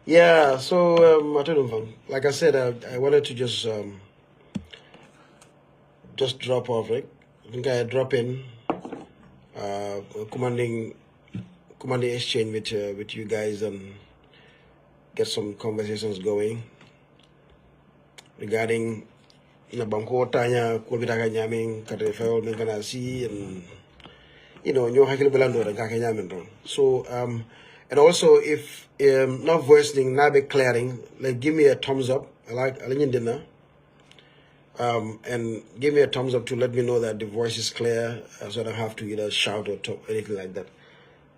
Yeah, so I don't know. Like I said, I wanted to just drop off, right? I think I drop in, uh, commanding commanding exchange with you guys and get some conversations going regarding na banko tanya kulbita ka nyaming kate fayol men kana si and nyo hakil belando da ka nyamin don. So and also if not voicing not be clearing, like give me a thumbs up. I like alin dinner. And give me a thumbs up to let me know that the voice is clear, so I don't have to either shout or talk, anything like that.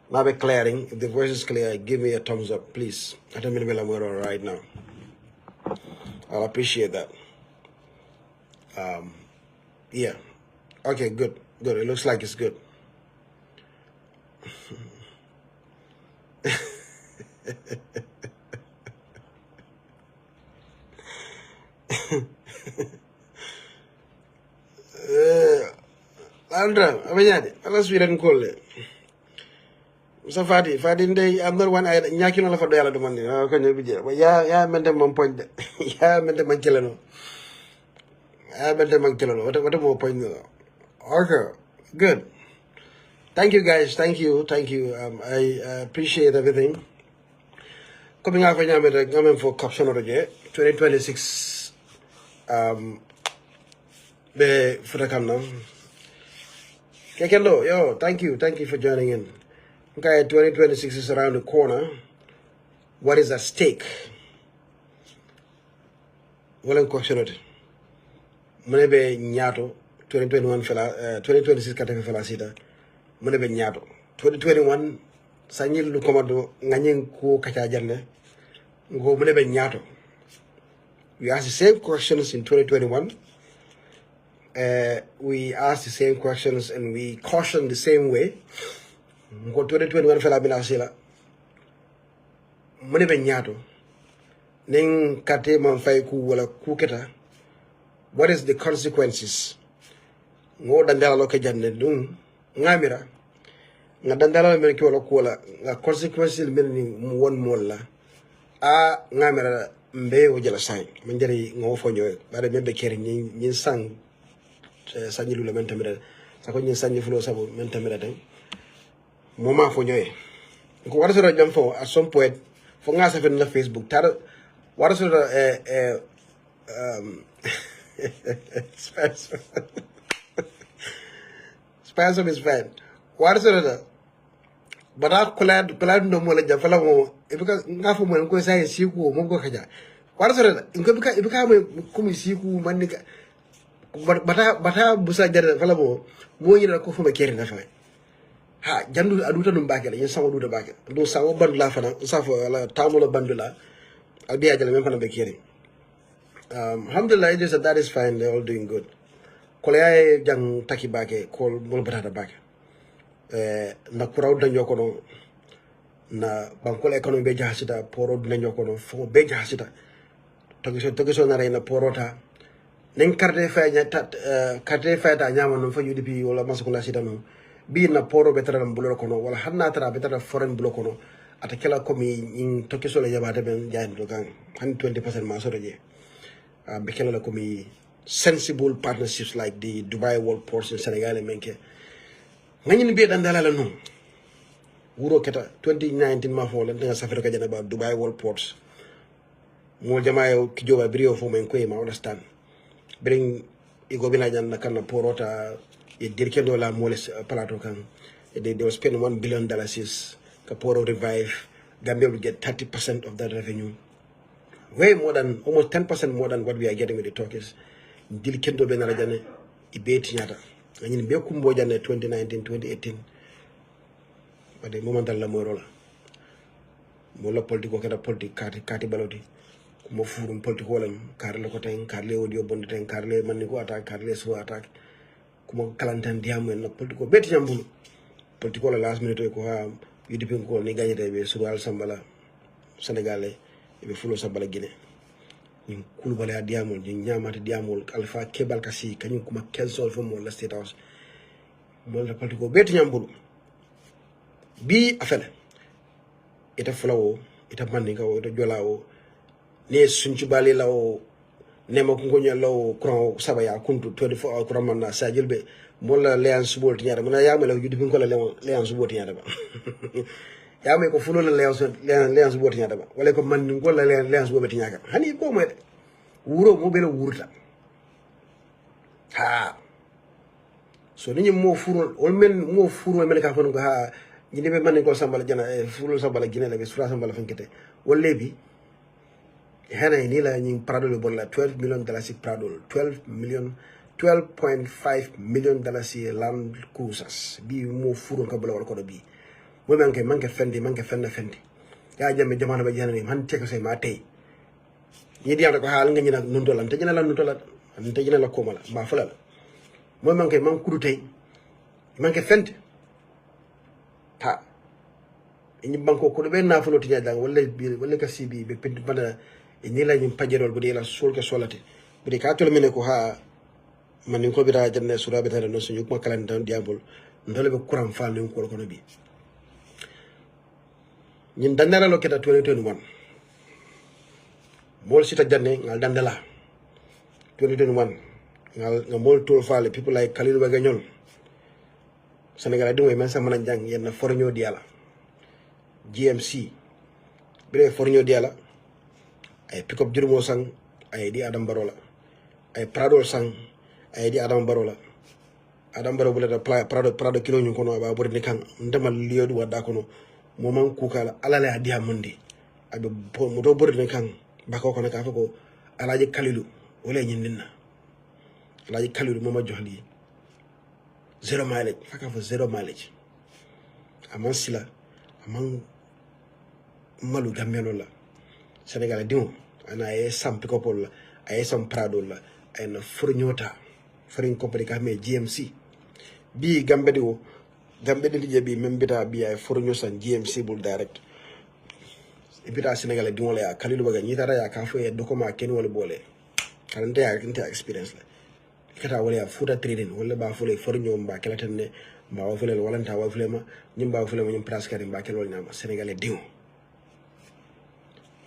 Now be clearing. If the voice is clear, give me a thumbs up, please. I don't mean right now. I'll appreciate that. Yeah. Okay, good. Good. It looks like it's good. Andra, let's be done call it. So Fadi ndey am na one ay ñakino la fa do yalla do man ko ñu bi jé ya mente mom point ya mente man kelano ya mente man kelano wata mo point okay good. Thank you guys, thank you I appreciate everything coming out for ñame rek ngam for caption o je 2026 be futakam na kekendo yo thank you for joining in. Okay, 2026 is around the corner. What is at stake? Well, question it. Monebe nyato 2021 fela 2026 kata fela sita. Monebe nyato 2021 sanyil lu komando nganyeng ko kacha janne. Ngo monebe nyato. We asked the same questions in 2021. We asked the same questions and we cautioned the same way. Ngo 2021 fela bila sila. Monebe nyato. Ning kate man fay ku wala ku keta. What is the consequences? Ngo dandala lo ke janne dum ngamira nga dandala men ki wala ko wala nga consequences men ni mu won molla a ngamira mbe o jala say man jari ngo fo ñoy bare membe keri ñi sang sanyi lu men tamira sa ko ñi sanyi fulo sabo men tamira tay moma fo ñoy ko wara so jam fo at some point fo nga sa fen na Facebook tar wara so Spencer is fine. What is it? But I collab no more like Jafala because Nafu man go say Siku Mongo Kaja. What is it? In Kabika, if you come Siku Manica, but I Busa Jada Falabo, more in a coffin of carrying a fine. Ha, Jandu Aduta Numbaka, and some do the back. Do some bandla, suffer a tamula bandula. I'll be a gentleman of the carrying. Alhamdulillah, that is fine, they're all doing good. Kolea jang taki bake, call Mulbata back. Na kuraw dañu ko no na bankol economy be jahasita poro dañu ko no fo be jahasita togiso na reyna porota nen carte faynya tat carte fayta nyama no fa UDP wala masukula sita no bi na poro be tara mbulo ko no wala hanna tara be tara foreign bulo ko no ata kala komi in togiso le yabata ben jaay do gang 120% ma soro je be kala la komi sensible partnerships like the Dubai World Ports in Senegal and Menke. Ngani be dandala la no wuro keta 2019 ma fo lan nga safara ka jana ba Dubai World Ports mo jamaayo ki joba brio fo men ko ma understand bring igo bina jan na kan porota e dirkendo la moles plateau kan they will spend $1 billion ka poro revive Gambia will get 30% of that revenue, way more than almost 10% more than what we are getting with the Turkish. Dirkendo bena la jane e beti nyata ngani be kumbo jane 2019 2018 bade momental la moy rola mo la politiko keda politique kati baloti mo furum politiko lam karle ko ten karle audio bonde ten karle manni ko attaque karle so attaque kuma kalantan diamu en politiko beti jambulu politiko la last minute ko ha UDP ko ni gagnete be sural sambala sénégalais be fulo sambala guinée ni kulubale diamol ni nyamata diamol alpha kebal kasi kanyum kuma kensol fo mo la state house mo la politiko beti nyambulu bi afele ita flawo ita mandinka o ita jola o ne suncu bali la o nema ko ngonya law kron saba ya kuntu 24 hour kron man na sa jilbe mola leyan subol tinyara mona yama la UDP ko la leyan subol tinyara ba yama ko fulo la leyan subol tinyara ba wala ko man ko la leyan subol tinyaka hani ko mo de wuro mo bela wurta ha so ni mo furo ol men mo furo men ka fon ko ha ni be man ko sambala jana fulo sambala gine la be sura sambala fankete wolle bi hana ni la ñing pradol bon la 12 million dollars pradol 12.5 million dollars land cruisers bi mo furo ka bala wala ko do bi mo manke fendi ya jamme jamana ba janani man teka say ma tay ñi diam ko haal nga ñina nun dolan te ñina la nun dolan te ñina la ko mala ba fala mo manke man kudu tay manke fendi ta ñi banko ko do be na fulo tinya dang wala ka sibi be pentu bana ni la ñu pajerol bu de la sol ke solate bu de ka tol mene ko ha man ko bira janne sura be tan no suñu ko kalan tan diabol ndole be kuram fal ñu ko no bi ñin dandara lo keta 2021 mol sita janne ngal dandala 2021 ngal mol tol fal people like Khalil Baganyol Senegal di moy men sa mëna jang yenn forño diala GMC bire forño diala ay pick up jurumo sang ay di Adam Barola ay Prado sang ay di Adam Barola bulata Prado kilo ñu kono ba bori ni kan ndemal liyo du wada kono mo man kukala alale adiya mundi abe mo do bori ni kan ba ko kono ka fa ko alaji Kalilu wala ñindina alaji Kalilu mo ma jox li zero mileage faka fa zero mileage aman sila aman malu gamelo la Senegal diwo ana ay sam pick up la ay sam Prado la ay na furñota farin company ka me GMC bi gambe de lije bi membita bi ay furño san GMC bul direct ibita Senegal diwo la ya Kalilu baga ñi tara ya ka fo e document ken wala bolé kalante ya inte experience la kata wala ya futa trading wala ba fo le furño mba kelaten ne mba wa fo le wala ta wa fo le ma ñim ba fo le ma ñim presque mba kel wala na Senegal diwo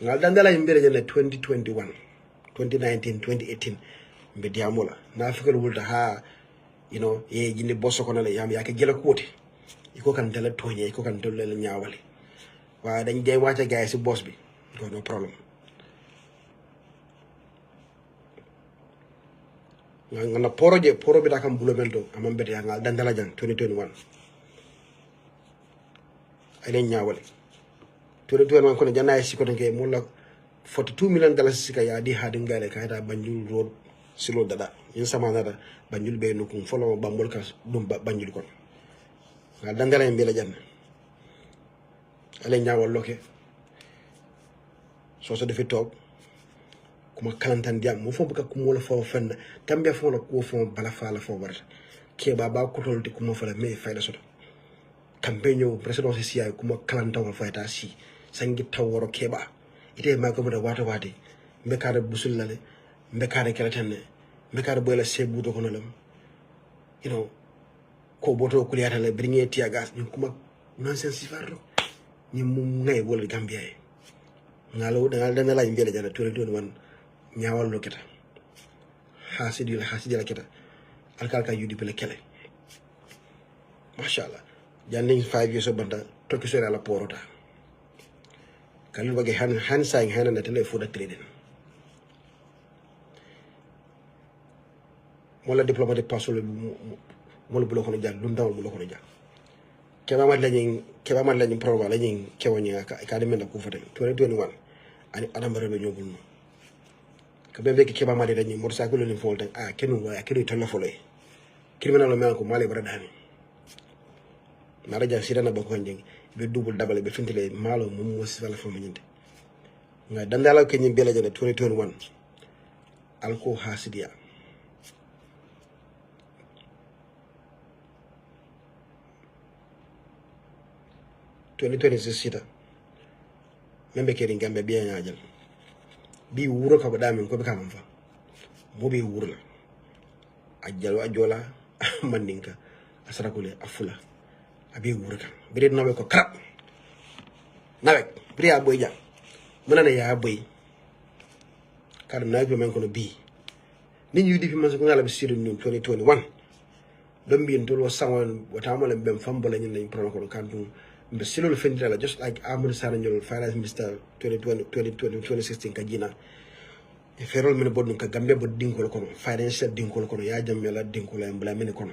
ngal dandala imbere jene 2021 2019 2018 mbe diamola na fikal wulta ha you know ye jindi bosso kono la yam yake gela kote iko kan tele toñe iko kan tele ñaawale wa dañ day wacca gaay ci boss bi ko no problem ngana poro bi da kam bulo mento amam bete ngal dandala jang 2021 ay ñaawale 2021 kono janna ci ko ke mo la 42 million dollars sika ya di hadin gale ka da Banjul road silo dada yin sama nada Banjul be nukum folo bambol ka dum Banjul kon nga dangala en bela janna ale ñaawal loke so defi tok kuma kalantan diam mo fo buka kuma la fo fenn tambe fo la ko fo bala fa la fo warta ke baba ko tolti kuma fa la me fayda soto campaigno presidence siya kuma kalanta wal fayta si sangi taworo keba ite ma ko da wata wati mbe kare busul lale mbe kare kelatenne mbe kare boyla sebu do kono lam you know ko boto kuliyata le bringe tia gas ni kuma nonsense farro ni mum ngay wol Gambia e ngalo dana la mbele jana 2021 ñaawal lo keta hasidi la keta alkalka UDP le kele mashallah janning 5 years banda tokki sore la porota kan wage han saying han na tele fu da trading wala diplomatique pasol mo lo ko jang dum dawol lo ko jang keba mat lañu program lañu kewani ka de men ko fotel 2021 ani adam barelo ñobul no ka be ke keba mat lañu mo sa ko lo ni folta kenu wa kenu tan foloy criminal lo men ko male bara dani na raja sirana ba ko ndengi be double double be fintile malo mum mo sala fo ñinde nga dandala ko ñi bela jene 2021 alko hasidia sita membe keri ngambe biya nyaajal bi wuro ka ba min ko be kam fa mo be wuro la ajola mandinka asrakule afula abi wuro kan bire nawe ko krap nawe bire aboy jang mana ya boy kar na be men kono bi ni UDP man so ngala be siru ni 2021 don bi ntolo sawon wata mo len fambola nyin lañ prono ko kantu mbe silol fendila just like Amadou Sara Ndiol finance minister 2016 kajina e ferol men bodun ka gambe bod dinkol kono financial dinkol kono ya jammela dinkol en bla men kono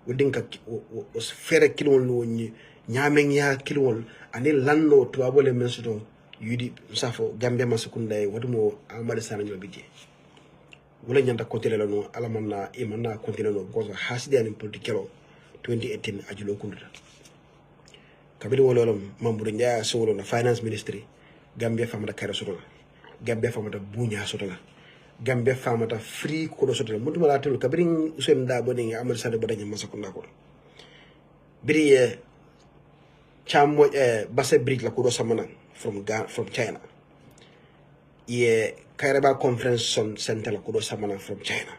wodinka o fere kilwol no ni nyamen ya kilwol ani lanno to abole men soto yudi safo gambe masukunda e wadumo Amadou Sara Ndiol bidje wala nyanda continuer no alamanna imanna continuer no because hasidi ani politikelo 2018 ajulo kunduta kabiri wololom mambudu nyaa solo na finance ministry Gambia famata kare sotola Gambia famata bunya sotola Gambia famata free ko sotola mutu mala tel kabiri usen da boni Amadou Sade bodanya masakunda ko biri chamo basse brick la ko samana from China ye Kairaba conference center la ko samana from China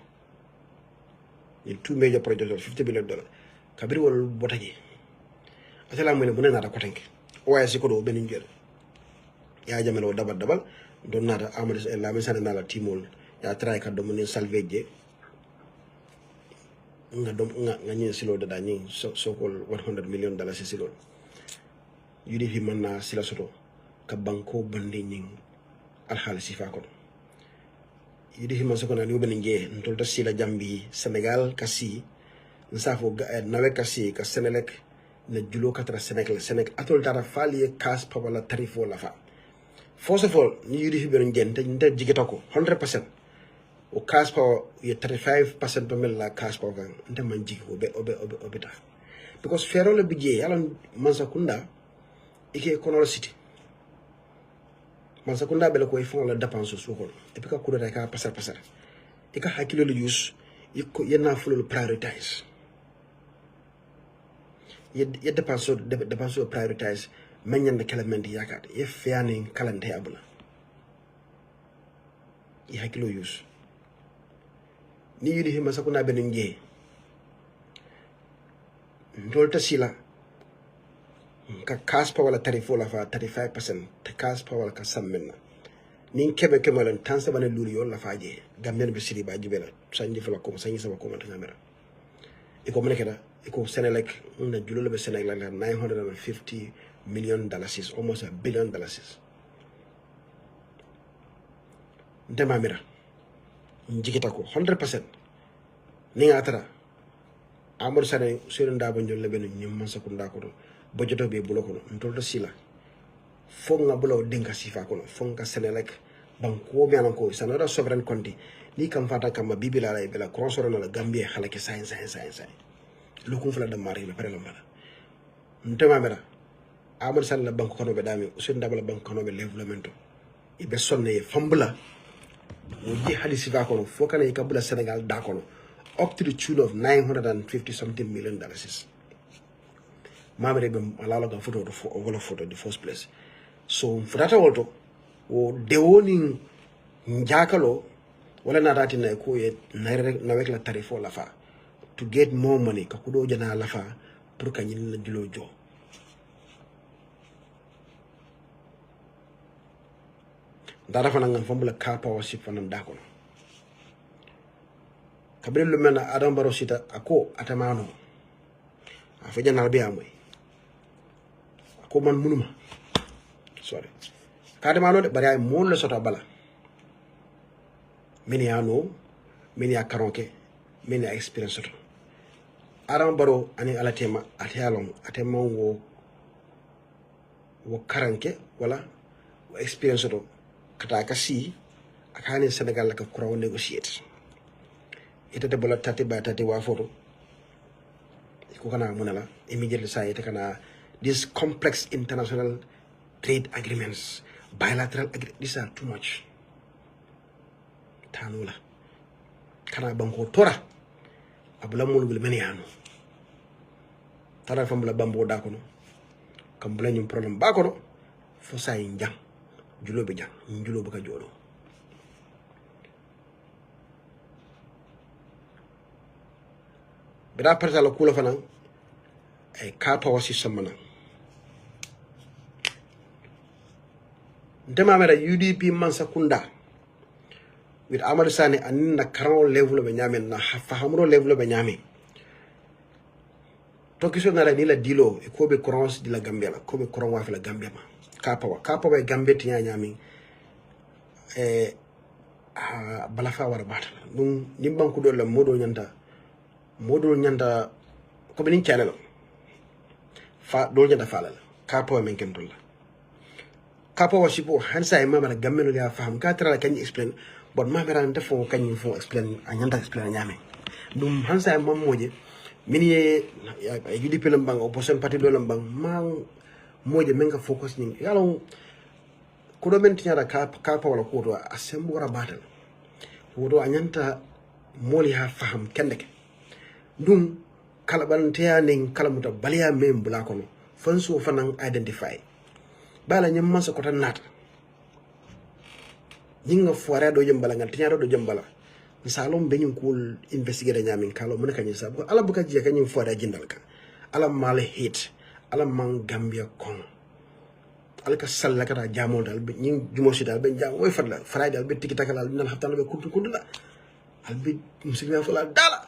in two major projects of $50 billion kabiri wol botaji asala mo ne bu na da ko tanke waya ci ko do ben ngel ya jamelo dabal don nata Amadou la men sana la timol ya tray ka do mo ne salveje nga nyi silo da nyi so ko $100 million silo UDP manna sila soto ka banko bandi nyi al halisi fa ko UDP man so ko na ni ben nge ntolta sila jambi Senegal kasi nsafo nawe kasi ka Senelek na julo katra Senegal atol tara fali kas pawala tarifo la fa first of all ni UDP ben gente nda jigeta ko 100% o kas paw ye 35% to mel la kas paw kan nda man jigi obeta because fero le bije yalan Mansakunda ike kono city Mansakunda bele ko ifon la dépense so ko et puis ka ko da ka pasar e ka hakilo le use iko yenna fulo prioritize ye dépense prioritize manyan da kalamen di yakat ye fianing kalante abula ye hakilo use ni yudi hima sakuna benen nge ndolta sila ka kaspa wala tarifo la fa 35% te kaspa wala ka sammenna nin kebe kemolen tansa bane luli yon la faje gamben be siri ba jibela sanji fala ko sanji sama ko mata ngamera iko menekeda iko Senelek na julolo be Senegal la $950 million, almost $1 billion. Ndema mira njikita ko 100% ni atara Amadou Sane sero ndabo njol lebe nyum Mansakunda ko bojoto be bulo ko ntolto sila fonga bulo denka sifa ko fonga Senelek banko mi anan ko sanara sovereign country ni kam fata kam bibila la bela consoro na Gambia halake sai lukun fula da mari la pare la mala ntema mera Amadou Sane la banko kono be dami usen ndabo la banko kono be levelamento ibe sonne fambula woji hadisi va kono fokana ikabula Senegal da kono up to the tune of $950 something million. Mamere be alala ga photo do wala photo the first place. So frata wolto o dewoni njakalo wala na rati na ko ye na wek la tarifo la fa to get more money ka kudo jana la fa pour ka nyil la dilo jo. Dara fa ngam fambula ka power ship fanam da kono. Kabri lu mena Adam Barrow sita ako atamano afa janal bi amoy ako man munuma sorry kadamano de bari ay mon la sota bala mini ano mini akaronke mini experience soto Adam Barrow ani alatema atyalon atema wo karanke wala wo experience soto kata kasi akani Senegal la ka kuraw negotiate ita de bola tati ba tati wa photo ko kana munala immediately say ita kana these complex international trade agreements bilateral these are too much tanula kana banko tora abula mun bil meniano tara fam la bambo da kono kam bula nyum problem ba kono fo say njang julo be jang julo bu ka jodo bida parta la kula fana ay ka power system mana ndema mera UDP man sakunda with Amadou Sane anin na karon level be nyame na fahamro level be nyame to kiso na ni la dilo e ko be cross di la Gambia la ko be cross wa fi la Gambia ma kapa wa Gambia tinya nyame bala fa wara bata dum nimbanku do la modo nyanda ko be nin channel fa do nyanda fala kapa men ken tolla kapa wa sipo hansa e mama gammeno ya faham ka tra kan explain bon mama ran defo kan fo explain anyanda explain nyame dum hansa e mam moje mini UDP lambang opposition party do lambang mang moje menga focus ni yalo ko do men tinyara kapa wala ko do asembo wara batal wodo anyanta moli ha faham kendeke dum kala banteya ning kala muta baliya mem bula kono fanso fanan identify bala nyam masa ko tan nata nyinga foare do jambala ngal tinyaro do jambala misalom benyum kul investigate nyamin kalo mun kanyi sabo ala buka je kanyi foare jindal ka ala male hit ala man Gambia kono ala ka salla kata jamol dal be nying jumo si dal be jam way fadla friday dal be tikita kala dal haftan be kuntu la al be muslima fala dala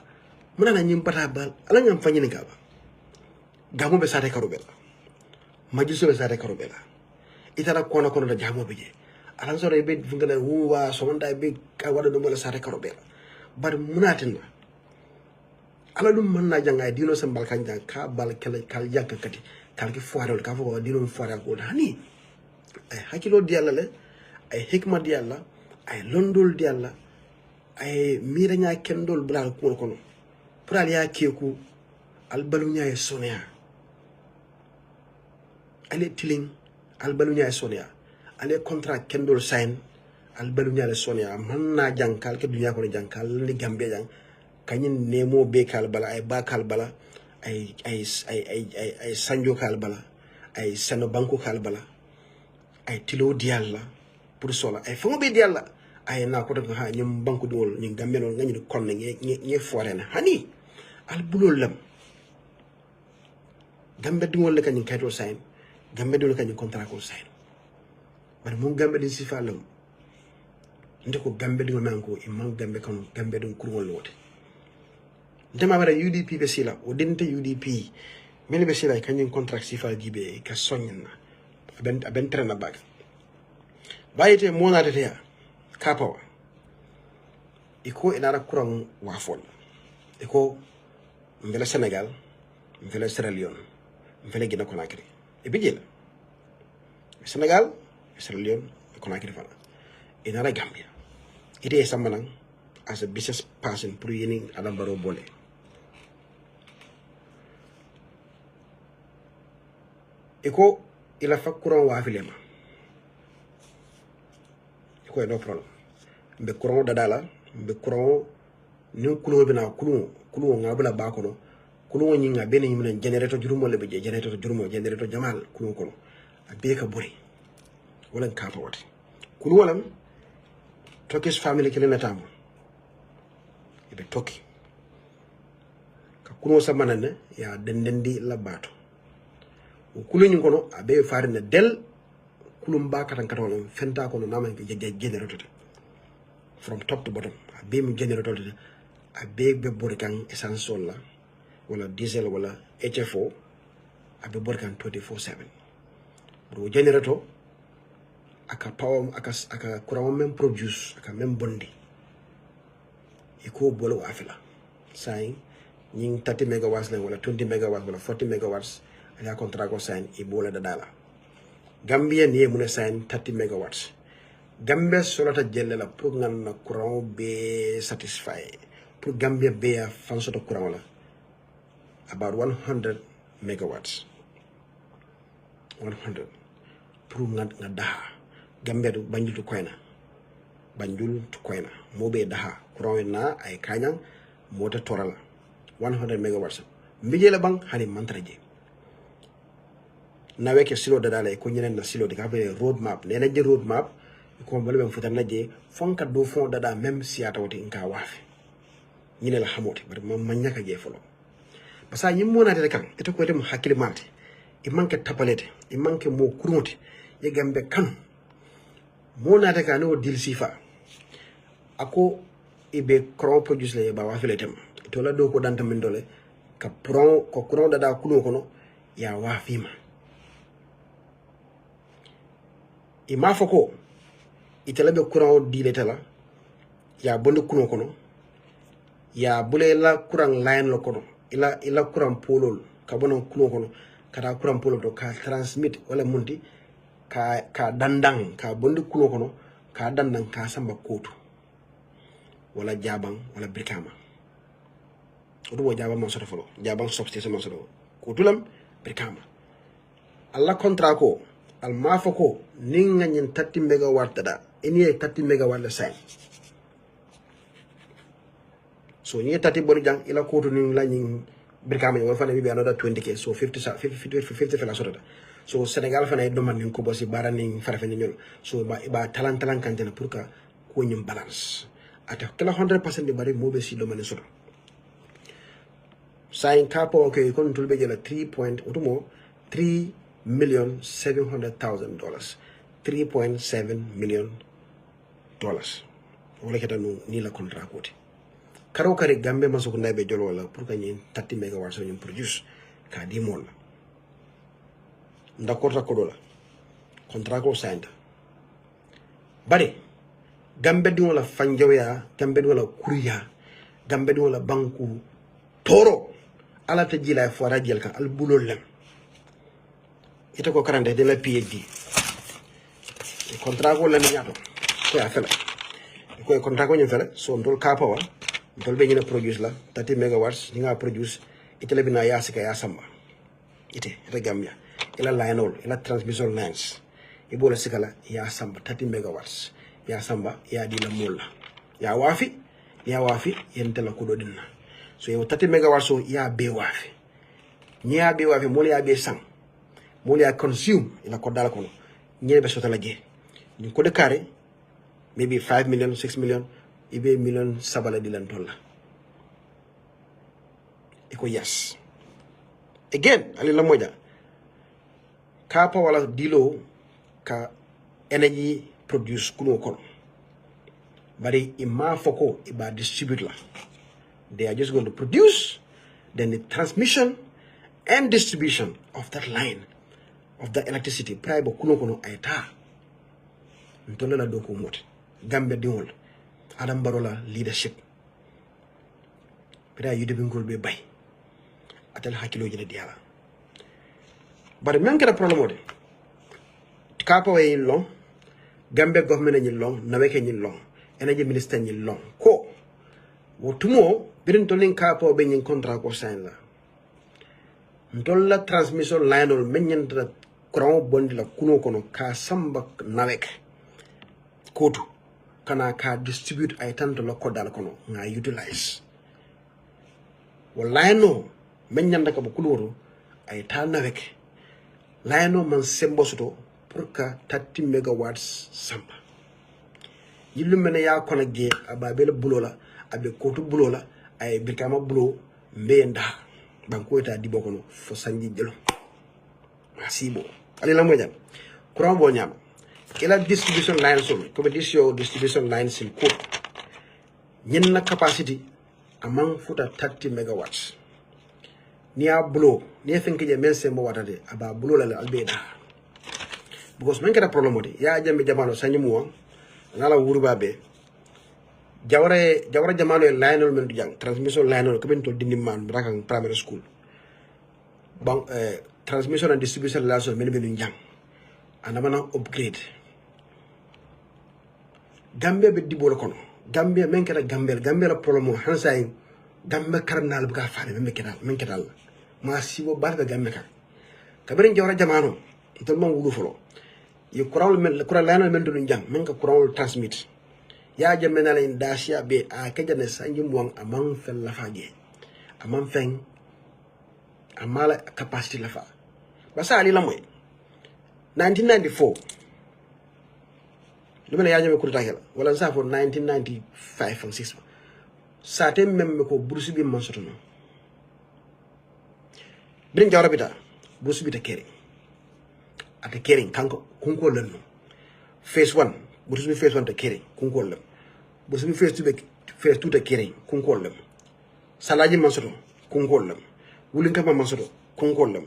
mun na nyim pata bal ala ngam fanyini gaba gamu be sate karubela majiso be sate karubela itara kono da jamo be je alan sore be fungala huwa so wanda be ka wada do mala sate karubela bar munatin ala dum man na janga dino sam balkan jang ka bal kala kal yakka kati kal ki foarol ka fo dino foaral ko hani ay hakilo dialla le ay hikma dialla ay londol dialla ay miranya kendol bulal ko kono pral ya keku al balunya e sonia ale tiling al balunya e sonia ale contract kendol sign al balunya le sonia man na jankal ke dunya ko jankal ni Gambia jang kanyin nemo be kal bala ay bakal bala ay sanjo kal bala ay sano banko kal bala ay tilo dialla pour sola ay famo be dialla ay na ko ha nyum banko diwol ni Gambia non ngani kon ngi foore na hani al bulol lam Gambia diwol le kanyin kayto sign Gambia diwol kanyin contract ko sign bar mo Gambia din sifalam ndeko Gambia diwol manko imam Gambia kan Gambia dum kurwol wote ndema wara UDP be sila o dente UDP mele be sila kanyin contract sifa gibe ka sonyin ben trena bag bayete mona de ya kapawa iko inara kurang wafol iko mbele Senegal mbele Sierra Leone mbele Guinea Conakry e bijela Senegal Sierra Leone Conakry fana inara Gambia ide samanan as a business person pour yini adam baro bolé iko ila fakkuran wafilema iko no problem be kuran dadala be kuran ni kulo bina kulo ngabula ba kono kulo nyinga ben nyimna generator jurumo le be generator jurumo generator jamal kulo kono abe ka buri wala ka pawati kulo walam tokis family kile natamo ibe toki ka kulo samanane ya dendendi labato kulo nyi kono abe farina del kulum bakatan katolo fenta kono naman ke generator from top to bottom abe mi generator abe be borkan essence la wala diesel wala HFO abe borkan 24/7 bro generator aka power aka kuram même produce aka même bondi iko bolo afila sai nying 30 megawatts la wala 20 megawatts wala 40 megawatts ala contrat ko sign e bola dala Gambia ni mune sign 30 megawatts Gambia solata jelle la pour ngan courant be satisfy pour Gambia be a fanso to courant la about 100 megawatts 100 pour ngan daha Gambia do banjul to koyna mo be daha courant na ay kanyang mota torala 100 megawatts mbijela bang hani mantraje nawe ke silo dada la ko ñeneen na silo de ka be road map neena je road map ko mbale be futan na je fonka do fon dada même si atawti nka wafi ñine la xamoti bar ma ñaka je folo parce que ñi mona de kan eto ko dem hakili mate e manke tapalete e manke mo kurunti ye gambe kan mo na ta kanu deal sifa ako ibe crown produce le ba wa filetem to la do ko danta min dole ka pro ko crown da kuno kono ya wa fima ima foko itala be crown dile tala ya bondo kuno kono ya bule la kurang line lo kono ila kurang polol ka bono kuno kono kata kurang polol to ka transmit wala munti ka dandang ka bondo kuno kono ka dandang ka samba kotu wala jabang wala brikama odo mo jabang man soto folo jabang substation man soto kotulam brikama alla contrat ko al mafako ninga nyin 30 megawatt da ini 30 megawatt la say so ni 30 bori jang ila kotu ni la nyin brikama wala fa bi another 20k so 50 fela soto so Senegal fa na do man ko bosi barani farafe ñol so ba talan kantena pour ka ko ñum balance ata kala 100% de bari mobe si do man soto sign capo okay kon tulbe jela 3.700,000 dollars 3.7 million dollars wala keta no ni la contrat ko karo kare gambe masoko ndabe jolo wala pour ka ñin 30 megawatts so ñum produce ka di mol ndakota ko dola contrat ko signed bari gambe di wala fanjawya gambe di wala kuriya gambe di wala banku toro ala ta jila fo rajel kan al bulol lem ita ko karande de la PhD contrat ko lan ñato ko ya fele ko contrat ko ñu fele so ndol ka power ndol be ñu produce la 30 megawatts ni nga produce ite le bina ya sika ya samba ite regambia ila line ila transmission lines ibola sikala ya samba 30 megawatts ya samba ya di la mola ya wafi yente la kudo dinna so yo 30 megawatts so ya be wafi nya be wafi mola ya be sang mola ya consume ila ko dala kono nyebe sota la je ni ko de carré maybe 5 million 6 million ibe million sabala di lan tolla iko yes again ali la moja kapa wala dilo ka energy produce kuno kono bari ima foko iba distribute la they are just going to produce then the transmission and distribution of that line of the electricity price bo kuno kono ayta ntola la doko mot gambe diwol adam barola leadership bira UDP ngol be bay atal hakilo jina diala bari men kala problème ode kapo e long gambe government ni long naweke ni long energy minister ni long ko wotumo birin tolin kapo be ni contrat ko sign la ndolla transmission line ol menyen da courant bondi la kuno kono ka samba nawek kotu kana ka distribute ay tanto la kodal kono nga utilize wallahi no menyen da ka bu kuloro ay ta nawek line man sembo soto pour ka 30 megawatts samba yilu mena ya connecté ababel bulola abe kotu bulola ay birkama bulo mbenda banko eta di bokono fo sanji jelo masibo ali la moja courant bo nyam ila distribution line so ko disio distribution line sin ko nyen capacity among futa 30 megawatts ni a bulo ni fenke je men sembo watade aba bulo la albeda because men kada problem odi ya jambe jamano sanyimu ngala wuruba be jawra jamano line men du jang transmission line ko ben to dindi man rakang primary school bang transmission and distribution line men ben jang andamana upgrade Gambia be dibol kono Gambia men kada Gambia la problem hansay Gambia karnal bu ka faale men kedal ma sibo barka Gambia ka kabren jawra jamano to mon wulu folo you courant line men do jang men ka courant transmit ya jamena la indasia be a kajane sanji muang amang fel la faje amang feng amala capacity la fa basa ali la moy 1994 lumena ya jame kurta kala wala sa for 1995 and 6 sa tem mem ko bursu bi man sotono bin jawra bita bursu bita kere ata kering kanko kunko lenno phase 1 butu sumi face wonta kere kunkol lem butu sumi face tube face tuta kere kunkol lem salaji mansoto kunkol lem wulin kama mansoto kunkol lem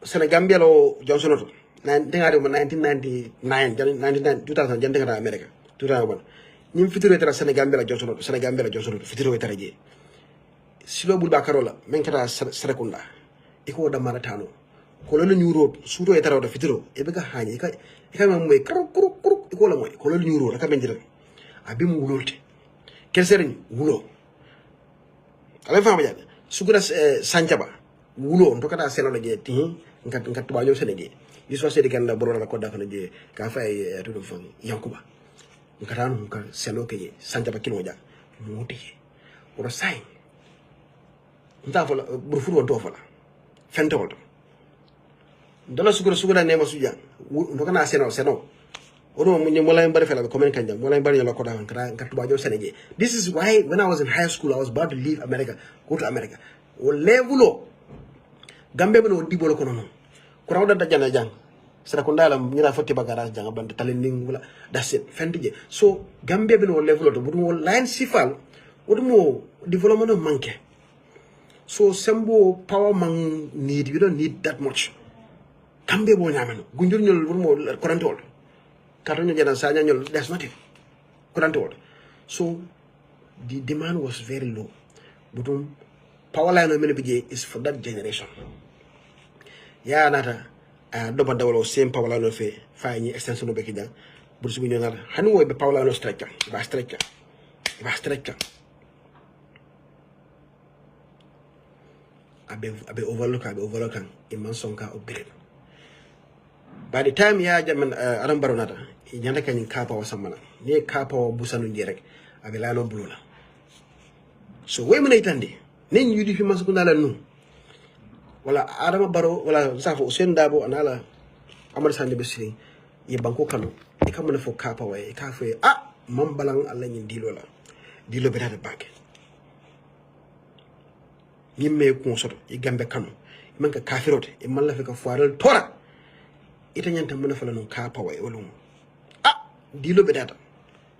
Senegambia lo Johnson to 1999 2000 jande ngara America 2001 ñim fitiro tara Senegambia la Johnson to fitiro tara je silo bulba karola men kata Serekunda iko da maratano ko lolu nyuro suto e tara do fitiro e be ga hañi ka ma moy kru iko la moy ko lolu nyuro ka men jiral abi mu wulolte kel serign wulo ala fama jade sugura sanjaba wulo ndo kada seno la je tin ngat tuba yo senege iso sedi kan la borona ko da kana je ka fay to do fam yankuba ngatan ka seno ke sanjaba kilo ja moti oro sai nta fola burfuru wonto fola fente wolto dala sugura nema suja ndo kana seno odo mo mola mbare fela ko men kanja mola mbare la ko da ngat tuba yo senege. This is why when I was in high school I was about to leave America, go to America. O levulo Gambia beno dibolo kono non ko rawda dajana jang sera ko ndalam ñira foti bagara jang bande talending wala that's it fendije so Gambia beno level to budu line sifal wodumo development manke so sembo power man need you don't need that much Gambia bo ñameno gunjur ñol wodumo korantol kato ñu jana saña ñol that's not it korantol so the demand was very low budum power line no mene is for that generation ya nata doba dawlo same power line fe fa ñi extension no beki jang bu su ñu nata hanu woy be power line stretch ba stretch abe overlook imman sonka o bere by the time ya jaman aram baronata ñanda kañ kapa wa samana ni kapa wa busanu ndi rek abe lalo bulula so way mëna itandi nen UDP masukunda la nu wala adama baro wala safo Ousainou Darboe anala Amadou Sandé Besiri ye banko kanu e kam na fo kapa way e ka fe mam balang alla ñi dilo be data bank ñimme ko soto e gambe kanu man ka kafirote e man la fe ka foiral tora ita ñanta mëna fa la non kapa way wala dilo be data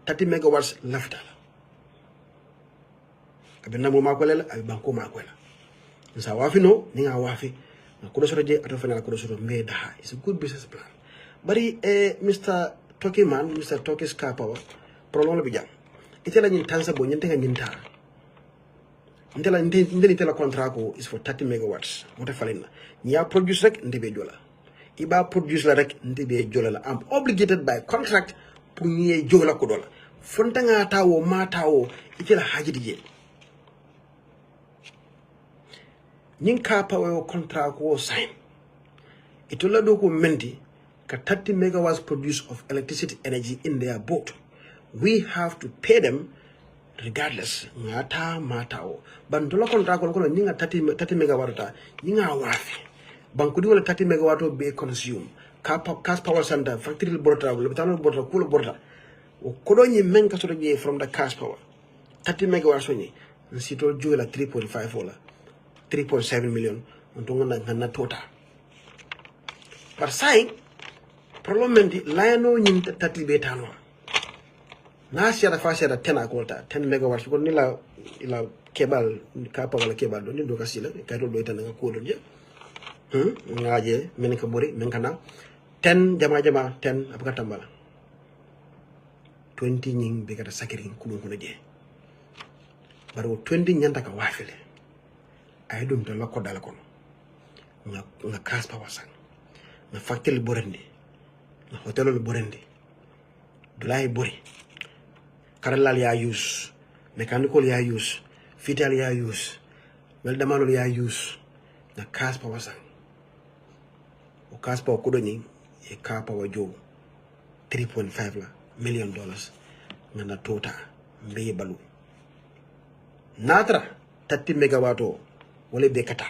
30 megawatts lafitala abena mo makolela abi banko makolela nsa wafi no ni nga wafi ko do soto je ato fana ko do soto me daha it's a good business plan bari Mr. Toki man Mr. Toki's car power problème bi jam itela ñin tansa bo ñente nga ñinta ndela ndeli tela contrat ko is for 30 megawatts mota falena ñia produce rek ndebe jola iba produce la rek ndebe jola la am obligated by contract pour ñi jola ko dola fonta nga tawo matawo itela hajidi je ñing ka pawo contract ko sign itola do ko menti ka 30 megawatts produce of electricity energy in their boat we have to pay them regardless ngata matao bandola contract ko ñinga 30 megawatt ta ñinga wafi banku di wala 30 megawatt be consume kas power center factory borota wala bitano borota kulo borota ko do ñi men ka so je from the cas power 30 megawatts so ñi sito jola 3.5 wala 3.7 million on to ngana tota par sai probablement layano ñin tati be tano na sia da fa sia da 10 akolta 10 megawatts ko ni la ila kebal kapa wala kebal do ni do kasila kay do tan nga ko do je ngaje men ka bori men kana 10 jama 10 abaka tambala 20 ñing be kata sakirin ko ko je baro 20 ñanta ka wafile ay dum to lakko dala kono nga kas pa wasan na factory borende na hotel borende dulay bori karalal ya use mechanical ya use fitel ya use weldamano ya use na kas pa wasan o kas pa ko do ni e ka pa wajo 3.5 million dollars ngana tota mbe balu natra 30 megawatt wala be kata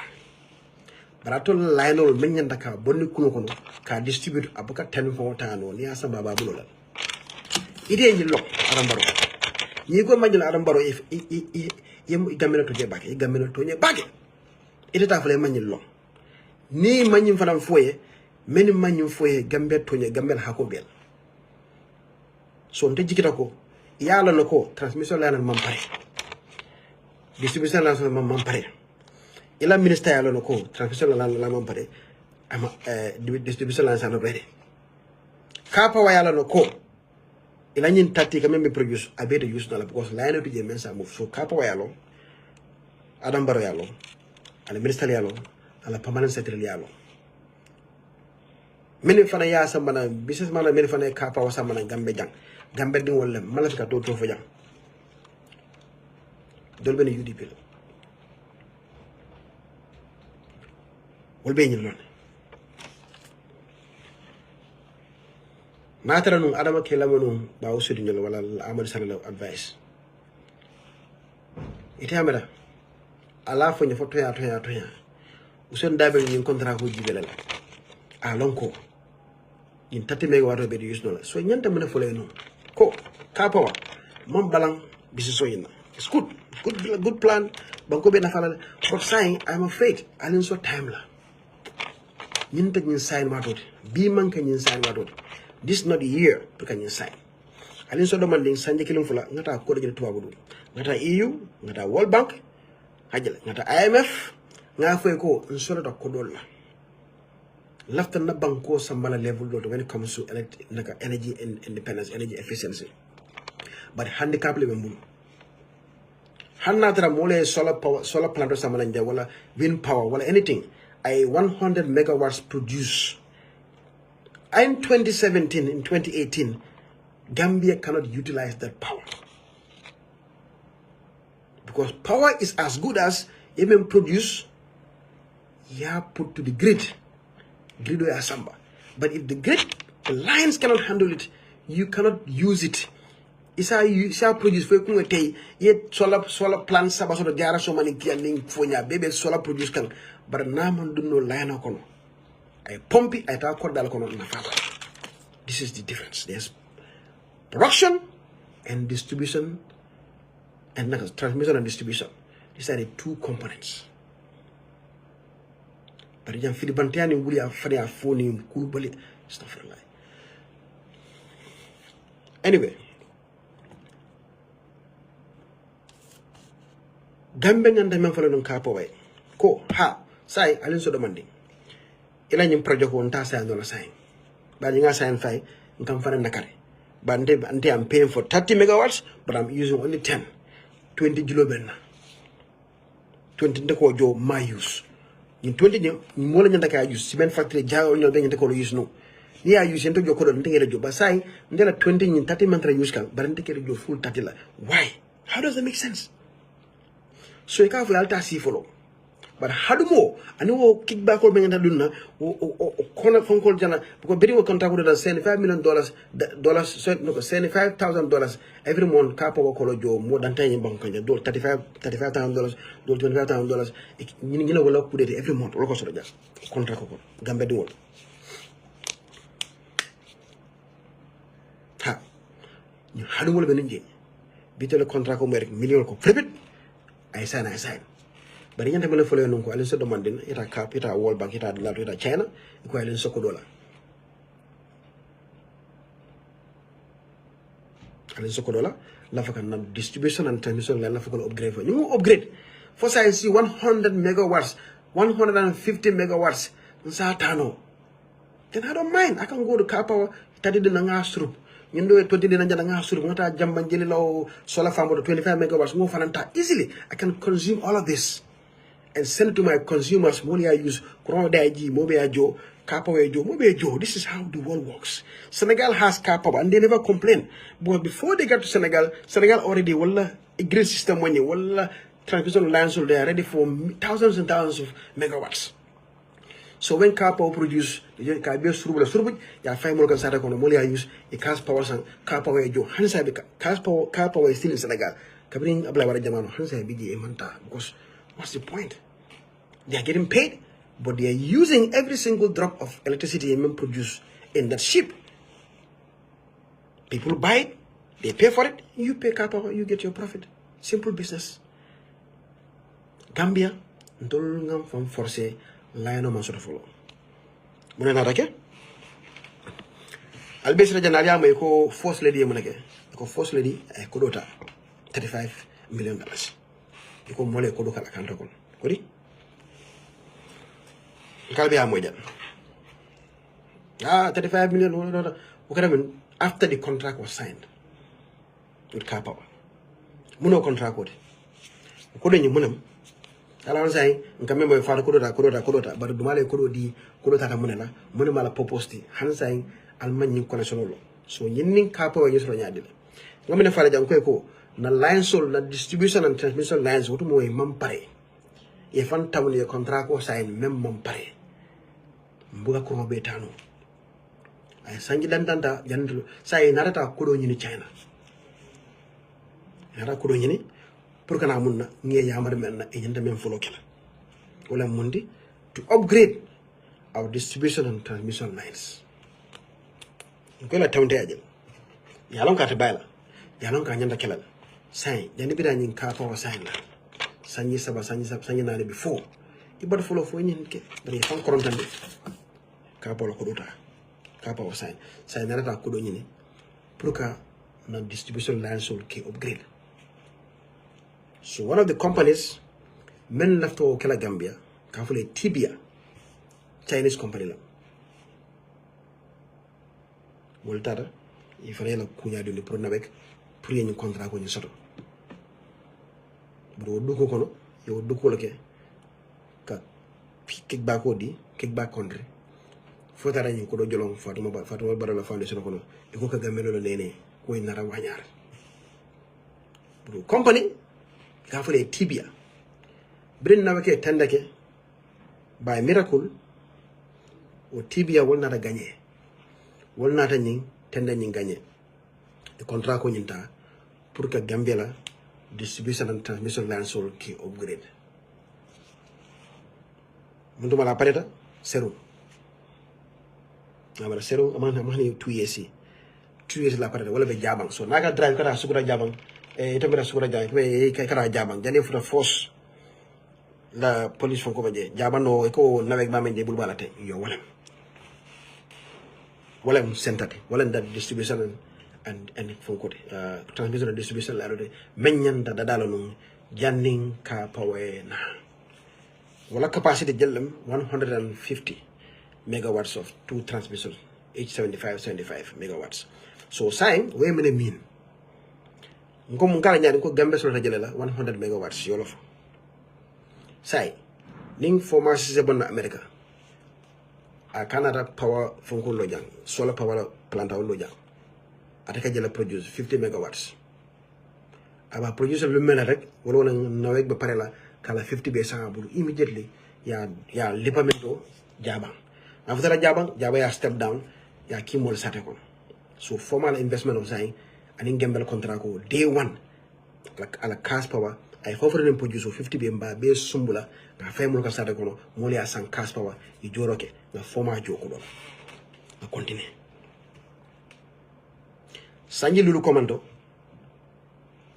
barato laynol men nyanda ka bonni kuno kono ka distribute abuka 10 fo tano ni asa baba bulola ide ni lok arambaro ni ko majil arambaro if yem gamena to je bake gamena to nye bake ide ta fale manil lok ni manyim fanam foye men manyim foye gambe to nye gambel hakobel so nte jikita ko yalo no ko transmission line man pare distribution line man pare ila minister yalo no ko transmission line man pare ama distribution line sa no ready kapa wa yalo no ko ila nyin tatti quand même be produce abede use na because line to je men sa move so kapa wa yalo adam baro yalo ala minister yalo ala permanent secretary yalo mini fana ya sambana business man mini fana kapa wa sambana gambe ding wala malafika to fo jang dol ben UDP la wol be ñil non natara nu adama ke lamanu ba usudi ñol wala amadou sallallahu advice ite ameda ala fo ñu fo toya usen dabe ñu contrat ko jibelal a lonko in 30 megawatt be use no la so ñanta mëna fo lay non ko kapawa mom balang bisi so yina it's good plan banko be na fala but saying I'm afraid alin so time la ñin tek ñin sign watoti bi man ka ñin sign watoti this not the year to ka ñin sign alin so demanding sanje kilum fula ngata ko de tubabu du ngata EU ngata World Bank hajjal ngata IMF nga fay ko nsoro da ko dol la lafta na banko sambala level do when it comes to energy independence, energy efficiency. But handicap le mbulu. Hanna tara mole solar plant samala nja wala wind power wala anything. 100 megawatts produce. In 2017, in 2018, Gambia cannot utilize that power. Because power is as good as even produce, put to the grid. Grid or Asamba. But if the lines cannot handle it, you cannot use it. Isa you shall produce for you yet solar plants sabaso the jara so many kialing fonya baby solar produce can but naman do no line kono. I pump it, I talk kono na fata. This is the difference. There's production and distribution and transmission and distribution. These are the two components. But jam filibantiani wuli afari afoni kulbali astaghfirullah. Anyway, gambe nganda men fala non kapo way ko ha sai alin so demanding ila nyim project won ta sai no sai ba nga sai fay ngam fana nakare ba ante am paying for 30 megawatts but I'm using only 10 20 kilo benna 20 ndeko jo my use in 20 mo la nyanda ka use cement factory jaaw ñoo be ndeko use no ni ya use ento jo ko do ndenge jo ba sai ndela 20 ni 30 mantra use kan bar ndeke jo full 30 la why how does that make sense so you can't alter see follow but how do more and wo kickback or bengenda dunna o corner phone call jana because very contract with $75 million $75,000 every month kapo ko jo more than 10 bank kanja do $35,000 do $25,000 ni na wala kudete every month ko so ja contract ko gambe di wol ha ni hadu mo be nje bitele contract ko mo rek million ko flip it I sign bari ñante mala fole non ko alin so demandin ita cap ita World Bank ita dollar ita China ko alin so ko dollar la fa kan distribution and transmission la fa ko upgrade fo ñu upgrade for science 100 megawatts 150 megawatts sa tano then I don't mind I can go to car power tadi de nga strup ñun do to dina jana nga strup ngata jamban jeli law solar farm do 25 megawatts mo fananta easily I can consume all of this and send to my consumers money I use Kuron Daiji, Mobeajo, Kapawejo, Mobejo. This is how the world works. Senegal has Kapa and they never complain. But before they get to Senegal already wala a grid system when you wala transmission lines so they are ready for thousands and thousands of megawatts. So when Kapa produce the Kabio Surbu, ya 5 more Sata Kono I use a cast power and Kapawejo, Hansa Kapa is still in Senegal. Kabring Ablawara Jamano, Hansa BG Manta, because what's the point? They are getting paid, but they are using every single drop of electricity and produce in that ship. People buy it, they pay for it, you pay capital, you get your profit. Simple business. Gambia, ndolungam from force, lion man sort of follow. Muna na rake? albesira janal ya may ko force lady munake ko force lady ay ko dota 35 million dollars ko mole ko do kala kan ko di kalbe ya mojan 35 million after the contract was signed with car power muno contract ko do ni munam ala on say ngam me fa ko dota bar dumale ko do di ko dota ta munela munima la proposti han say almagne connection lo so nyinnin car power yesro nyaadi ngam ne fala jang ko na line sol na distribution and transmission lines wotu moy mam pare e fan tawni contract ko sign même mam pare mbuga ko be tanu ay sangi dandanta jandu say narata ko do nyini China nara ko do nyini pour kana munna ngi yamar men e nyanta men folo kala wala mundi to upgrade our distribution and transmission lines ko la tawde ajel yalon ka ta bayla yalon ka nyanda kala say jani bida nyin ka power sign la sanyi na le before ibad folo fo nyin ke bari fan korontande ka power ko dota ka power sign na ta ko do nyini pour ka na distribution lines will ke upgrade. So one of the companies men left to kala Gambia kafule Tibia Chinese company la voltara ifare la kunya de pour nabek pour yeen contrat ko ñu soto bro du ko kono yo du ko lake ka kickback odi kickback country fotara ñu ko do jolong Fatuma Barala Foundation kono iko ka gamelo la nene ko nara wañar bro company kafule Tibia brin nawake tandake by miracle o Tibia wol nata gagné wol nata ñing tanda ñing gagné e contrat ko ñinta pour que Gambia la distribution and transmission line sol ki upgrade munduma la pareta serum amara serum amani 2 years la pareta wala be jabang so naga drive kata sukura jabang e itamira sukura jabang be kata jabang jani futa force la police fon ko baje jabano e ko nawek ba men de bulbala te yo wala sentate wala da distribution and fon ko transmission and distribution la de menyanta da dalo no janning ka pawena wala capacity jellem 150 megawatts of two transmission each 75 megawatts so sign we mene mean ngom ngala nyani ko gambe so ta jelela 100 megawatts yolof say ning formation se bon America a Canada power fonko lo jang solar power plant lo jang ataka jela produce 50 megawatts aba produce lu mel rek wala nawek ba pare la kala 50 be sa bulu immediately ya lipamento jabang after jabang ya step down ya kimol sate ko so formal investment of saying anin gembel contract ko day one like ala cash power ay hofre nem produce 50 be mba be sumbula nga faymul ka sate ko mo ya san cash power i joroke nga forma joko do na continue sanji lulu commando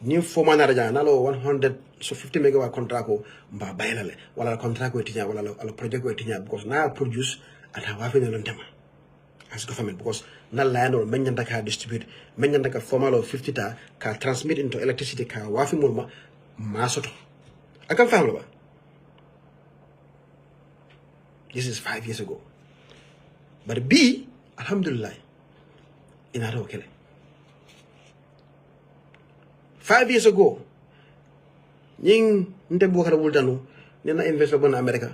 ni forma na raja nalo 100 so 50 megawatt contract ko mba baylale wala contract ko tinya wala ala project ko tinya because na produce ata wa fe non tema as government because na land or menyanta ka distribute menyanta ka formal of 50 ta ka transmit into electricity ka wa fi mulma masoto akam famlo ba this is 5 years ago but B alhamdulillah ina ro kele 5 years ago ning nte bokara bultanu nena invest bon America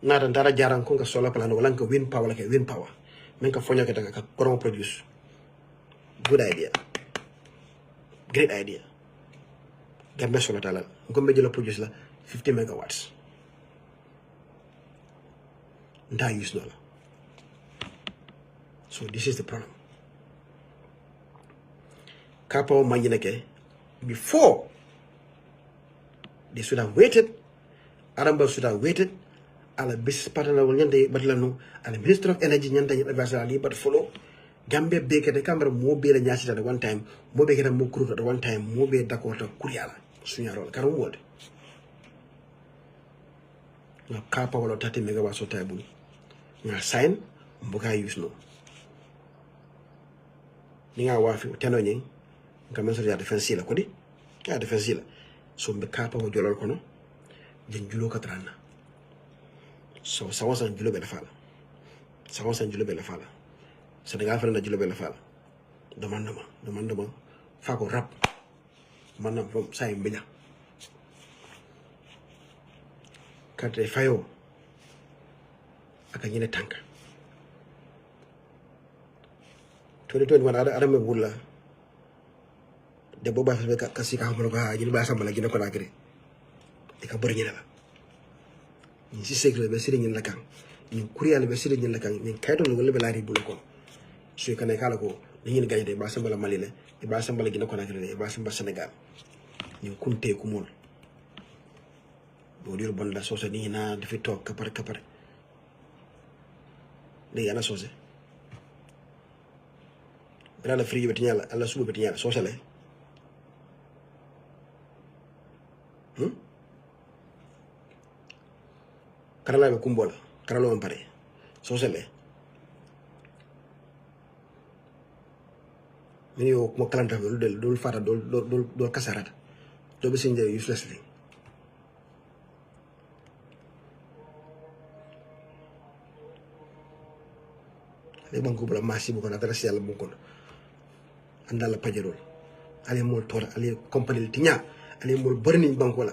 ngata dara jarang ko nga solar plan wala nga wind power like wind power men ka fonyo ka koron produce good idea great idea gambe solar tala ngombe jelo produce la 50 megawatts nda use no so this is the problem kapo manjineke before they should have waited Aramba should have waited ala business partner wol nyande badlanu ala minister of energy nyanda advice ali but follow Gambia beke de camera mo be la nyasi at one time mo be keta mo kuru at one time mo be d'accord ta kuriala sunya rol karam wode na kapa wala 30 megawatts o table na sign mbuka use no ninga wafi teno nyi ngam so ya defense la ko di ya defense la so mbe kapa mo jolol kono jen julo katrana so sawasan julo be la fala sawasan julo be la fala Senegal fana julo be la fala demandement fa ko rap manam from say mbinya kate fayo aka ñine tanka 2021 ada me bulla de boba fe ka si ka mo ko ha ñi ba sambala gi ne ko nakri e ka bari ñina la ñi si sekre be sire ñin la kan ñi kuriyal be sire ñin la kan ñi kaydo lo le be laari bulo ko su ka ne kala ko ni ñin gañe de ba sambala mali le e ba sambala gi ne ko nakri e ba sambala Senegal ñi kunte ku mon bo dir bon la sosa ni na defi tok kapar de yana sose bra la free beti ñala alla suba beti ñala sosale karala be kumbola karalo on pare sosale mini yo mo kalanta dol fata dol kasarata do be sinje uselessly le banko bla masi bu ko na dara sel bu ko andala pajerol ale mol tora ale compagnie tinya ale mol burning banko la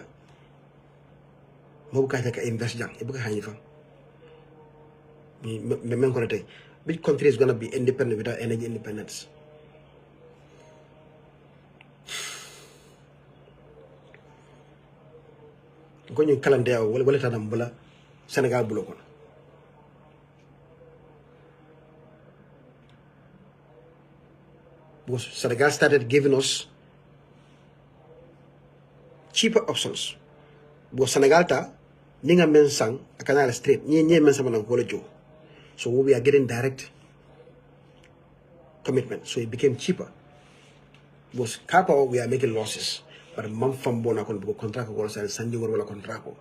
mo ka ta invest jang e bu ka hani fa mi men ko tay big country is going to be independent without energy independence ko ñu kalande wala tanam bula Senegal bu ko because Senegal started giving us cheaper options. Because Senegal ta ninga men sang akanala straight nye men sama nang jo. So we are getting direct commitment. So it became cheaper. Because Kapa we are making losses. But mam fambo na kon buko contract ko sa sanji wala contract ko.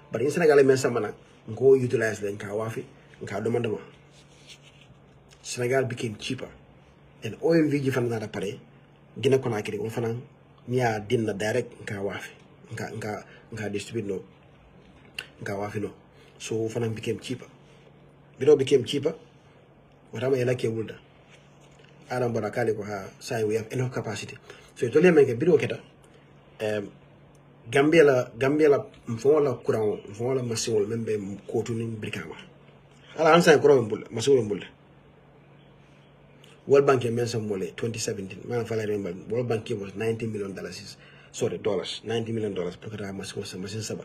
But in Senegal men sama na go utilize the nka wafi nka domandama. Senegal became cheaper. And OMVG fan na pare gina ko nakiri on fanan niya din na direct nka wafi nka distribute no nka wafi no so fanan became cheaper biro became cheaper whatever you like wulda adam barakale ko ha say we have enough capacity so to le men ke biro keta Gambia la mfola courant mfola masiwol membe ko tuni brikama ala ansa courant mbul masiwol mbul World Bank men some mole 2017 man fala remember World Bank was $90 million dollars $90 million pour que machine saba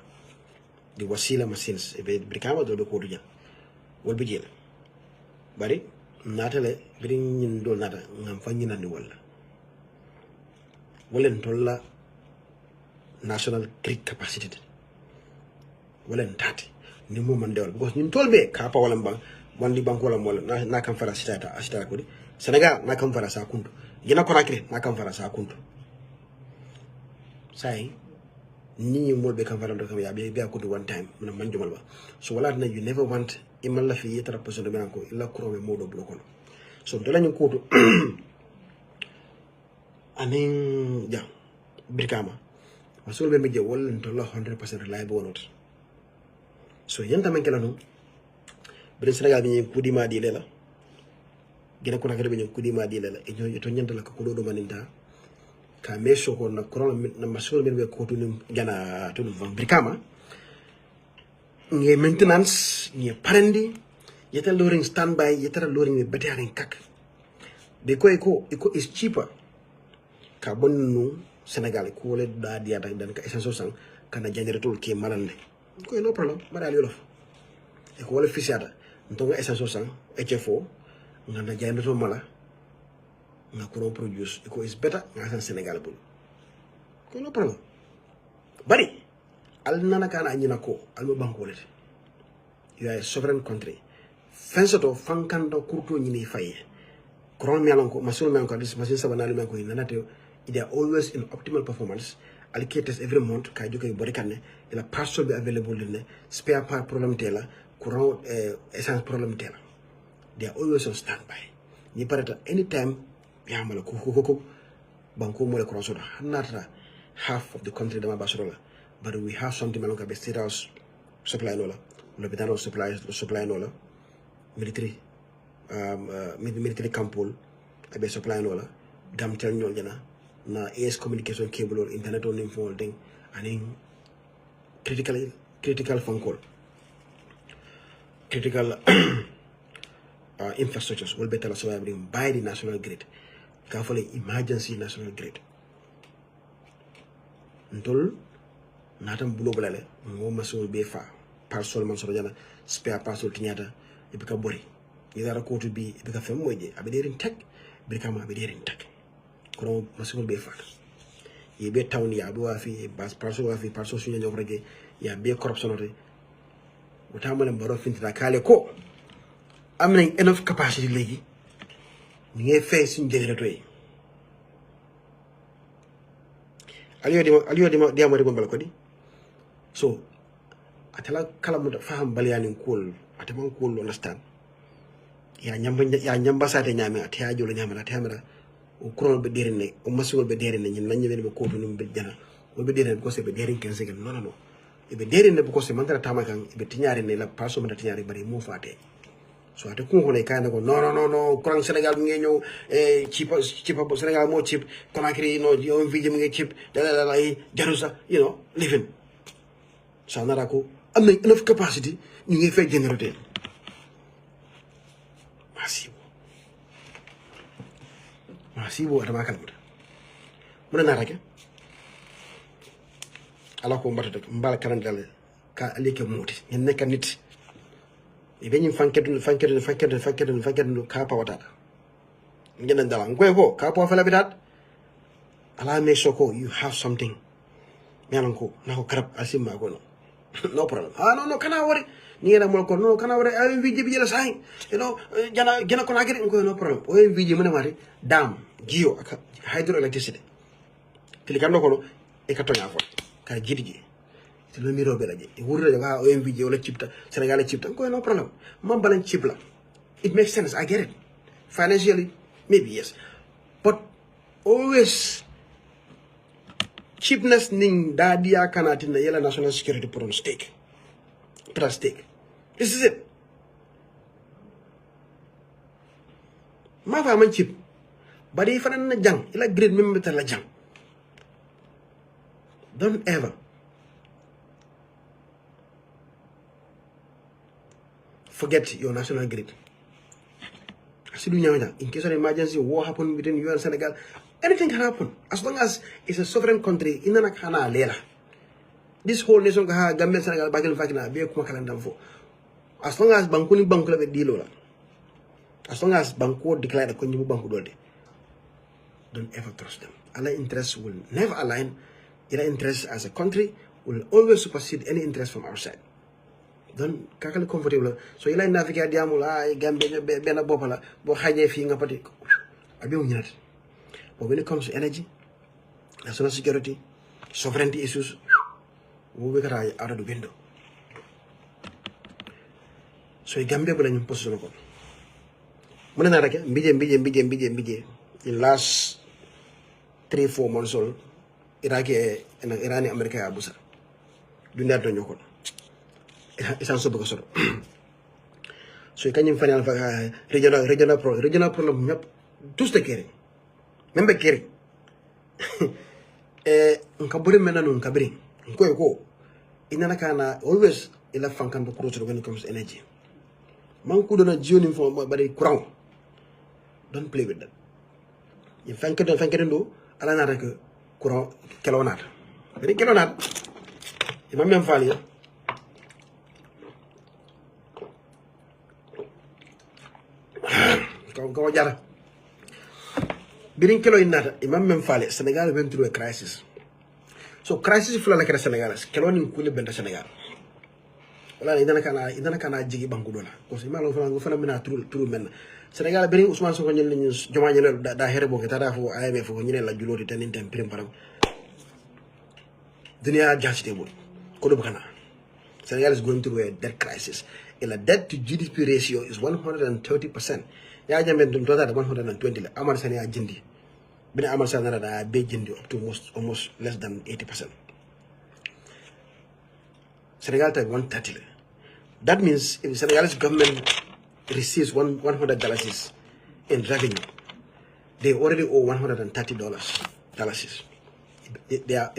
di wasila machines e be brikama do ko duja wol bi jela bari natale bring ñin do nata ngam fa ñinandi wala wolen tolla national grid capacity wolen tati ni mo man dewal because ñin tolbe ka pa wala bang wandi bank wala mol na kam fara sitata asita ko di Senegal na kam fara sa kuntu gina ko nakre na kam fara sa kuntu sai ni mo be kam fara do kam ya be kuntu one time man jomal ba so wala na you never want imal la fi yetara person do ko illa ko be modo bloko so do lañu ko to anin ja brikama masul be me je wala to la 100% reliable or not so yenta men kala no be Senegal bi ko di ma di lela gina ko nakere be ko di ma di lela e ñoo to ñanta la ko do maninta ka mesho ko na corona na masul be ko to ni gana to brikama nge maintenance nge parendi yeta loring standby yeta loring be betering kak be ko is cheaper ka bonnu Senegal ko le da dia dan ka essence sang kana generator ke malande ko no problem mara yolof e ko wala fisiata ntonga essence sang HFO ngana generator mala na ko produce ko is better nga Senegal bul ko no problem bari al nana kana anyina ko al banko lete you are a sovereign country fensoto fankando kurto nyini faye kron mi alon ko masul men ko dis masin sabana men ko nanate they are always in optimal performance allocators every month ka joke body kanne ila parts be available in spare part problem tela courant essence problem tela they are always on standby ni parata anytime yamala ko banko mo le crosso hanata half of the country dama basrola, but we have something malonga be state house supply nola lobitano supply nola military military campol abe supply nola gamtel ñol jana na AS communication cable or internet on infolding and critical phone call critical infrastructures will better surviving by the national grid carefully emergency national grid ntol natam bulo balale mo masul be fa parcel man so jana spare parcel tinyata e bika bori yidara ko to bi e bika fem moje abe derin tek bika ma abe derin tek kono masul be fa e be town ya bo fi bas parcel wa fi parcel sunya nyok rege ya be corruption re wata mo le mbaro finta kale ko am nañ enough capacity legi ni ngay fay suñu generator yi aliyo di amari bon balko di so atala kala mu faham balyani cool atama cool understand ya nyamba sate nyame atya jolo nyama atamara o kurol be derine o masul be derine ñin lañu be ko num be jana o be derine ko se be derin 15 seconds non e be derine bu ko se mantara tamakan e be tiñari ne la paso mata tiñari bari mo faté so ate ko ko le kayna ko no kurang Senegal mi ngi ñew chip Senegal mo chip Conakry no yo video mi ngi chip dala ay jarusa living sa nara ko am na enough capacity ñu ngi fay générateur masibo atama kalmuta muna na rake ala ko mbata mbal karandal ka alike moti ñen nekk nit e beñi fankedu ka pawata ngena dala ngoy ko ka paw fala bidat ala me soko you have something melan ko na ko karab asimma ko no problem no kana wori ni ngena mo ko no kana wori ay viji bi jela say jana ko nagere ko no problem o viji mo ne mari dam gio aka hydroelectricity tilikando ko e ka tonya fo ka jidiji te lo miro belaje e wurre ga OMVJ wala chipta Senegal chipta ko no problem man balan chipla it makes sense I get it financially maybe yes but always cheapness ning dadia kanati na yela national security pour stake plus stake this is it ma fa man chip bari fanan na jang ila grade même metal la jang don't ever forget your national grid. In case of emergency, war happen between you and Senegal, anything can happen. As long as it's a sovereign country, this whole nation can Gambia Senegal back in fact be as long as Bankuni be deal. As long as Banco declare the Konjimu Banku Dode, don't ever trust them. Our interests will never align. Their interests as a country will always supersede any interest from our side. Don't kakal comfortable so ila navigate diamul ay Gambia bena bopala bo xaje fi nga pati abi mu ñat but when it comes to energy national security sovereignty issues wo be kara out of the window so Gambia bu lañu position ko mën na rek mbije in last 3-4 months old Iraqi and Irani America abusa du ndar do ñoko it's also because of so you can find regional problem ñep tous de kéré même be kéré nkaburi mena non kabri ko inana kana always ila fankan do cross when it comes to energy man ko dona jioni fo bari courant don't play with that you fankan do ala na rek courant kelonat bari kelonat imam même fali ko jara birin kilo inata imam men fale Senegal went through a crisis so crisis fula la kera Senegal kelo ni kuli benda Senegal wala idana kana jigi banku dola ko se malo fana mina turu men Senegal birin Ousmane Sonko ñel ni joma ñel da here bo ta da fo AMF ko ñene la juloti tanin tem prim param dunia jasite bo ko do kana Senegal is going through a debt crisis. The debt to GDP ratio is 130%. ya jambe dum to da 120 la amal sani a jindi bina amal sani da be jindi up to almost less than 80%. Senegal take 130. That means if the Senegalese government receives $100 in revenue, they already owe $130. They are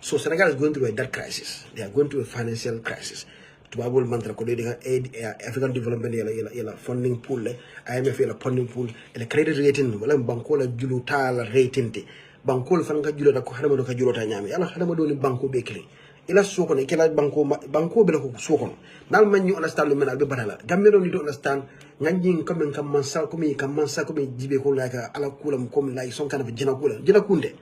so Senegal is going through a debt crisis. They are going through a financial crisis. Tubabul mantra ko aid African development yela funding pool IMF yela funding pool ele credit rating wala banko la julu tala rating te banko fan ka julo da ko hadama do ka julo ta nyami yalla hadama do ni banko be kle ila soko ne kala banko be ko soko nal man ñu understand men albe batala gamme do ni do understand nganji comme kam man sa ko mi jibe ko la ka ala kulam comme la son kana jina kunde.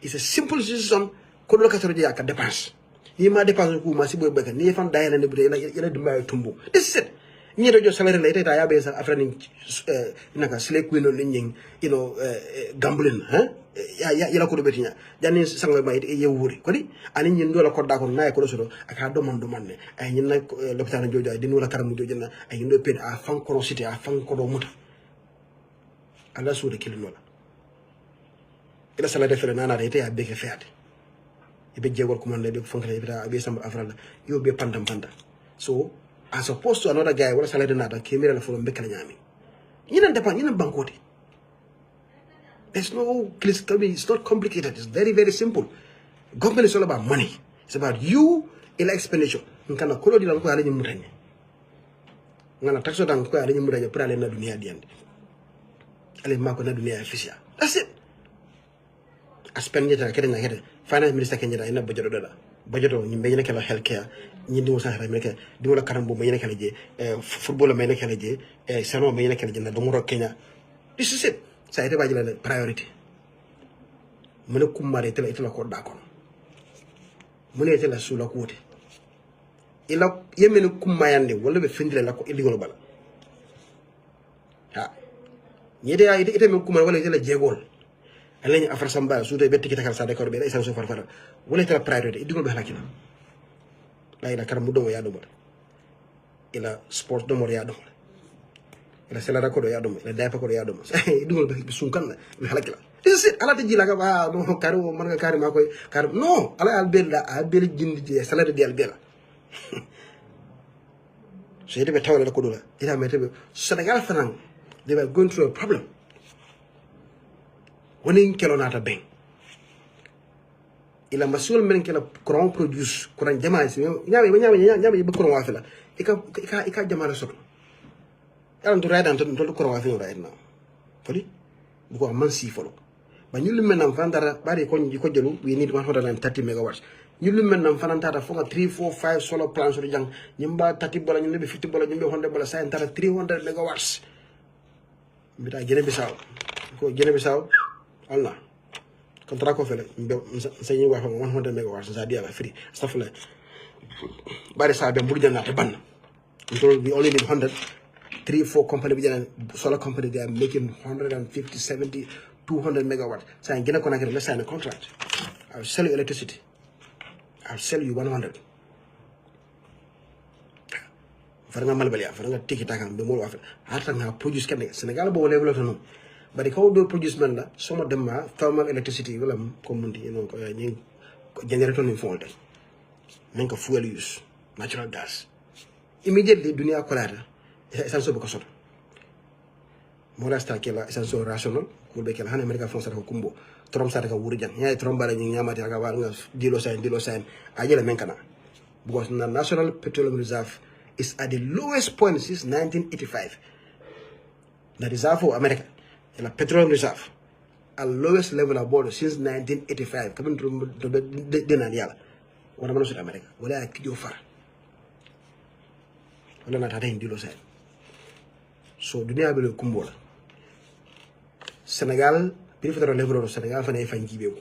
It's a simple system ko lo ka toroje ya ka dépense yima dépense ko ma si boy beka ni fan dayana ne bude ila dumba tumbu this is it ni do salary la ita ya be sa afrani naka slay queen no nyin gambling ya ko do betinya janni sanga may ye wuri ko di ani nyin do la ko da ko nay ko so aka do man ne ay nyin nak l'hôpital jojo di no la karam jojo na ay nyin do pen a fan ko cité a fan ko do muta ala so de kilino la ila sala defere nana de ita ya be ke fiat ibe jewol ko man be fonkale be samba afrala yo be pandam panda. So as opposed to another guy wala salary nada kemira la folo mbekala nyami ñina depan ñina bankote. There's no it's not complicated. It's very, very simple. Government is all about money. It's about you ila expenditure. Nkana kolo di la ko ala ñu mutanye. Ngana taxo dang ko ala ñu mutanye pour aller na dunia diande. Ale mako na dunia official. That's it. Aspend yeta kede na kede. Finance minister Kenya ina budget do la. Budget o ñimbe ñene kala healthcare ñi di musa xara meke di wala karambo me ñene kala je football me ñene kala je sano me ñene kala je na do ngoro Kenya. This is it. Ça a été la priorité. Je ne sais pas si je suis d'accord. Je ne sais pas si je suis d'accord. Il y a des gens qui sont finir la illegal bala. Ha. Yede ya ite me kuma wala ite la jegol. Alani afar samba su de betti kitakal sa d'accord be isa so farfara. Wala ite la priorité idigol be halakina. La ila karam do ya do bar. Ila sport do mo ya do. La selara ko do ya do la daypa ko do ya do dugol be sunkan la halakila is it ala tiji la ka ba no karu man nga kari ma koy karu no ala albel jindi je salade di albela so yede be tawle ko do la ila mete be Senegal fanan they were going through a problem woni kelo nata ben ila masul men kela courant produce courant jama nyaabe be courant wa fela ika jama la soto yalan to raydan to ko wa fi right now fodi buko man si folo ba ñulum men nam fandara bari ko jelu we need 130 megawatts ñulum men nam fananta fo nga 3 4 5 solar plants so jang ñimba 30 bola ñimbe 50 bola ñimbe 100 bola sa entara 300 megawatts mbita gene bisaw Allah contrat ko fele mbe sañi wa fa 100 megawatts sa dia la free stafla bari sa be mburu jangata ban we only need 100 3-4 company solar company, they are making 150, 70, 200 megawatts. So I'm gonna connect. Let's sign a contract. I'll sell you electricity. I'll sell you 100. Faranga malbalia, faranga tiki taka, be more often. After now, produce can Senegal bo level to know. But the how do produce man, some of them are thermal electricity. Well, community, generator in fault. Make a fuel use, natural gas. Immediately, dunia kolada. Essential because of Mora sta kela essential rational ko be kela han America fonsa ko kumbo trom sa ka wuri jan nyaay trom bala ñi ñamati ka war nga dilo sign ajela menkana because the national petroleum reserve is at the lowest point since 1985. The reserve for America the petroleum reserve at lowest level aboard since 1985 coming to the yala wana mano America wala kijo far wala na tata dilo sign. So dunia bele kumbola Senegal bi fa level Senegal fa ne fa ngibe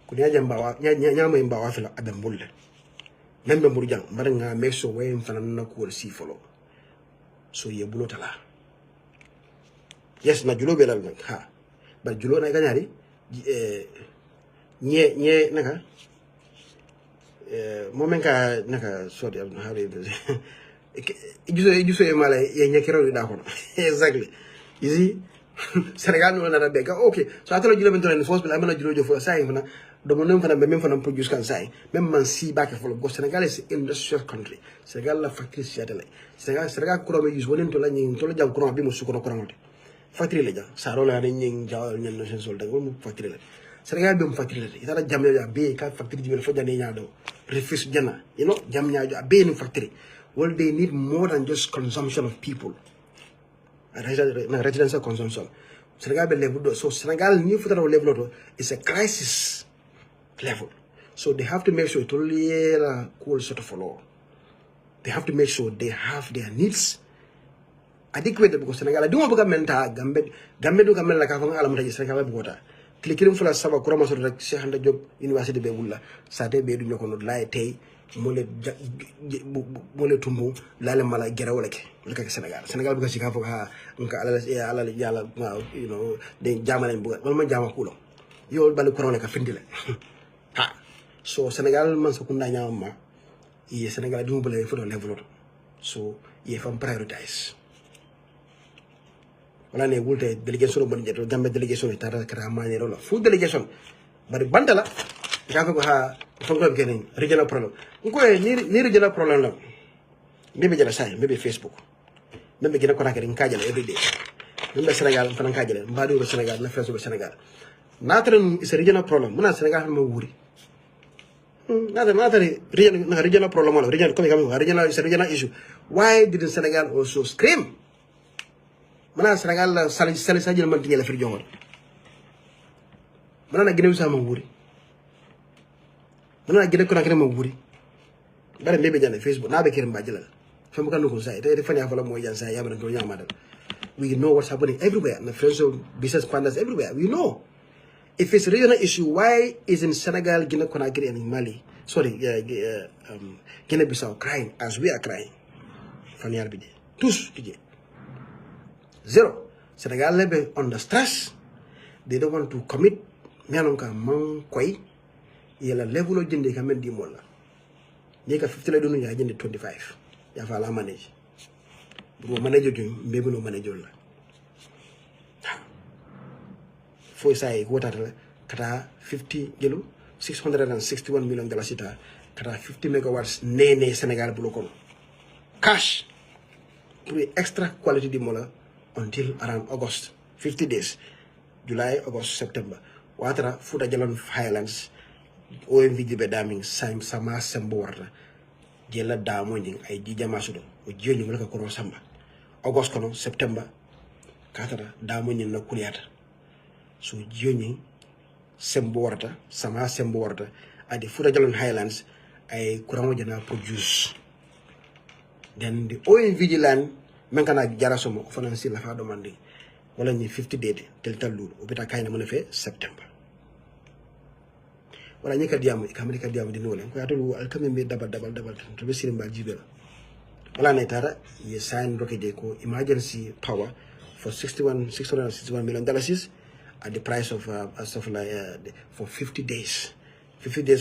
ku nya jamba wa nya mo mba wa fa la adam bulle membe murjan mbara nga meso way fa na ko si folo so ye bulo tala yes na julo be la nak ha ba julo na ganyari nye naka momen ka naka sorry how do you you say mala ye nyekero da kono exactly you see Senegal no na bega okay so atolo julo bento en force bila amana julo jo fo sai fana do mo nem fana be même fana produce kan sai même man si back for go Senegal is industrial country Senegal la factory siatale Senegal ko be use wonen to la nyi to la jam ko bi mo su ko ngote factory la ja saro la nyi jaw nyen no sen sol da mo factory la Senegal be mo factory la ita jam ya be ka factory jibel fo jane nyaado refuse jana you know jam nyaajo be no factory well they need more than just consumption of people residential consumption. Senegal be level so Senegal new federal level is a crisis level. So they have to make sure to really cool sort of law. They have to make sure they have their needs adequate because Senegal do want menta gambe do gambe la ka fa alam taji Senegal be bota klikirim fula saba kurama so rek Cheikh Anta Diop university be wulla sa te be du ñoko no lay tay mole tumbu lale mala gere wala ke Senegal buga ci ka fa nka ala yalla you know de jamalen buga wala ma jama kulo yo bal ko ka findile ha so Senegal man so kunda nyama ye Senegal du bele fo do level so ye fam prioritize wala ne wulte delegation bon jeto gambe delegation tara kara mani rola fu delegation bari bantala ka ko ha fonko be kenen regional problem ko ni regional problem la bebe jala say bebe Facebook bebe gina ko nakere nkajala every day bebe Senegal fan nkajala mbadi be Senegal na Facebook Senegal natren is a regional problem muna Senegal ma wuri natare regional problem wala regional regional is a regional issue why didn't Senegal also scream muna Senegal sali sajil man tiñela fir jongol muna na gina bisa ma wuri muna gina ko nakere ma wuri bare bebe jala Facebook na be kirim bajila fam kan ko say te fanya fala mo yan say yabra ko nyama dal we know what's happening everywhere and the friends of business partners everywhere we know if it's a regional issue why isn't Senegal Guinea Conakry and Mali Guinea Bissau crying as we are crying fanyar bidi tous tije zero Senegal lebe under stress they don't want to commit menon ka man koy yela level of jinde ka men di molla ni ka 50 la donu ya jinde 25 ya fa la manage bro manage jo mbebe no manage la fo say wota kata 50 gelu 661 million dollars ita kata 50 megawatts nene Senegal bulo kono cash pour extra quality di mola until around August 50 days July August September watara futa jalon highlands OMVG be daming sama sembo warta jela damo nying ay jijama sudo o jeli mulaka ko samba August kono September katara damo nying na kuliyata so joni sembo warta sama sembo warta adi futa jalon highlands ay kurango jana produce then the OMVG land menkana jara somo financial la fa demandé wala ni 50 days tel tallu o beta kayna mo fe September wala nyeka diamu kameli diamu di nole ko yatolu alkame be dabal to be sirimba jibela wala ne tara ye sign rocket de ko emergency power for 661 million dollars at the price of stuff like for 50 days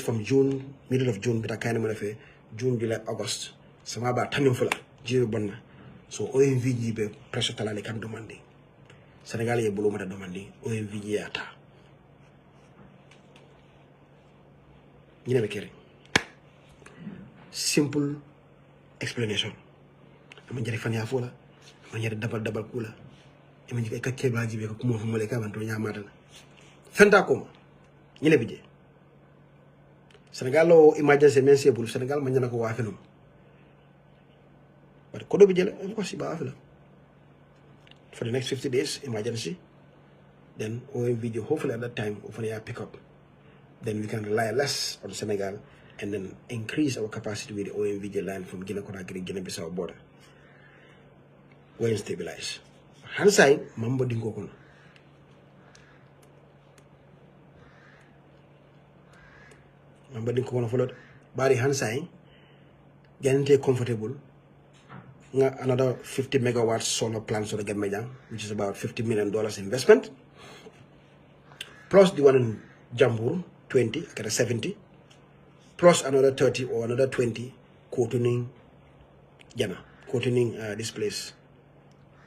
from June middle of June bita kayna mo fe June July August sama ba tanim fula jibe bonna so OMVG be pressure talale kan demandé Sénégal ye bolo mata demandé OMVG ata you never care. Simple explanation. I'm going to find a fola. I'm going to double cooler. I'm going to get a cable. I'm going to come from Maleka and Tonya Madden. Fentacom. You never did. Senegalo emergency mense bulu Senegal manjana ko wafenum. But kodo bijele of course ba afela. For the next 50 days emergency. Then OMVG hopefully at that time hopefully I pick up. Then we can rely less on Senegal and then increase our capacity with the OMVG line from Guinea Conakry, Guinea-Bissau border. When stabilize. Hansai, mambo dingo kono. Mambo dingo kono followed. Bari Hansai, get comfortable. Another 50 megawatts solar plant so the Gemajang, which is about $50 million investment. Plus the one in Jambur. 20, I 70, plus another 30 or another 20 Kotuning Jana. containing this place,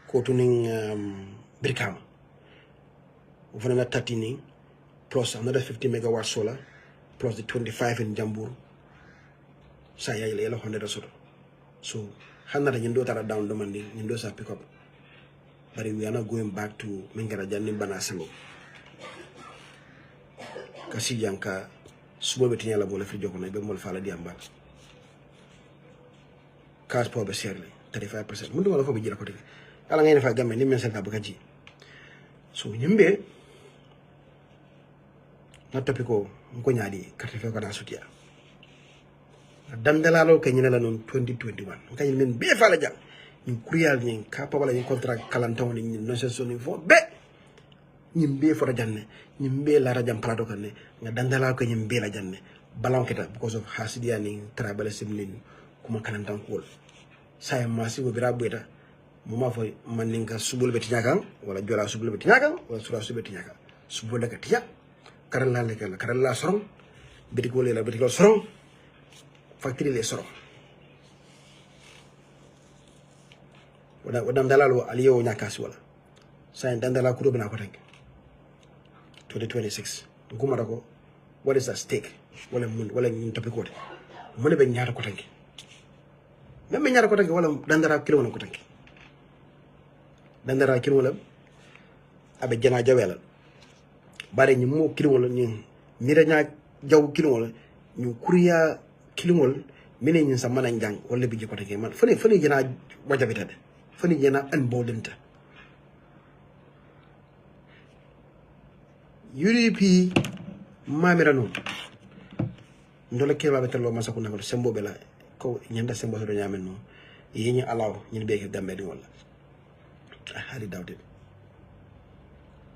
containing Brikama. Over another 30 plus another 50 megawatt solar, plus the 25 in Jambur. Saya yellow 100 or so. So, Hannah and Yendo are down demanding, Yendos are pick up. But we are not going back to Mengarajan Banasamo. Kasi Yanka, small between la bola for Jokona, Bemol Fala Diamba. Cars power 35%. Mundu wala fobi jira kote. Ala ngene fa gamme ni men sen kabukaji. So nyimbe na topiko ko nyaadi carte fe ko da sutia. Dandala lo ke nyina la non 2021. Kany men be fa la jang. Ni kuriyal ni capable ni contract kalanton ni non se soni fo be. Nyimbe fo janne. Nyimbe la rajam plato kanne. Nga dandala ko nyimbe la janne. Balanketa because of hasidia ni tribalism ni kuma kalantan ko. Saya masih beberapa beda. Mama fo maninga subul beti nyakang wala jola subul beti nyakang wala sura subul beti nyakang. Subul da katiya. Karala lekala karala sorong. Beti ko lela beti ko sorong. Factory le sorong. Wadam dalalo aliyo nyakasi wala. Saya dandala kudo bina ko tank. 2026. Nguma dako what is at stake? Wala mun topiko de. Mun be nyaata ko tank. Même ñaara ko tanki wala dandara kilo wala ko tanki dandara kilo wala abe jana jawela bare ñi mo kilo wala ñi mira nya jaw kilo wala ñu kuriya kilo wala mine ñi sa mana jang wala bi ko tanki man fani jana wajabita de fani jana an bodenta UDP mamira no ndola keba betalo masako na ko sembo bela ko nyanda sembo do nyamen no yini alaw ñin beke gambe di wala I highly doubt it.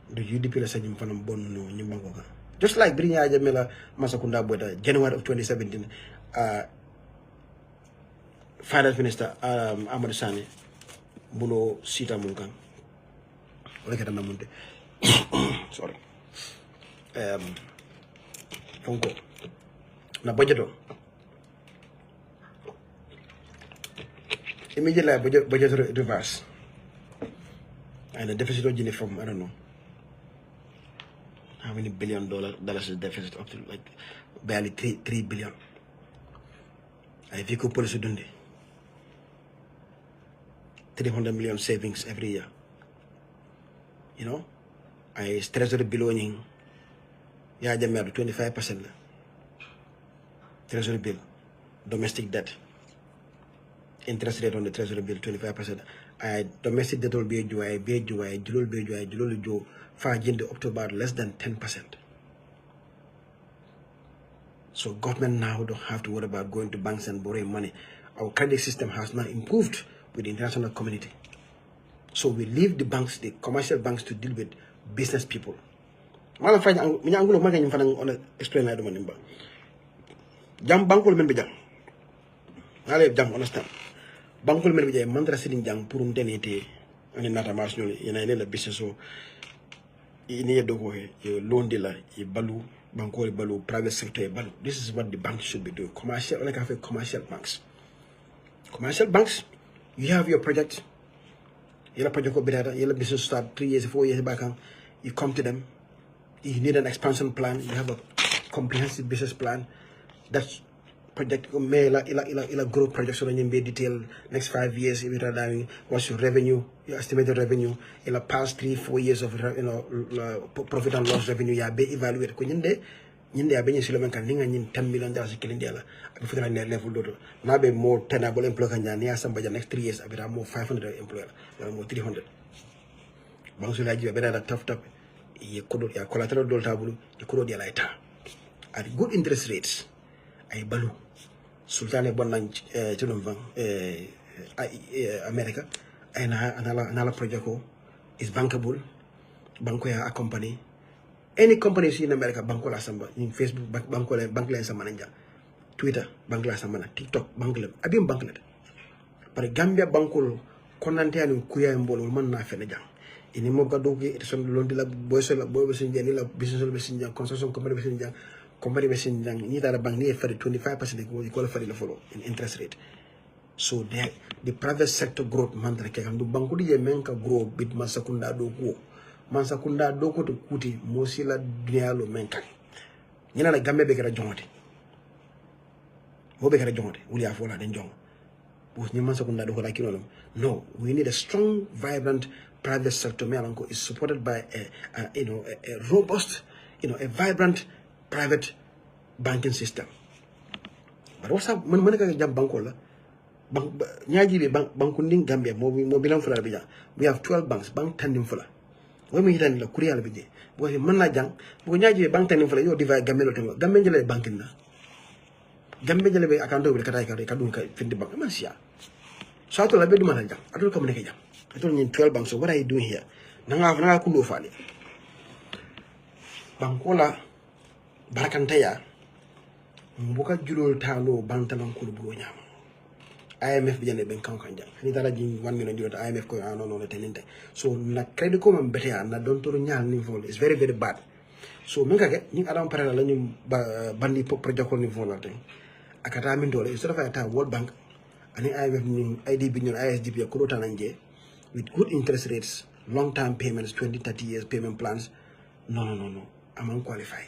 The UDP la sañum fanam bon no ñu mango ka just like Brinya Jamela Masakunda Boda January of 2017 Finance Minister Amadou Sane bulo sita mun kan wala ka na munde sorry fonko na budgeto immediately budget reverse and the deficit of Gini from I don't know how many dollars is deficit up to like barely 3 billion. I think policy dundi 300 million savings every year. You know, I treasury belonging yeah jammer 25% treasury bill, domestic debt. Interest rate on the treasury bill 25%. I domestic debt will be julul far up to about less than 10%. So government now don't have to worry about going to banks and borrowing money. Our credit system has not improved with the international community. So we leave the banks, the commercial banks, to deal with business people. Malam fanya minyangulo maga nyimfana on explain na do manimba. Jam bankul men be jam. Ale jam understand. Bankul men bijay mantra sidin jang pour ndenete ani nata marshal yana le business so ini do ko e londi la e balu bankol balu private sector balu. This is what the bank should be doing. Commercial like have commercial banks. Commercial banks, you have your project. You have project ko bidata, you have business start 3 years 4 years back, you come to them. You need an expansion plan, you have a comprehensive business plan. That's project ila growth project so you be detail next 5 years if you're doing what's your revenue, your estimated revenue, ila past 3-4 years of profit and loss revenue ya be evaluate ko nyinde abenye silo men kan ninga nyin $10 million kilindi ala abi futala ne level do na be more tenable employee kan ya ni asamba next 3 years abi more 500 employee la more 300 bang so laji be da tough ye kodo ya collateral dol tabulu ye kodo ya laita at good interest rates ay balu sultane bon nañ ci dum van America ay na project ko is bankable banko ya accompany any company in America banko la samba in Facebook banko la samba nanja Twitter banko la samba na TikTok banko la abim banko la par Gambia banko konante ani kuya mbolo man na fene jang ini mo gado ki son londi la boy besin jani la business besin jang construction company besin jang company besin jang ni dara bank ni fari 25% ko la fari la follow in interest rate So the private sector growth mantra ke kan du banku di men ka grow bit masakunda do ko to kuti mosila dunia lo men kan nyina la gambe be kera jongote mo be kera jongote wuli afola den jong bo ni masakunda do ko la kilo no we need a strong vibrant private sector melanko is supported by a robust a vibrant private banking system. But what's up man ka jam banko la Nyaji be bankunding Gambia mo bilang fula bija. We have 12 banks bank tandem fula. We mi hitan la kuriya la bije. Bo man na jang bo nyaji be bank tandem fula yo divide Gambia lo tengo. Gambia jele bankin na. Gambia jele be account be kata kadun ka findi bank man sia. So ato la be duma la jang. Ato ka mun ke jang. Ato ni 12 banks. So what are you doing here? Nanga kulo fali. Bankola barakantaya. Mbuka julol talo bantalan kulo bugo nyama. IMF bijane ben kan jang ni dara ji 1 million jota IMF ko no teninte so na credit ko man betea na don toro nyaal niveau is very very bad so min kake ni adam parala la ñu bandi project ko niveau la tay akata min dole so dafa ta World Bank ani IMF ni IDB ñun ISDP ko do tananje with good interest rates long term payments 20-30 years payment plans no amang qualify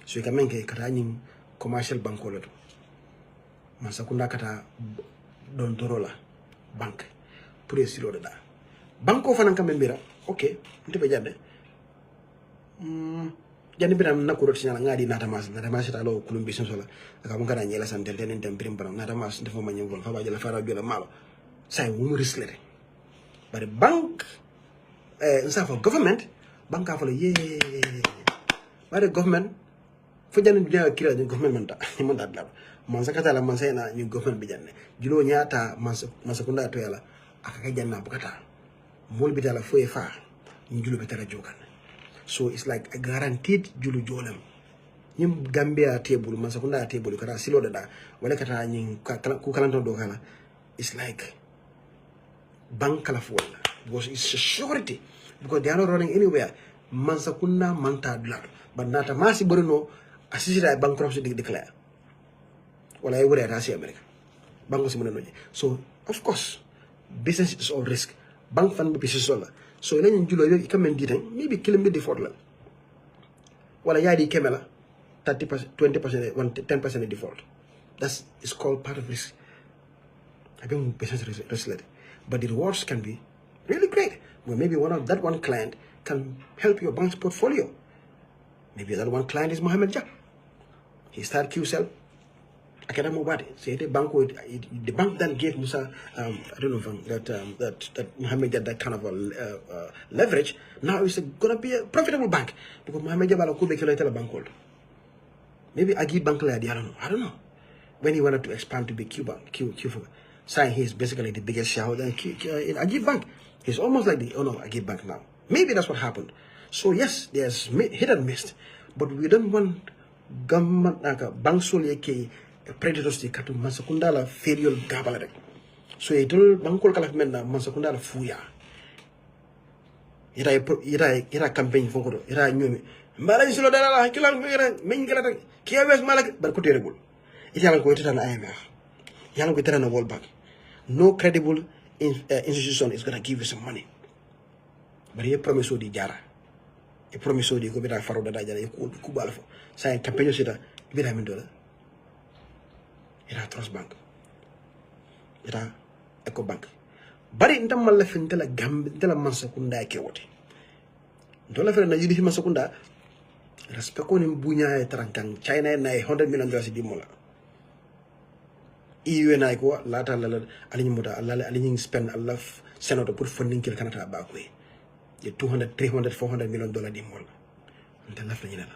so kamen ke kata ñi commercial bank ko la masakunda kata don torola bank pour silo da banko fanan kambe mbira okay nte be jadde jani biram nakuro tinyala ngadi nata mas ta lo kulum business wala aka mo kana nyela san tenten tem prim param nata mas defo ma nyengol fa ba jela fara jola malo say wu mu rislere bare bank nsa for government banka fa lo ye bare government fo jani biya kira ni government man da man sakata la man sayna ni government bi janne julo nyaata man sakunda to yala aka ka janna bukata mol bi dala foye fa ni julo be tara jogan so it's like a guaranteed julo jolam nyim Gambia table man sakunda table kata silo da wala kata nyi ku kalanto do kala it's like bank kala fo wala because it's a surety because they are not running anywhere man sakunda manta dollar but nata masi borino assisira bankruptcy declare wala ay wure rasi America bank si muna noje so of course business is all risk bank fan business wala so ila ñu julo yoy kamen di tan maybe kilim default la wala yaadi kemela 30% 20% 10% default that's is called part of risk I think business risk but the rewards can be really great well maybe that one client can help your bank's portfolio maybe that one client is Mohammed Jack he start QCell Akadamo Badi. So the bank then gave Musa, I don't know that Mohammed had that kind of a leverage. Now it's gonna be a profitable bank because Mohammed Jabala could make a bank hold. Maybe Agi Bank I don't know. When he wanted to expand to be Q Bank, saying he's basically the biggest shareholder in Agi Bank. He's almost like the owner of Agi Bank now. Maybe that's what happened. So yes, there's hit and miss, but we don't want government bank solely predators di katu masakunda la ferial gabala rek so itol bankol kala menna masakunda la fuya ira campaign fonko ira nyomi mbala silo dala la kilan ko ira men kala tak kiya wes malak bar ko teregul itala ko itana IMF yalla ko itana World Bank no credible institution is going to give you some money but he promise di jara e promise di ko bita faro da jara ku bala fo say campaign sita bita min dola ira Trust Bank ira Eco Bank bari ndamal la fin tela gambe tela mansakunda ke wote ndola fere na yidi fi mansakunda respect ko ni bunya e trankan China na $100 million di mola EU na ko lata la ali muda Allah ali spend Allah senator pour funding kel kanata ba ko e 200 300 $400 million di mola ndala fa nyina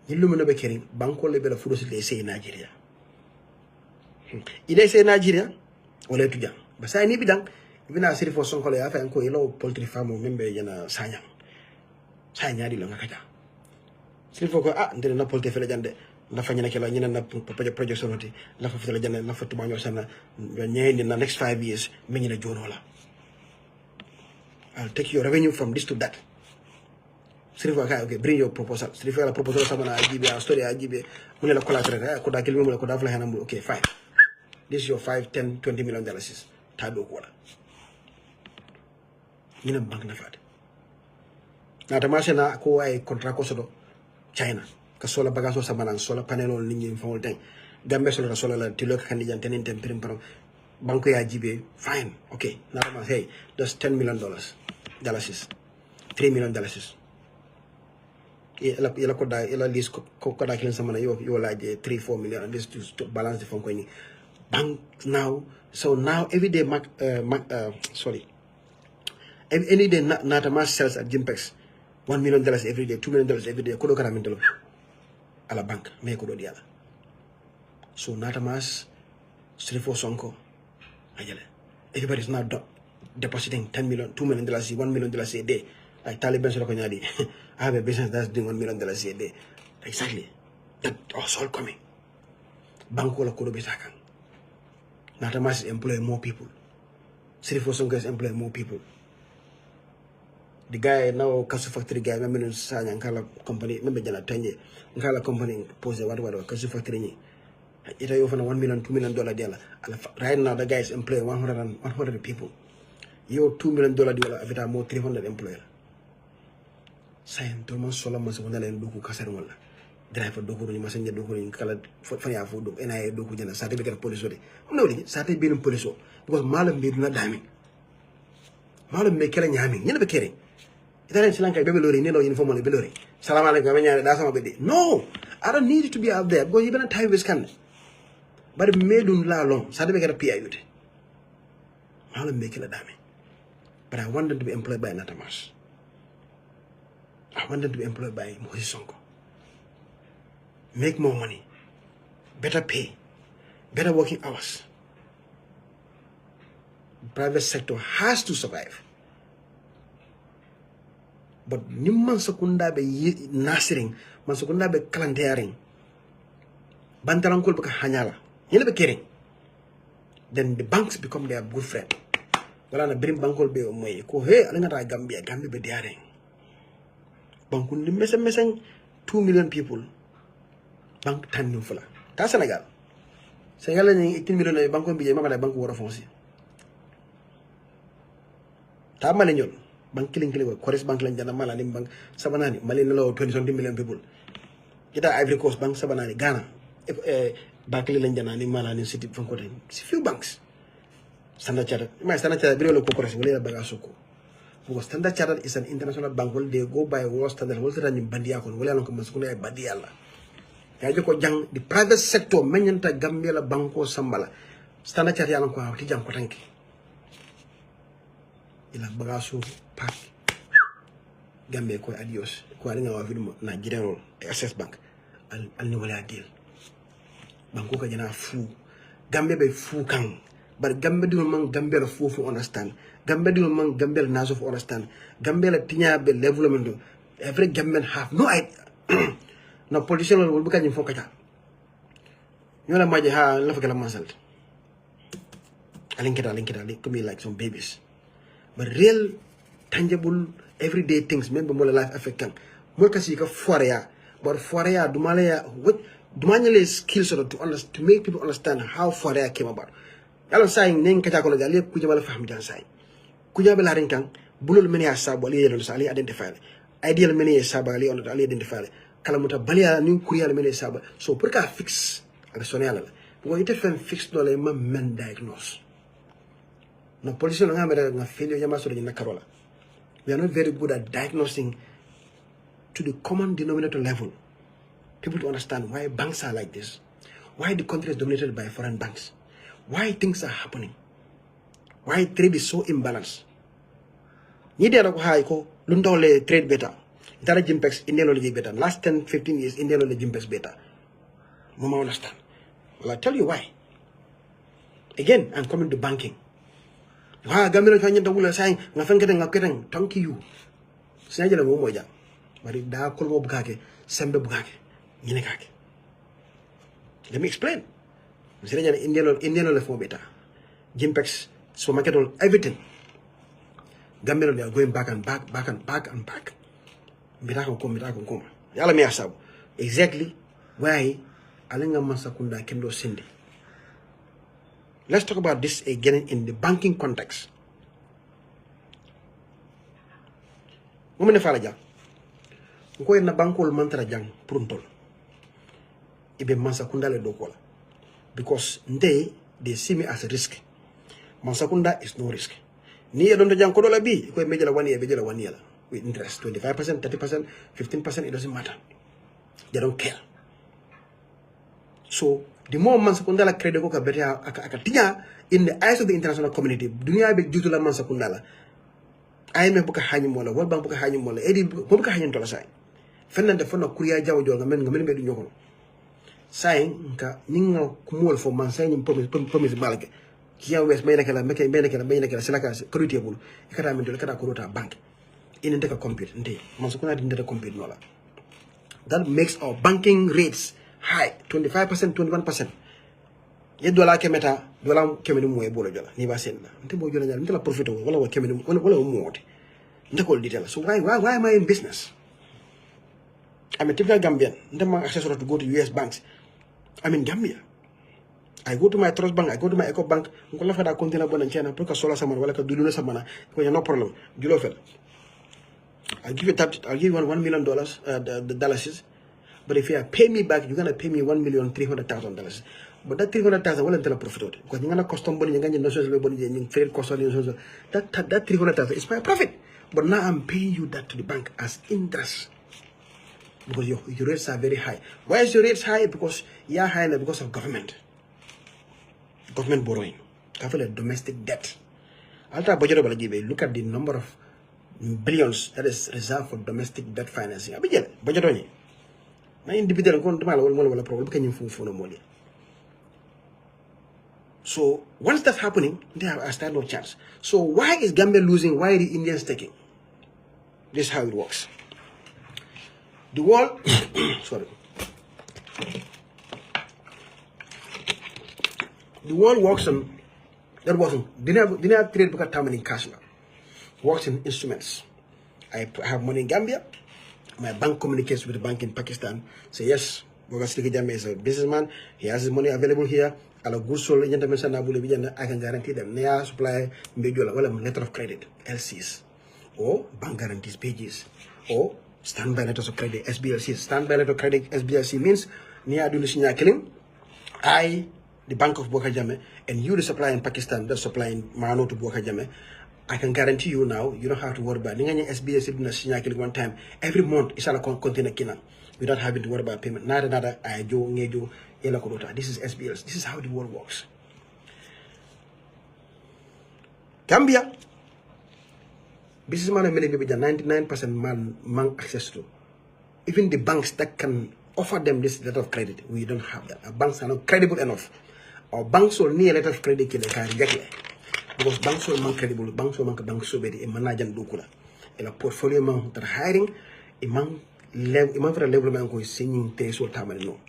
yillu mena be kering banko le bela furosi le sey Nigeria ide sey Nigeria wala tuja basa ni bidang bina siri fo sonko le afa ko ilo poultry farm membe yana sanya di lo ngakaja siri fo ko ndere na poultry fele jande la fa nyina kala nyina na project sonoti la fa fele jande la fa tuma ñoo sana ñeeni na next 5 years me nyina jono la I'll take your revenue from this to that. Okay, bring your proposal. La proposal sama na ajibe, a story ajibe, mune la collateral, ko da kelmi mule ko da fla hanam, okay, fine. this is your 5, 10, 20 million dollars. Tado kuala. Yina bank na fade. Na tamasha na ko ay contract ko sodo China. Ka sola bagaso sa manang sola panel on ninyi fawol ten. Gambe sola sola la tilo ka kandijan tenen tempirim param. Banko ya jibe fine. Okay. Na tamasha hey, that's $10 million. $3 million. Ela koda ela list ko koda kilin sama na yo like 3-4 million and this to balance the phone ko ni bank now. So now every day any day Natamas sells at Jimpex $1 million every day, $2 million every day. Kodo kara mintelo ala bank me kodo diala. So Natamas 3-4 sonko ajale. Everybody's now depositing 10 million, $2 million, $1 million a day. Like Taliban so I have a business that's doing $1 million a day. Exactly. That's all coming. Bank wala kodo bisakang. Natamas employ more people. 3-4 sonko employ more people. The guy now Kasu factory guy memang sanya ngala company memang jana tanye ngala company pose what Kasu factory ni ita yo fana $1 million $2 million dia la right now the guy is employing 100 people yo $2 million dia la avita mo 300 employer sayen to mo solo mo so ndalen duku kasar wala driver duku ni masanya duku ni kala fa ya fu do ena e duku jana certificate police ode no li certificate police because malam bi na dami malam me kala nyami ñene be kere Italian Sri Lanka baby lori nilo uniform on belori. Salam alaikum amenya that's my bedi. No, I don't need it to be out there because even a time is can. But medun la long. Sade be get PI yute. I'll make it a dame. But I want them to be employed by Natamas. I want them to be employed by Moses Sonko. Make more money. Better pay. Better working hours. Private sector has to survive. But nimman sakunda be nasiring, man sakunda be kalantearing. Bantarankol baka hanyala. Yele be kering. Then the banks become their good friend. Wala na bring bankol be omoy ko he alinga ta Gambia be diaring. Bankun li meseng 2 million people. Bank tan ñu fula. Ta Senegal. Senegal ni 18 million ay bankon bi mama la banku wara fonci. Ta male ñol. Bank killing Chorus Bank lañ jana mala lim bank sabanani mali nalo 20 million people kita Ivory Coast bank sabanani Ghana bank lañ jana ni mala ni city fon ko ten si few banks Standard Chartered biro lo ko Chorus wala baga soko because Standard Chartered is an international bank where they go by world standard wala tan bandiya ko wala ko mas ko ay bandiya la ya ko jang the private sector menyanta Gambia la banko sambala Standard Chartered ya ko ti jang ko tanki ila baga soko pak Gambia ko adios ko ali nga wa film Nigeria roll access bank al ni wala deal banko ka jana fu Gambia be fu kan but Gambia dul man Gambia la fu understand Gambia dul man Gambia la naso understand Gambia la tinya be development every Gambian have no idea no politician will buka ni fokata ñola maji ha la fa kala masal alinkita ko me like some babies but real tangible everyday things même mo la life affect kan mo kasi ka foria but foria dumale what dumanyele skills to make people understand how foria came about yalla say nen ka ko la gal yep ku jabal faham jan say ku jabal harin kan bulul men ya sabo ali yelo sa ali identify ideal men ya sabo ali on ali identify kala muta balia ni kuriyal men ya sabo so pour ka fix ak sonala ko ite fen fix dole ma men diagnose no police no ngamere na failure yama so na karola. We are not very good at diagnosing to the common denominator level. People to understand why banks are like this. Why the country is dominated by foreign banks. Why things are happening. Why trade is so imbalanced. Nide na ko hay ko lundole trade beta. Itara Jimpex indelo le beta. Last 10-15 years indelo le Jimpex beta. Mama understand. Well, I'll tell you why. Again, I'm coming to banking. Ha gamiro fanya ndawula say nga fenkete nga keteng thank you sinajala mo moja bari da ko mo bugake sembe bugake ñine kake let me explain sinajala indiano le fo beta Jimpex so market all everything gamiro they are going back and back bita ko yala mi asabu exactly why alenga masakunda kendo sindi let's talk about this again in the banking context. Ngomene fala jang. Ngoy na bankol mantra jang pruntol. Ibe Mansakunda le dokola. Because they see me as a risk. Mansakunda is no risk. Ni don't jang kodola bi ko mejala 1 year bejala 1 year with interest 25%, 30%, 15%, it doesn't matter. They don't care. So the more Mansakunda la credit ko ka better akatinya in the eyes of the international community. Dunia be jutu la Mansakunda la. IMF buka hanyum wala, World Bank buka hanyum wala, edi buka hanyum tola sai. Fenna defo na kuriya jawo jo ngamen be du nyoko. Sai nka ninga kumol fo man sai nyim promise balake. Kiya wes mayna kala mayna kala selaka community bulu. Ikata min dole kada ko rota bank. In ndeka compete nde. Mansakunda di ndeka compete nola. That makes our banking rates high, 25%, 21%. Ye dola kemeta dola kemenu moye bolo jola ni ba senna nte bo jola nyal nte la profit wala wa kemenu wala mo wote nte ko detail. So why am I in business? I'm a typical Gambian. Nte ma access to go to US banks. I'm in Gambia. I go to my trust bank, I go to my eco bank, nko la fada kontina bona chena pour que sola samana wala ka duluna samana ko no problem julo fel. I'll give you $1 million the dollars. But if you pay me back, you're gonna pay me $1,300,000. But that 300,000 will enter a profit because you're gonna custom money, you're gonna no social money, you fail custom that 300,000 is my profit. But now I'm paying you that to the bank as interest because your rates are very high. Why is your rates high? Because you are high because of government borrowing. Domestic debt. Alta budget of look at the number of billions that is reserved for domestic debt financing. Budget on my individual problem. So once that's happening, they have a stand no chance. So why is Gambia losing? Why are the Indians taking? This is how it works. The world, sorry. The world works on, that wasn't, didn't have trade book at in cash now. Works in instruments. I have money in Gambia. My bank communicates with the bank in Pakistan. Say yes, Bogasiki Jame is a businessman. He has his money available here. I can guarantee them. They supply letter of credit, LCs, or bank guarantees pages, or standby letters of credit, SBLCs. Standby letter of credit, SBLC means I, the Bank of Bokajame, and you, the supplier in Pakistan, that's supplying Mano to Bokajame. I can guarantee you now, you don't have to worry about it. SBLC one time, every month, it's a container kina. Without having to worry about payment. Nada, this is SBLs. This is how the world works. Gambia, businessman and 99% man access to. Even the banks that can offer them this letter of credit, we don't have that. Our banks are not credible enough. Our banks will need a letter of credit they can reject it. Because banks are not credible. Banks are not very manajan dukula. In a portfolio man that are hiring, a man for a level man who is singing things all time and no.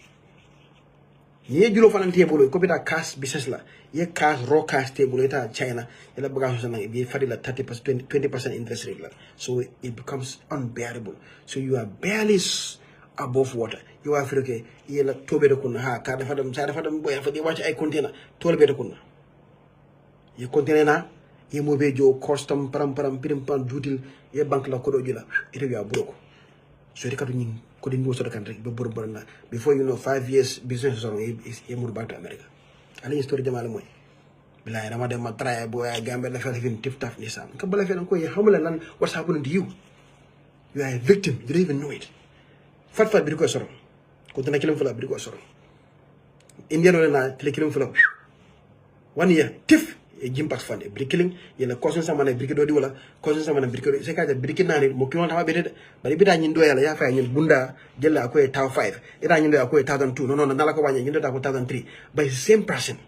Ye julo fanan table ko bita cash business la ye cash raw cash table eta China ela baga so na be fadila 30% 20% interest rate la, so it becomes unbearable. So you are barely above water. You are feel okay ye la tobe de kunna ha ka dafa dam boy fa di watch ay container tolbe de kunna ye container na ye mo be jo custom param pirim pan dutil ye bank la ko do jula ite ya broko. So rekatu ñing ko den woso kan rek be bor na before you know 5 years business is mur back to America. Ali story jamal moy billahi dama dem ma try boy Gambia la fa fin tif taf ni sam ka bala fe ko ye xamula lan what's happening to you. You are a victim, you don't even know it. Fat bi ko soro ko dana kilim fula bi ko soro Indian na tele kilim fula 1 year tif jimpas fande brikling yela kosen sama na brikido di wala kosen sama na brikido se kaja brikina ni mo kiwon tawa bede bari bida nyin do yala ya fa nyin bunda jella ko taw 5 ira nyin do ko 1002 no nala ko wanya nyin do ko 1003 by the same person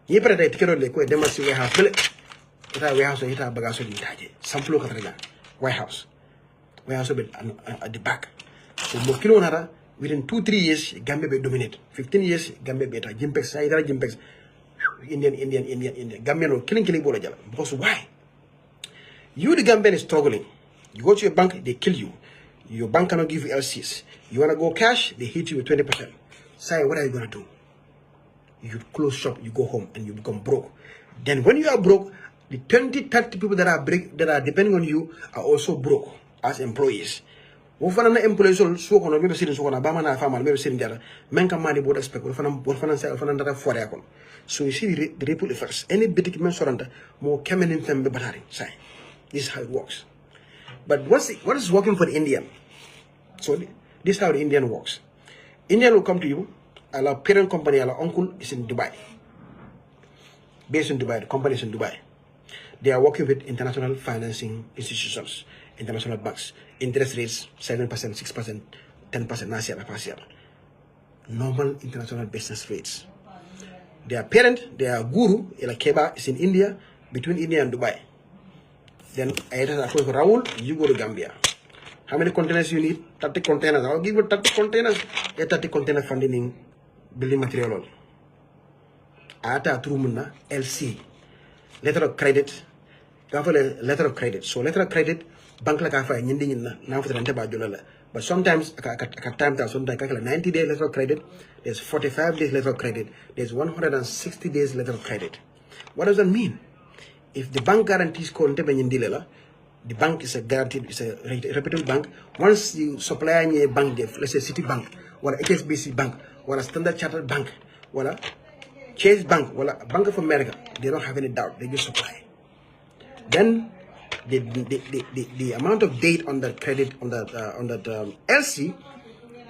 yi preda tikero le ko demasi we have bele ita we house ita bagaso di taje samplo ka trega warehouse be at the back. So mo kiwon hada within 2-3 years Gambia be dominate 15 years Gambia be ta jimpex sa ida jimpex Indian. Gambian killing bola jala. Because why? You the Gambian is struggling. You go to your bank, they kill you. Your bank cannot give you LCs. You wanna go cash, they hit you with 20%. Say, what are you gonna do? you close shop, you go home, and you become broke. Then when you are broke, the 20, 30 people that are depending on you are also broke as employees. Wo fana na employees so kono be sirin so kono ba mana fama be sirin jara men kam mani bo expect wo fana sa fana ndara fore akon. So you see the ripple effects. Any bit men soranta mo kemen tembe batari say. This is how it works. But what is working for the Indian? So this is how the Indian works. Indian will come to you, our parent company, our uncle is in Dubai. Based in Dubai, the company is in Dubai. They are working with international financing institutions, international banks. Interest rates 7%, 6%, 10%, normal international business rates. Their parent, their guru, Keba, is in India, between India and Dubai. Then I told Raul, you go to Gambia. How many containers you need? 30 containers. I'll give you 30 containers. Get 30 container funding in building material. Ata Trumuna LC. Letter of credit. Letter of credit. So letter of credit, bank like Afa Yindin now for the Antaba. But sometimes sometimes 90-day letter of credit, there's 45 days letter of credit, there's 160 days letter of credit. What does that mean? If the bank guarantees the bank is a guaranteed, it's a reputable bank. Once you supply a bank, let's say Citibank, or HSBC Bank, or a Standard Chartered Bank, or a Chase Bank, or a Bank of America, they don't have any doubt, they just supply. Then the amount of date on that credit on that LC,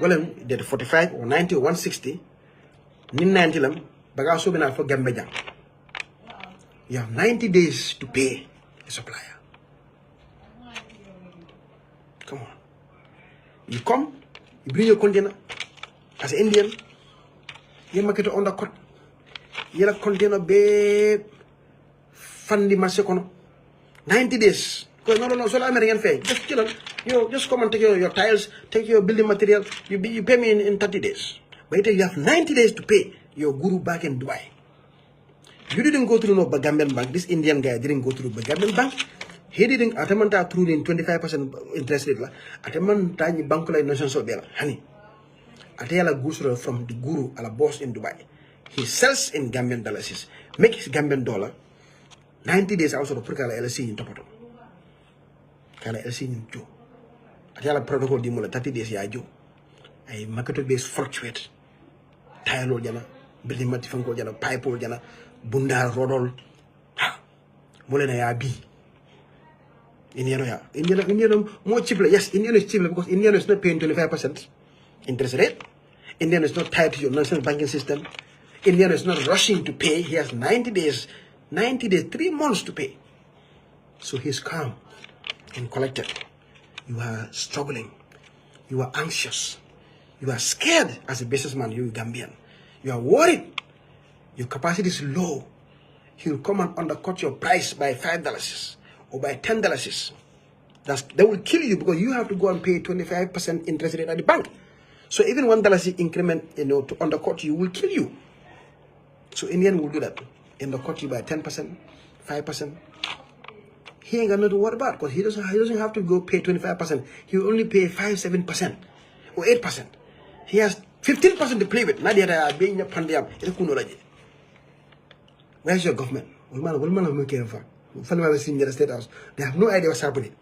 well, they're 45 or 90 or 160. Nin 90 lam bagaso bina for Gambia. You have 90 days to pay the supplier. Come on. You come, you bring your container as an Indian, you make it on the court. You have container babe fund the masekono. 90 days. Because no, so American fee. Just kill it. You just come and take your tiles, take your building material. You pay me in 30 days. But you have 90 days to pay your guru back in Dubai. You didn't go through no Gambian bank. This Indian guy didn't go through Gambian bank. He didn't atamanta through in 25% interest rate la. Atamanta ni bank la nation so bela. Honey. Atayala gusura from the guru ala boss in Dubai. He sells in Gambian dollars. Make his Gambian dollar. 90 days also to put LC in Topoto. Kala LC in Joe. Atayala protocol di mula 30 days ya Joe. Ay market base fluctuate. Tile jana, building material jana, pipe jana, bunda rodol. Mole na ya bi. Indian more cheaper. Yes, Indian is cheaper because Indian is not paying 25% interest rate. Indian is not tied to your national banking system. Indian is not rushing to pay. He has 90 days, 3 months to pay. So he's calm and collected. You are struggling. You are anxious. You are scared as a businessman, you Gambian. You are worried. Your capacity is low. He will come and undercut your price by $5 or by $10. They will kill you because you have to go and pay 25% interest rate at the bank. So even $1 increment, to undercut you will kill you. So Indian will do that. Undercut you by 10%, 5%. He ain't got nothing to worry about because he doesn't have to go pay 25%. He will only pay 5-7% or 8%. He has 15% to play with. Where's your government? They have no idea what's happening.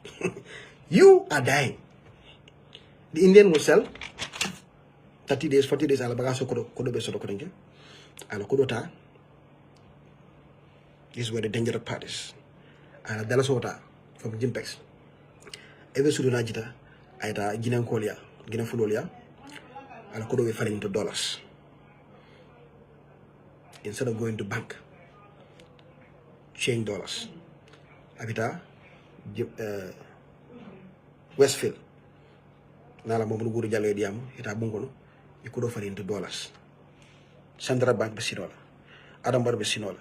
You are dying. The Indian will sell 30 days, 40 days. This is where the dangerous part is. And Dalasota from Jimpex. Every Sudunajita, Aita Guinan Kolia, Guinan Fulolia, and could be falling into dollars. Instead of going to bank, change dollars. Abita Westfield. Nala Mobuguru Jalo Diam, Ita Bungono, you could offer into dollars. Central Bank Besinola, Adambar Besinola,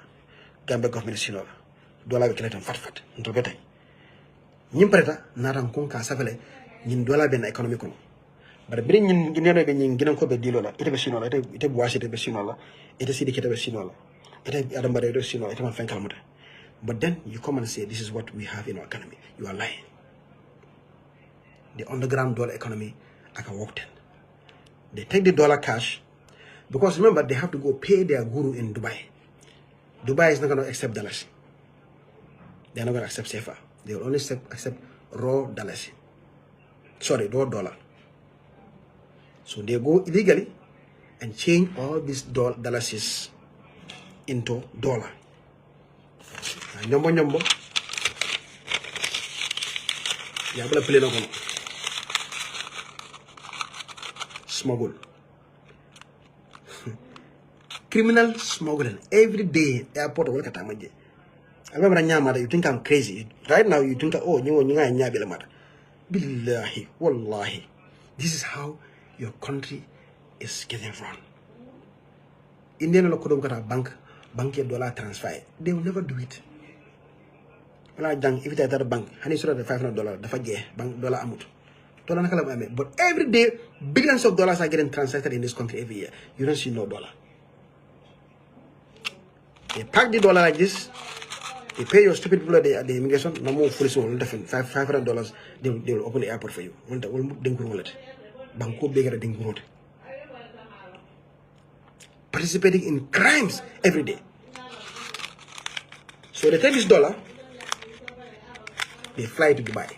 Gambia government Sinola, dollar Vikilet and Fat, into better. Nimpreta, Naran Kunka Savile, Nin dollar ben economical. But bringing Ginan Kobe Dilola, it was Sinola, it was it a Besinola, it is Sidicate Besinola, it is Adambar Sinola, it was Fankalmota. But then you come and say, this is what we have in our economy. You are lying. The underground dollar economy, I can walk in. They take the dollar cash, Because remember, they have to go pay their guru in Dubai. Dubai is not going to accept dollars. They are not going to accept CFA. They will only accept raw dollars. Sorry, raw dollar. So they go illegally and change all these dollars into dollar. Nyombo. Yabla play no kono. Smuggle. Criminal smuggling every day. Airport work at Amaje. I remember Nyamada, you think I'm crazy. Right now you think, oh, you Nyabila. Billahi, wallahi. This is how your country is getting run. Indian local bank dollar transfer. They will never do it. If it's at a bank, honey, sort of $500, the bank dollar amount. But every day, billions of dollars are getting transacted in this country every year. You don't see no dollar. They pack the dollar like this. They pay your stupid people at the immigration. No more fully so $500. They will open the airport for you. Participating in crimes every day. So they take this dollar. They fly to Dubai.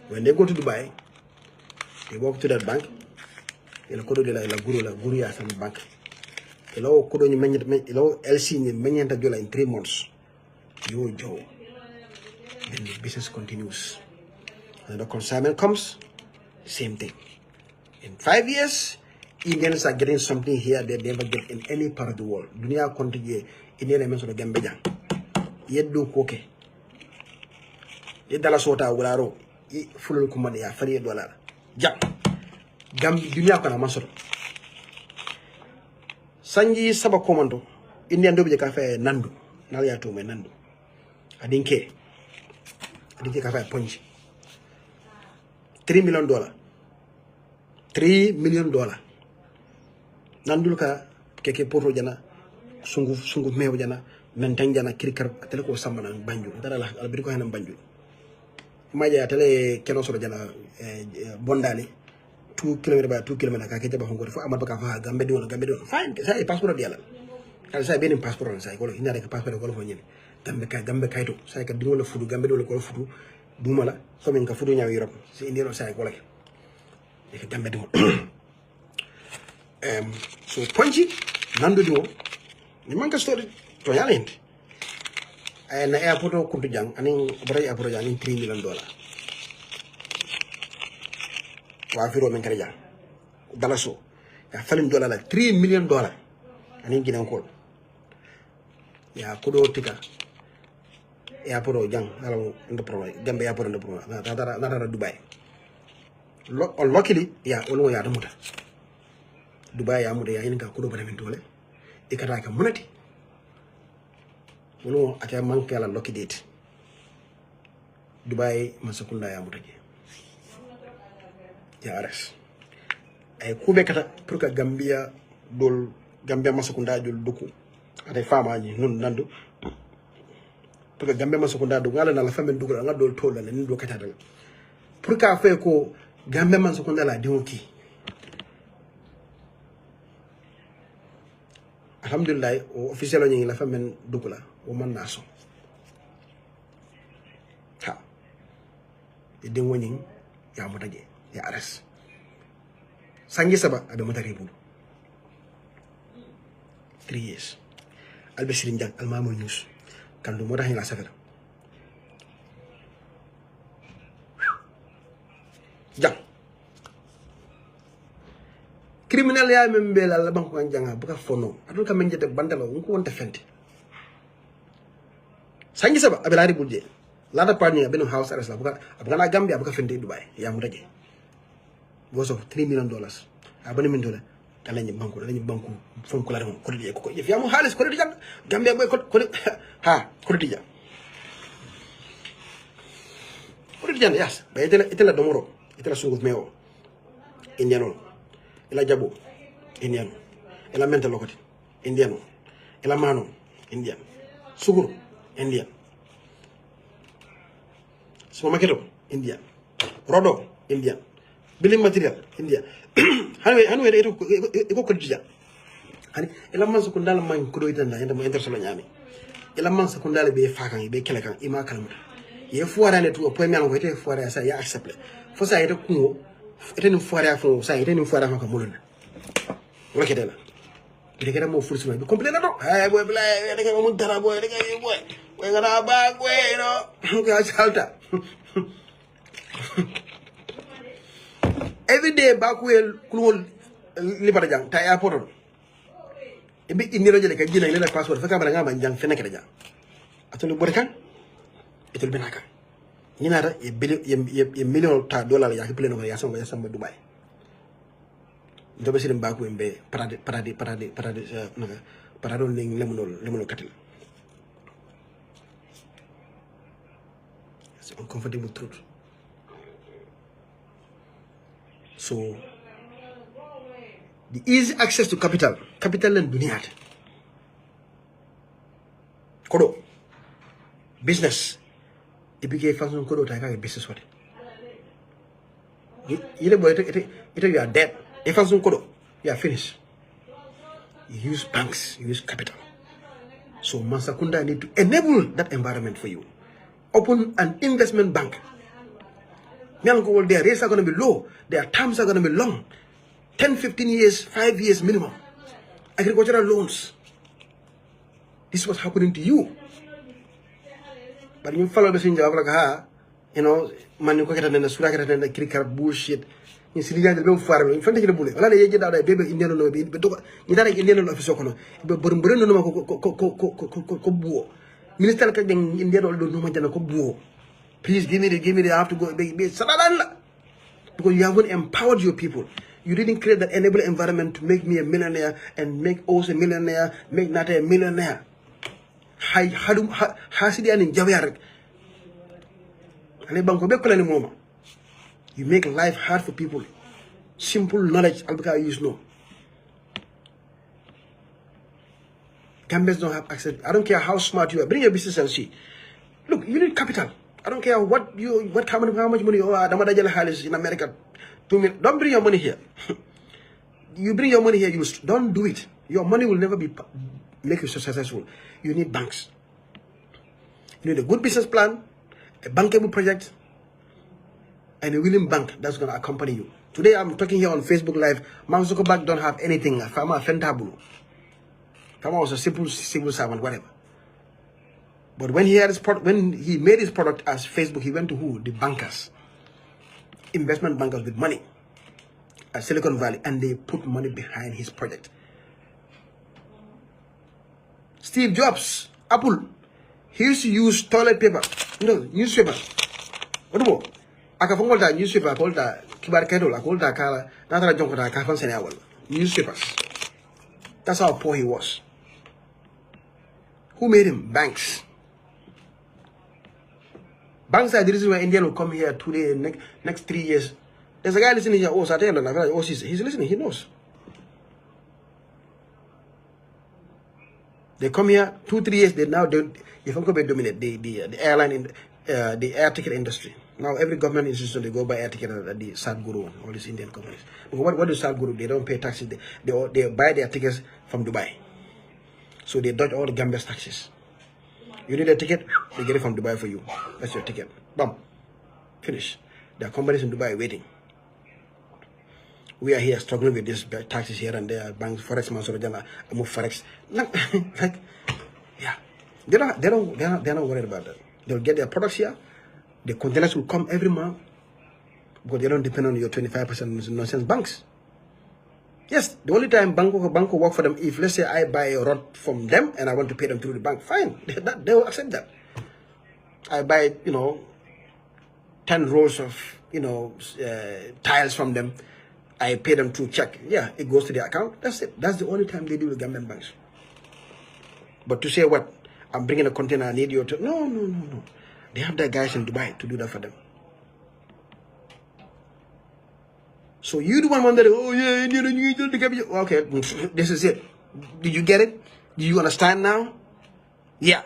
When they go to Dubai, they walk to that bank. They go to the guru ya some bank. They go to the LC in 3 months. Yo. Then the business continues. And the consignment comes, same thing. In 5 years, Indians are getting something here they never get in any part of the world. Dunia country Indian elements of the Gambejan. Yet do koke. Yet sota wularo. Full kumani ya $40. Jam. Dunia kana masoro. Sanji saba komando. Indian dobi cafe nandu. Nalia to me nandu. Adinke cafe punch. $3 million. $3 million. Nandul ka keke poro jana sungu mew jana mentang jana kirikar tele ko samana banjul dara la albir ko hanam banjul maja tele keno so jana bondali 2 km by 2 km ka kete ba hongo fo amad baka fa gambe don fine sai passeport diala kala sai benim passeport sai ko ina rek passeport ko fo nyini gambe kayto sai ka dingo la fudu gambe do ko fudu dumala so men ka fudu nyaaw Europe si indiro sai ko lake e gambe dingo so Ponji Nando Dio ni manka story to yalent ay na airport kuntu jang ani bray airport jang $3 million wa firo men kala jang dalaso ya falin dollar la $3 million ani ginan ko ya kudo tika airport jang ala ndo pro gambe airport ndo pro na Dubai luckily ya olo ya damuta Dubai ya muda ya inga kudo bana min dole ikata ka munati wono ata manke ala loki date Dubai masakunda ya muta ya ares ay kube kata pour que Gambia masakunda dol duku ata fama ni non nandu pour que Gambia masakunda do ngala na la famen dugula nga dol tola ni do kata dal pour que fa ko Gambia masakunda la diwoki alhamdulillah o officiel ñi la fa men dugula o man naso ha e de woni ya mo taje ya ares sangi saba abe mata rebu 3 years albashir njang almamo news kan do mo tax la safara jang criminal ya membe la banko njanga buka fono adul kam njete bandalo nko wonta fenti sangi saba abelari budje lada parni benu house arrest la buka abana Gambia buka fenti Dubai ya mu daje goes of $3 million abani min dola dalani banko fon ko la dum ko di ko yef yamu halis ko di jang Gambia boy ko ha ko di jang ko di jang yas ba itela domoro itela sungut mewo indiano ila jabo indiano ila mental lokoti indiano ila mano indian suguru indian so maketo indian rodo indian building material India. Hanwe ito ko dija. Hani ila man sekundala man kudo itanda enda mo intersolo nyami. Ila man sekundala be fakan be kele kan ima kalma. Ye fuara ne tu point ko ite fuara sa ya accept. Fo sa ite kungo ite ni fuara fo sa ite ni fuara ko muluna. Wala kedela. Ite keda mo fursi ma be complain do. Ay boy bla de ka mo dara boy de ka boy. Boy ngana ba boy no. Ga salta. Every day back where kulul libara jang ta airport ibi iniro jele ka jina ina password fa kamera ngama jang fena keda jang atolu borkan itul benaka nyinara e million ta dollar ya ke pleno ya samba Dubai ndobe sirim baku embe parade naga parado ning lemunol katil. It's uncomfortable truth. So the easy access to capital and dunia kodo business ibike function kodo ta ka business what ile boy it you are dead if function kodo you are finished. You use banks, you use capital. So Mansakunda need to enable that environment for you. Open an investment bank. Their rates are going to be low. Their terms are going to be long. 10, 15 years, 5 years minimum. Agricultural loans. This is what's happening to you. But you follow the thing, you know, man, you can't the cricket bullshit. You see, the young farmer in front of the bullet. Well, I get out a baby Indian no be, but you don't Indian officer. But Burundino Minister Indian or no man. Please give me the I have to go. Because you haven't empowered your people. You didn't create that enable environment to make me a millionaire and make us a millionaire, make Nata a millionaire. You make life hard for people. Simple knowledge, Albaka use no. Gambians don't have access. I don't care how smart you are. Bring your business and see. Look, you need capital. I don't care how much money you are. In America, 2 million. Don't bring your money here. You bring your money here. Don't do it. Your money will never make you successful. You need banks. You need a good business plan, a bankable project, and a willing bank that's going to accompany you. Today I'm talking here on Facebook Live. Mark Zuckerberg don't have anything. Fama Fentabulo. Fama was a simple civil servant, whatever. But when he made his product as Facebook, he went to who? The bankers, investment bankers with money at Silicon Valley, and they put money behind his project. Steve Jobs, Apple, he used to use toilet paper, newspaper. What do you I can find that newspaper called Kibar Kedol, I called that Kala, Natara Jonkota, Kafan Senawal. Newspapers. That's how poor he was. Who made him? Banks. Banks are the reason why India will come here today, next 3 years. There's a guy listening here, he's listening, he knows. They come here 2-3 years, they dominate the airline, the air ticket industry. Now every government institution, they go buy air ticket at the Sadhguru and all these Indian companies. But what do Sadhguru? They don't pay taxes. They buy their tickets from Dubai. So they dodge all the Gambia's taxes. You need a ticket, they get it from Dubai for you. That's your ticket. Bam. Finish. There are companies in Dubai waiting. We are here struggling with these taxes here and there. Banks, forex, move forex. Like, yeah. They're not worried about that. They'll get their products here. The containers will come every month because they don't depend on your 25% nonsense banks. Yes, the only time bank will work for them if, let's say, I buy a rod from them and I want to pay them through the bank, fine, they will accept that. I buy, 10 rolls of, tiles from them, I pay them through check. Yeah, it goes to their account. That's it. That's the only time they deal with Gambian banks. But to say what, I'm bringing a container, I need you to, no. They have their guys in Dubai to do that for them. So you the one wondering, oh yeah, okay, this is it. Did you get it? Do you understand now? Yeah.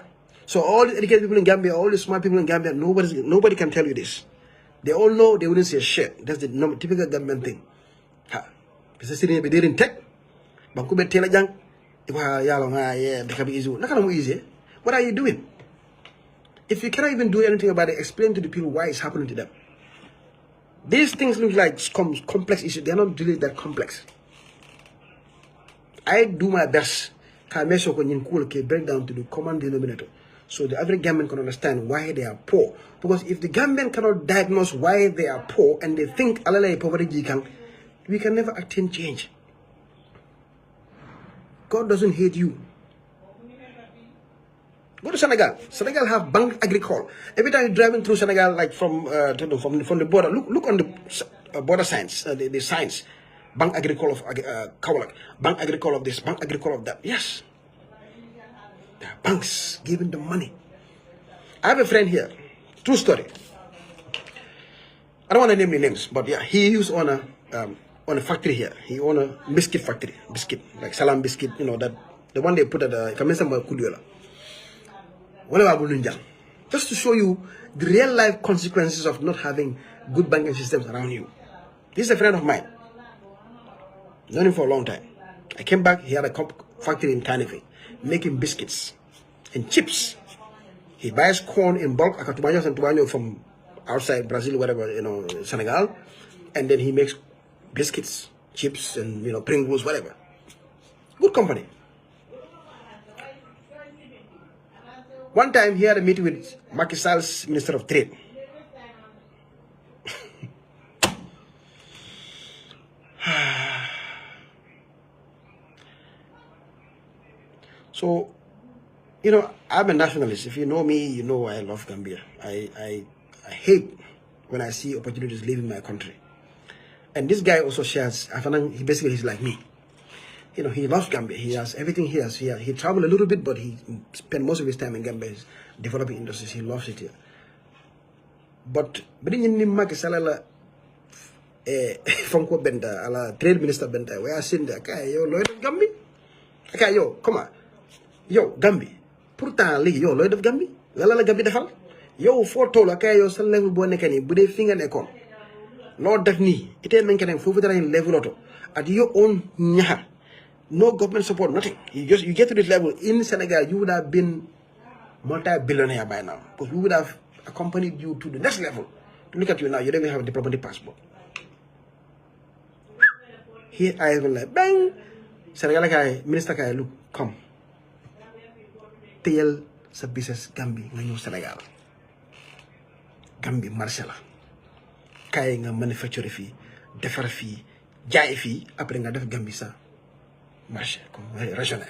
So all the educated people in Gambia, all the smart people in Gambia, nobody can tell you this. They all know they wouldn't say shit. That's the typical government thing. Ha. Because they didn't take. Banku be tela jang. Yeah, they can be easy. Not easy. What are you doing? If you cannot even do anything about it, explain to the people why it's happening to them. These things look like complex issues. They're not really that complex. I do my best. Can break down to the common denominator. So the average government can understand why they are poor. Because if the government cannot diagnose why they are poor and they think poverty, we can never attain change. God doesn't hate you. Go to Senegal. Senegal have Bank Agricole. Every time you're driving through Senegal, like from the border, look on the border signs, the signs. Bank Agricole of Kaolack, Bank Agricole of this, Bank Agricole of that. Yes. There are banks giving them money. I have a friend here. True story. I don't want to name the names, but yeah, he used on a factory here. He owned a biscuit factory, like Salam biscuit, that the one they put at the Kamesamba Kudiola. Just to show you the real life consequences of not having good banking systems around you. This is a friend of mine. Known him for a long time. I came back, he had a factory in Carnegie, making biscuits and chips. He buys corn in bulk, from outside Brazil, whatever, Senegal, and then he makes biscuits, chips, and Pringles, whatever. Good company. One time he had a meeting with Macky Sall's Minister of Trade. So, I'm a nationalist. If you know me, you know I love Gambia. I hate when I see opportunities leaving my country. And this guy also shares, he's like me. He loves Gambia. He has everything he has here. He traveled a little bit, but he spent most of his time in Gambia developing industries. He loves it here. But bringing him Macky Sall Fonko Benta, ala trade minister Benta, we are saying that yo Lloyd of Gambia. Okay, yo, come on. Yo, Gambia. Pourtant, yo, Lloyd of Gambia. La Gambia defal. Yo, photo la kay yo sa level bo nekani bu de fi nga nekkon. Lo def ni, ite men kenen fofu dara level auto. At your own nyaha. No government support, nothing. You get to this level in Senegal, you would have been multi-billionaire by now. Because we would have accompanied you to the next level. Look at you now, you don't even have a diplomatic passport. Here I even like, bang! Senegal guy, minister guy, look, come. Tell sa business Gambia nga ñëw Senegal. Gambia marché la. Kay nga manufacture fi, defar fi, jaay fi, après nga def Gambia sa marché comme régional.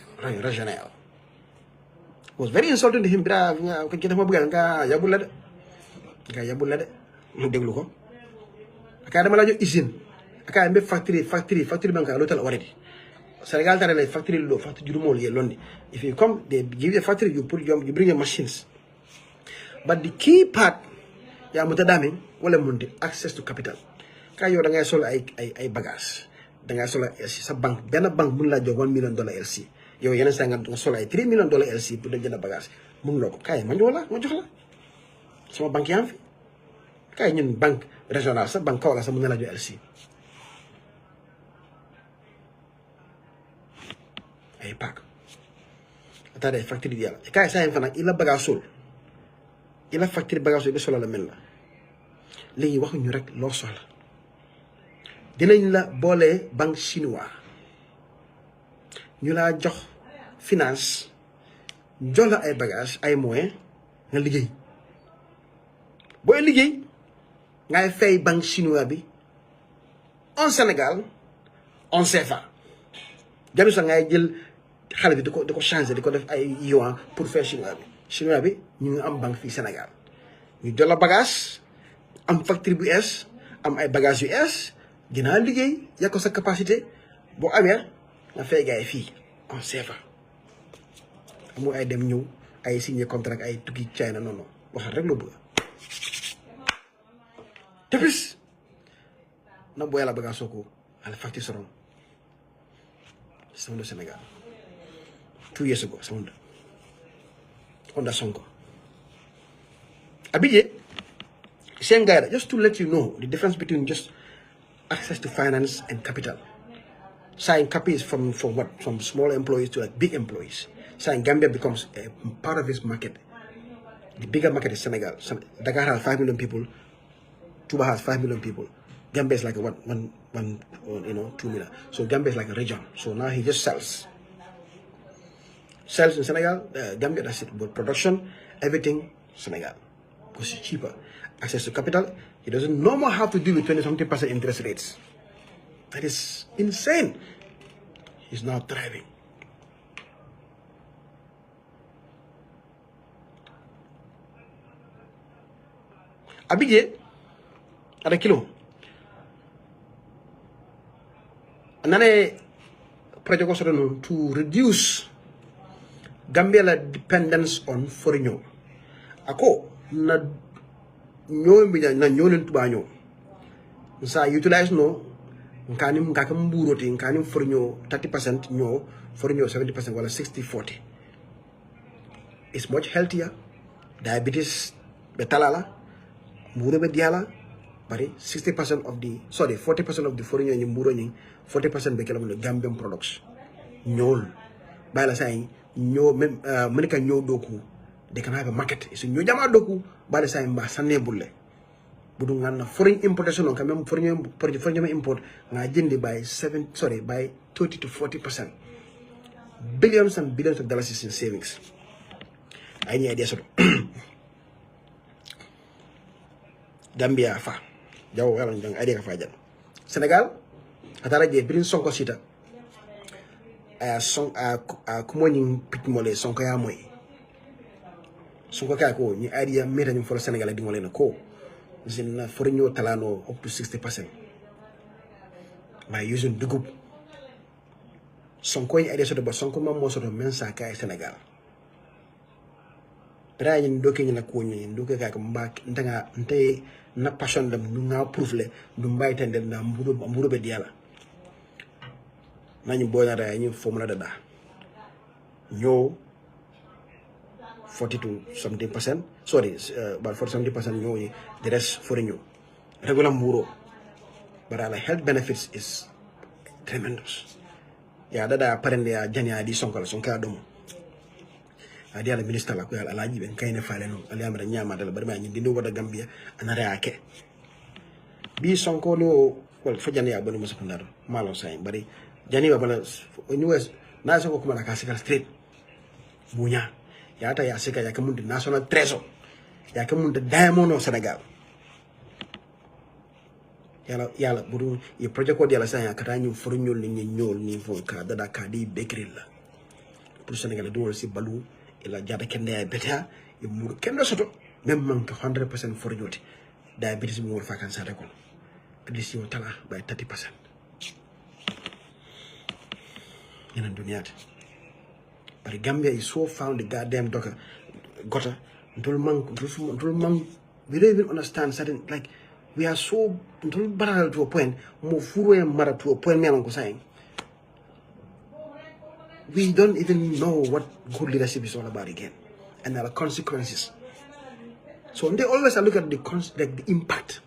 Was very insulting to him. Bra ko ci dama bëggal nga yabul la de mu déglu ko aka dama la jox usine aka mbe factory banka lotal already Senegal tare lay factory jurumol ye londi. If you come they give you a factory, you bring your machines, but the key part ya mutadami wala munti access to capital. Kay yo da ngay sol ay bagage da nga solo sa bank benn bank mun la jox $1 million LC yow yeneen saa nga solo ay $3 million LC pour dem jënd bagage mun loo ko kaay ma jox la sama banque yaa fi kaay ñun banque régionale sa banque kaw la sa mun na la jox LC ay paak atade factory di yàlla kaay saa yem fa nag ila bagage sol ila factory bagage sol bi solo la mel la léegi waxuñu rek loo soxla dinañ la boole banque chinois ñu laa jox finance jox la ay bagage ay moyens nga liggéey booy liggéey ngay fay banque chinois bi en Sénégal en CFA jaru sax ngay jël xale bi di ko changer di ko def ay yuan pour fay chinois bi ñu ngi am banque fii Sénégal ñu jox la bagage am factory bu es am ay bagage yu es dinaa liggéey yaa ko sa capacité boo amee nga fay gaay fii en CFA amul ay dem ñëw ay signé contrat ay tukki China non waxal rek loo bëgg depuis na boo yàlla bëgg a soko ala facture soron sama Sénégal 2 years ago sama Sonko Abidjan Same guy, just to let you know the difference between just access to finance and capital. Sign capital is from what? From small employees to like big employees. Sign Gambia becomes a part of this market. The bigger market is Senegal. Dakar has 5 million people. Tuba has 5 million people. Gambia is like a 2 million. So Gambia is like a region. So now he just sells. Sells in Senegal, Gambia, that's it. But production, everything, Senegal. Because it's cheaper. Access to capital, he doesn't no more have to deal with 20-something% interest rates. That is insane. He's now thriving. Abidje, at a kilo. Another project to reduce Gambia dependence on foreign. Ako na nyo tuba nyo. Sa utilize no nkanim mburo nkanim foreign 30% nyo foreign 70% wala 60-40. It's much healthier. Diabetes betalala mburo be diala bari 40% of the foreign nyo mburo nyi 40% be kala Gambian products. Nyol bala say nyo menika nyo doku. They can have a market. So nyo jama doku bala say mba sanne bulle. Budu ngana foreign importation on kamem foreign import nga jindi by 30 to 40%. Billions and billions of dollars in savings. Any idea so Gambia fa jaw wala jang idea ka fa jan Senegal atara je birin sonko sita kumoni pitmole sonko ya moy sonko ka ko ni idea meta ñu for Senegal di ngolena ko zin foreign talano up to 60% by using dugub sonko ni idea so do sonko mam mo so do mensa ka Senegal pra yin doke ni na ko ni doke ka mbak ntanga nte na passion dam nga proof le du mbay tende na mburu be diala nañu boña da ñu formula da ñoo 40 to something percent about 40-something percent ñoo the rest for ñu regular mburo but our health benefits is tremendous ya da parende ya jania di sonka domo adi ala minister la ko ala alaji ben kayne faale no ali amra nyama dala bari ma ñi di wada Gambia anara ake bi sonko no wal fajane ya bonu musapandaro malo say bari jani wa bala US na sonko kuma la kasika street bunya ya ta ya sika ya kamunde national treasure ya kamunde diamond no Senegal yala buru e project ko diala say ya kata ñu for ñol ni ñol ni fo ka dada ka di bekril la pour Senegal do ci balu ila jada kende ay beta e mur kendo soto même man ko 100% for ñoti diabetes mo fa kan sa de ko this yo tala by 30% in dunia but Gambia is so found the goddamn gota ndul man we don't even understand certain like we are so ndul baral to a point mo furo e mara to a point me ko saying we don't even know what good leadership is all about again, and there are consequences. So they always look at the impact.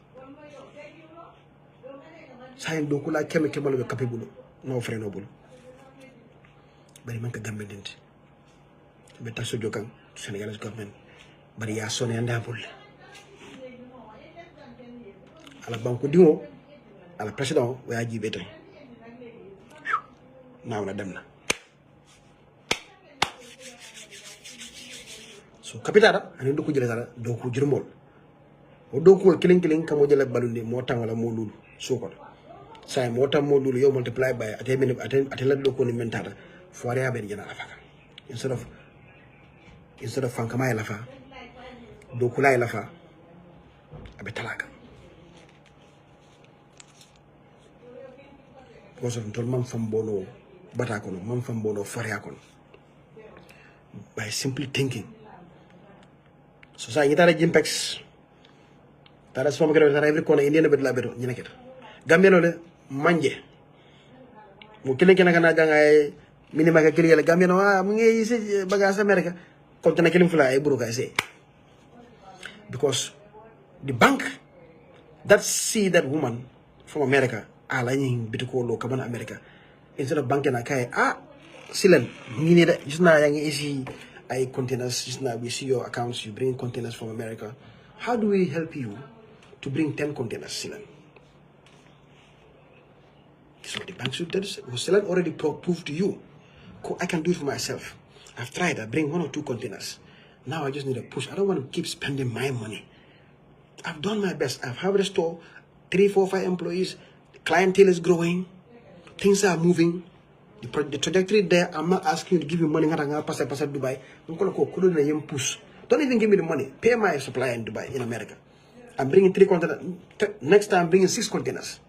Saying do kula keme be capable no friend noble. Bari man ka gambe dent. Be tasso jokan Senegalese government. Bari ya sone anda bulle. Ala banko dimo ala president wa aji beto. Now na dem na. So kapitara ani do ko jele dara do ko jurmol o do ko kilin kamo jele balunde mo tan wala mo lulu so ko say mo tan mo lulu yo multiply by atela do ko ni mentata foare aben jana afaka instead of fankama ila fa do ko la ila fa abe talaka because of man fam bono bata kono man fam bono foare kono by simply thinking. So sa kita ada Jimpex. Tara semua mereka tara every corner Indian bet labero nyina kita. Gambia le manje. Mo kile kena kana jangai minima ka kile le Gambia no mungi isi bagasa America. Kontena kile fula e buru ka ese. Because the bank that see that woman from America, aligning bitiko lo kaban America, instead of banking akai silen ni ni da just na yang easy I containers just now we see your accounts, you bring containers from America. How do we help you to bring 10 containers, silen? So the bank should do. Silen already proved to you. I can do it for myself. I've tried. I bring 1 or 2 containers. Now I just need a push. I don't want to keep spending my money. I've done my best. I've had a store, 3, 4, 5 employees. The clientele is growing. Things are moving. The trajectory there, I'm not asking you to give me money. Pass Dubai. Don't even give me the money. Pay my supplier in Dubai, in America. I'm bringing 3 containers. Next time, I'm bringing 6 containers.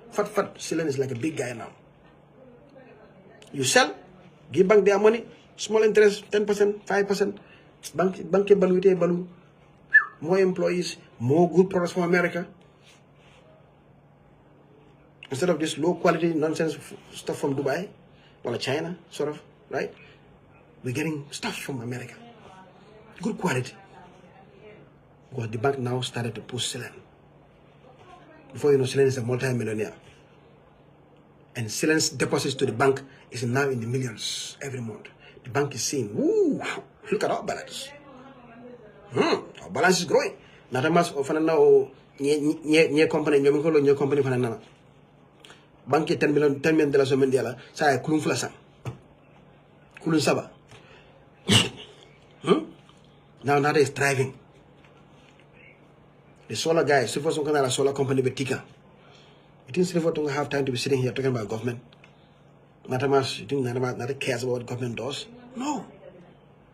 Fat. Silen is like a big guy now. You sell, give bank their money, small interest, 10%, 5%. Bank balu, more employees, more good products from America. Instead of this low quality nonsense stuff from Dubai, or China, sort of, right? We're getting stuff from America. Good quality. Because the bank now started to push Silen. Before you know, Silen is a multi-millionaire. And Silen's deposits to the bank is now in the millions every month. The bank is saying, "Woo, look at our balance. Our balance is growing." Not a mass of now, near company, your company, bank $10 million a month. Say, Kulun Flasa. Kulun Saba. Now Nada is thriving. The solar guy, Silver Sonkanara solar company with Tika. You think Silver don't have time to be sitting here talking about government? Not a much, you think Nada cares about what government does? No.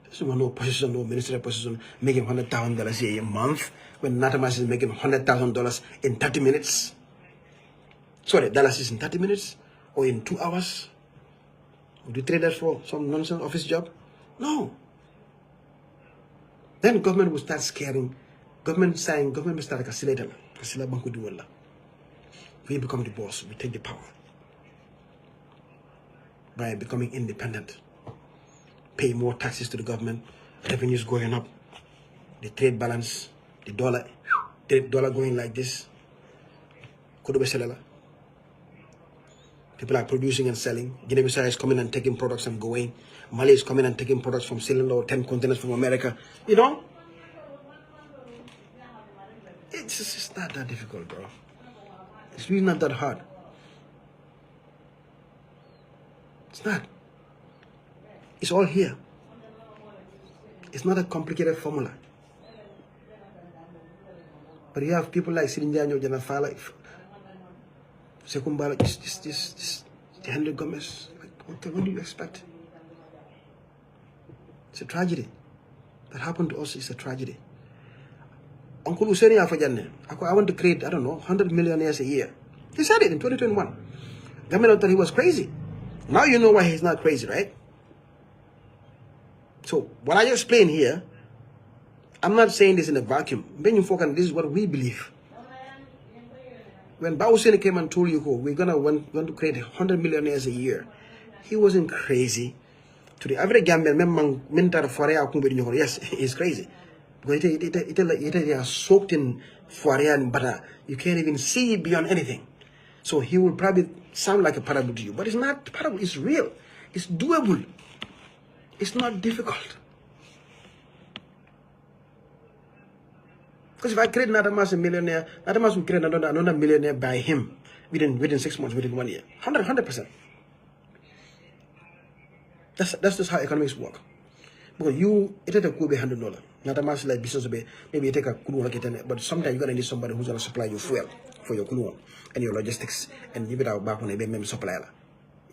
There's no position, no ministerial position making $100,000 a month when Natamas is making $100,000 in 30 minutes. Sorry, dollars is in 30 minutes or in 2 hours. Would you trade that for some nonsense office job? No. Then government will start scaring. Government will start like a silator. We become the boss. We take the power by becoming independent. Pay more taxes to the government. Revenues going up. The trade balance, the dollar going like this. People are producing and selling. Guinea-Bissau is coming and taking products and going. Mali is coming and taking products from Ceylon or 10 containers from America. You know? It's not that difficult, bro. It's really not that hard. It's not. It's all here. It's not a complicated formula. But you have people like Sirinjano Janafala, Sekumbala, this Henry Gomez. Like, what do you expect? It's a tragedy. That happened to us is a tragedy. Uncle Useni Afajane, I want to create, 100 millionaires a year. He said it in 2021. Government thought he was crazy. Now you know why he's not crazy, right? So, what I explain here, I'm not saying this in a vacuum. This is what we believe. When Bauseni came and told you, we're going to want to create 100 millionaires a year, he wasn't crazy. To the average Gambian, yes, he's crazy. Because it are soaked in foarea and butter. You can't even see beyond anything. So he will probably sound like a parable to you. But it's not parable, it's real. It's doable. It's not difficult. Because if I create Nadamas a millionaire, Nadamas will create another millionaire by him within 6 months, within 1 year. 100%. That's just how economics work. Because it could be $100. Nadamas like business maybe you take a kulu, but sometimes you're gonna need somebody who's gonna supply you fuel for your kulu and your logistics and give it out back when they make supplier.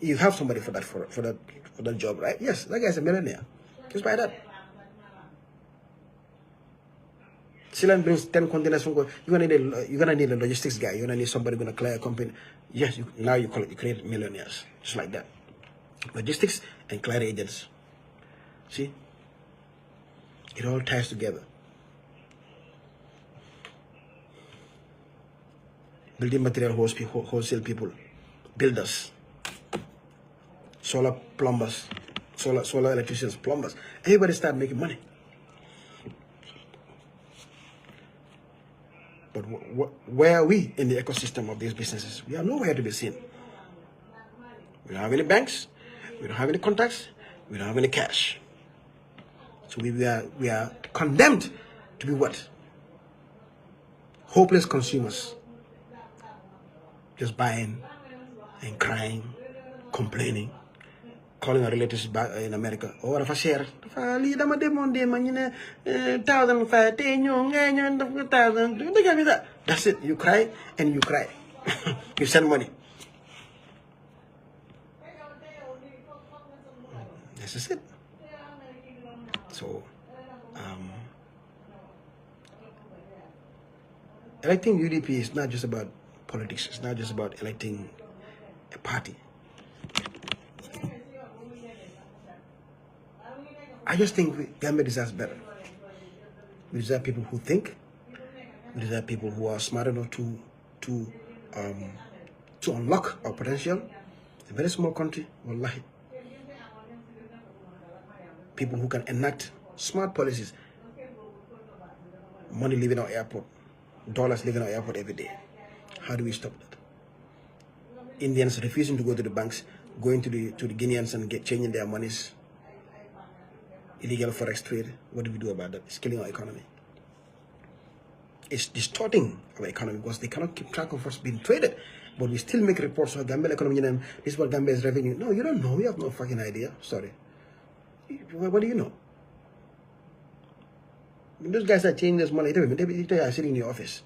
You have somebody for that job, right? Yes, that guy's a millionaire. Just buy that. Silan brings 10 containers from you're gonna need a logistics guy. You're gonna need somebody gonna clear a company. Yes, now you create millionaires. Just like that. Logistics and clear agents. See? It all ties together. Building material wholesale people, builders, solar plumbers, solar electricians, plumbers. Everybody start making money. But where are we in the ecosystem of these businesses? We are nowhere to be seen. We don't have any banks. We don't have any contacts. We don't have any cash. So we are condemned to be what? Hopeless consumers. Just buying and crying, complaining, calling our relatives back in America. Oh, if I share, $1,005, that's it. You cry and you cry. You send money. This is it. So, electing UDP is not just about politics. It's not just about electing a party. I just think Gambia deserves better. We deserve people who think. We deserve people who are smart enough to unlock our potential. It's a very small country, wallahi. People who can enact smart policies. Money leaving our airport, dollars leaving our airport every day. How do we stop that? Indians refusing to go to the banks, going to the Guineans and changing their monies. Illegal forex trade. What do we do about that? It's killing our economy. It's distorting our economy because they cannot keep track of what's being traded. But we still make reports of Gambia economy. This is what Gambia's revenue. No, you don't know. You have no fucking idea. Sorry. What do you know? When those guys are changing this money, they are sitting in your office.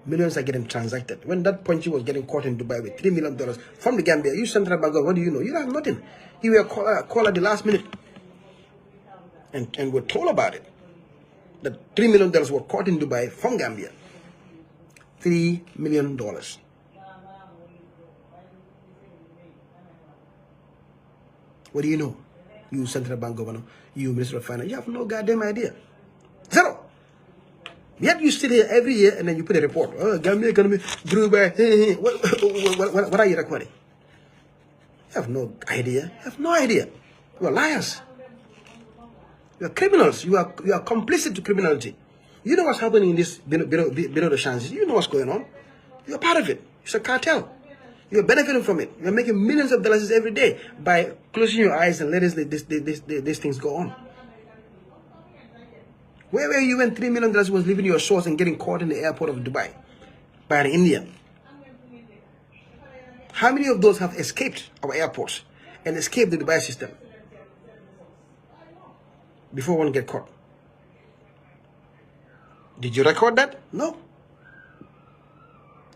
Millions are getting transacted. When that Punchy was getting caught in Dubai with $3 million from the Gambia, you central bank, what do you know? You have nothing. You were called at the last minute. And we're told about it. That $3 million were caught in Dubai from Gambia. $3 million. What do you know? You central bank governor, you minister of finance, you have no goddamn idea. Zero. Yet you sit here every year and then you put a report. Oh, Gambia economy grew by. What are you recording? You have no idea. You have no idea. You are liars. You are criminals. You are complicit to criminality. You know what's happening in this below the chances. You know what's going on. You're part of it. It's a cartel. You're benefiting from it. You're making millions of dollars every day by closing your eyes and letting these things go on. Where were you when $3 million was leaving your shores and getting caught in the airport of Dubai by an Indian? How many of those have escaped our airports and escaped the Dubai system before one get caught? Did you record that? No.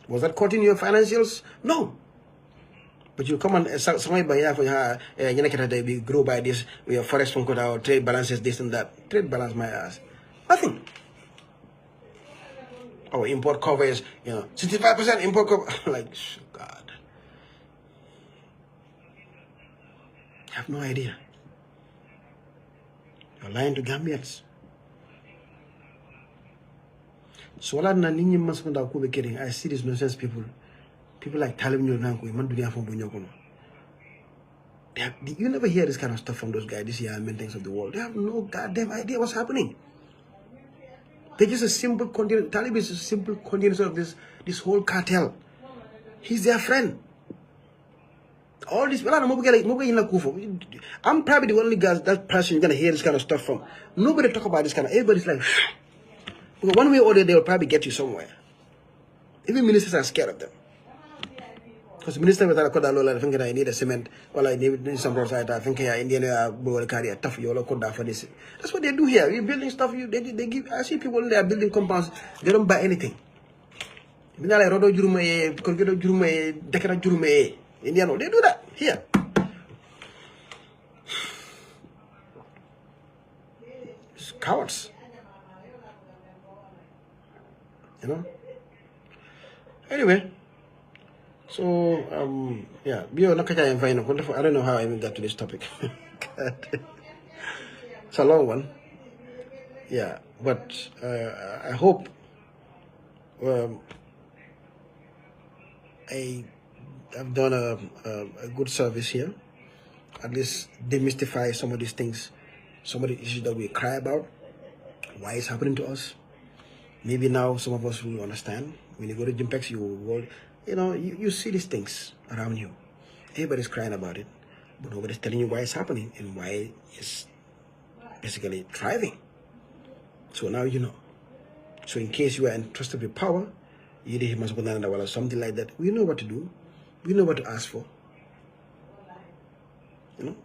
Was that caught in your financials? No. But you come and somebody by here for we grow by this, we have forex from our trade balances, this and that. Trade balance my ass. Nothing. Our import cover is, 65% import cover. Like, God. I have no idea. You're lying to Gambians. So what I see these nonsense people. People like Talib Nyonanko, you never hear this kind of stuff from those guys, these things of the world. They have no goddamn idea what's happening. They're just a simple continuation. Talib is a simple continuation of this whole cartel. He's their friend. All this, I'm probably the only guy, that person you're gonna hear this kind of stuff from. Nobody talk about this kind of. Everybody's like, because one way or the other, they'll probably get you somewhere. Even ministers are scared of them. Because the minister was I think I need a cement, well, I need some roadside. I think Indian will carry a tough yellow code for this. That's what they do here. You're building stuff, they give. I see people they are building compounds, they don't buy anything. Indian, they do that here. It's cowards. Anyway. So, yeah, I don't know how I even got to this topic. It's a long one. Yeah, but I hope I've done a good service here. At least demystify some of these things, some of the issues that we cry about, why it's happening to us, Maybe now some of us will understand. When you go to Gympex, you see these things around you. Everybody's crying about it, but nobody's telling you why it's happening and why it's basically thriving. So now you know. So in case you are entrusted with power, or something like that, we know what to do. We know what to ask for.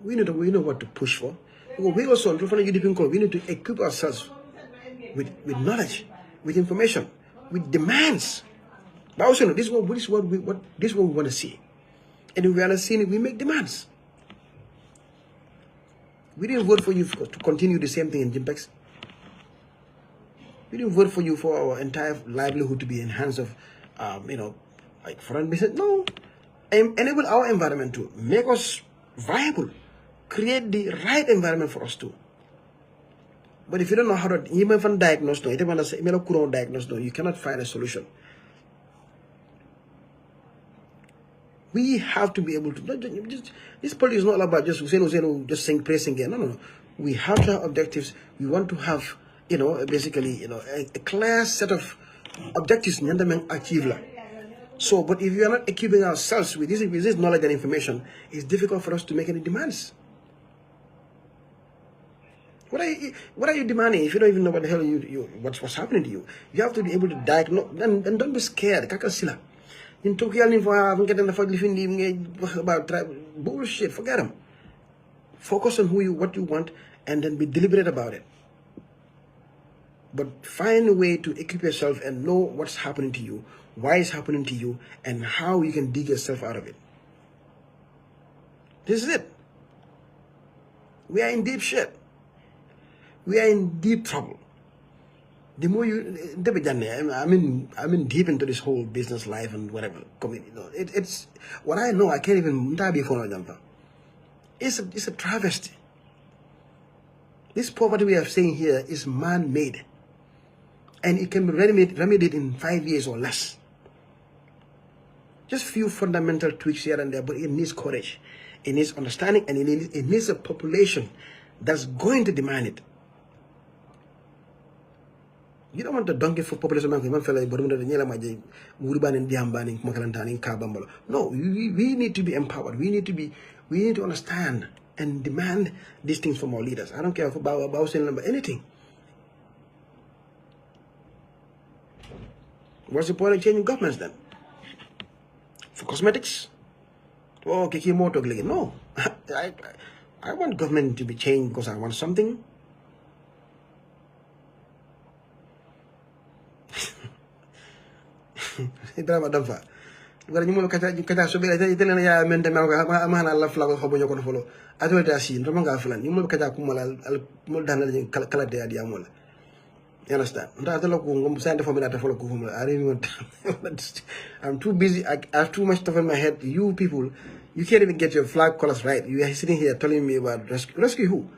We know what to push for. We also, UDP, we need to equip ourselves with knowledge, with information, with demands. But also, this is what we want to see. And if we are not seeing it, we make demands. We didn't vote for you to continue the same thing in Gympex. We didn't vote for you for our entire livelihood to be in hands of, like foreign business. No. Enable our environment to make us viable. Create the right environment for us too. But if you don't know how to even diagnose, you cannot find a solution. We have to be able to, this politics is not about just saying praising again. No. We have to have objectives. We want to have, basically, a clear set of objectives to achieve. So, but if we are not equipping ourselves with this knowledge and information, it's difficult for us to make any demands. What are you demanding if you don't even know what the hell what's happening to you? You have to be able to diagnose and don't be scared. Kakasila. In Tokyo, about bullshit. Forget them. Focus on what you want, and then be deliberate about it. But find a way to equip yourself and know what's happening to you, why it's happening to you, and how you can dig yourself out of it. This is it. We are in deep shit. We are in deep trouble. The more I'm in deep into this whole business life and whatever. It's what I know. I can't even It's a travesty. This poverty we are saying here is man-made, and it can be remedied in 5 years or less. Just few fundamental tweaks here and there, but it needs courage, it needs understanding, and it needs a population that's going to demand it. You don't want the donkey for population. No, we need to be empowered. We need to understand and demand these things from our leaders. I don't care about anything. What's the point of changing governments then? For cosmetics? Oh, no. I want government to be changed because I want something. Drama damfa. Wala ñu kata so be tele ya mente ma amana la fla ko xobo ñoko folo atolta si ndoma nga flan ñu mo kata ku mala al mo danal kala de adi amol. You understand? I'm too busy. I have too much stuff in my head. You people, you can't even get your flag colors right. You are sitting here telling me about rescue. Rescue who?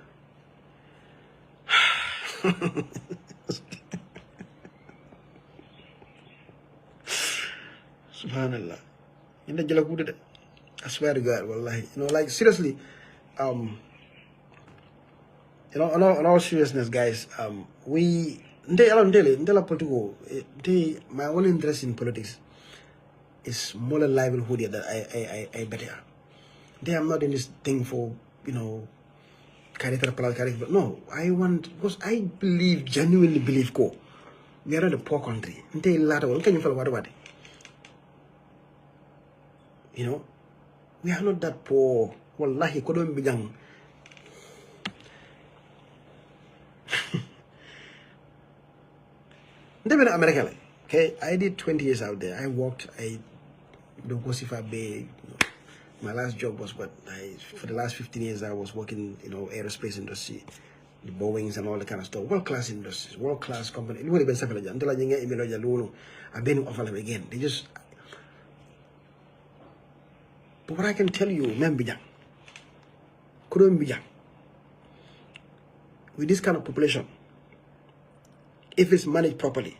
Subhanallah. I swear to God, wallahi. Like seriously, on all seriousness, guys, my only interest in politics is more than livelihood that I better. I'm not in this thing for, no, I want, because I genuinely believe, we are not a poor country. We are not that poor. Wallahi, kodon bijang. America, okay, I did 20 years out there. I worked. My last job was for the last 15 years I was working, aerospace industry, the Boeings and all that kind of stuff. World-class industries, world-class company. I've been off again. They just. But what I can tell you, with this kind of population, if it's managed properly,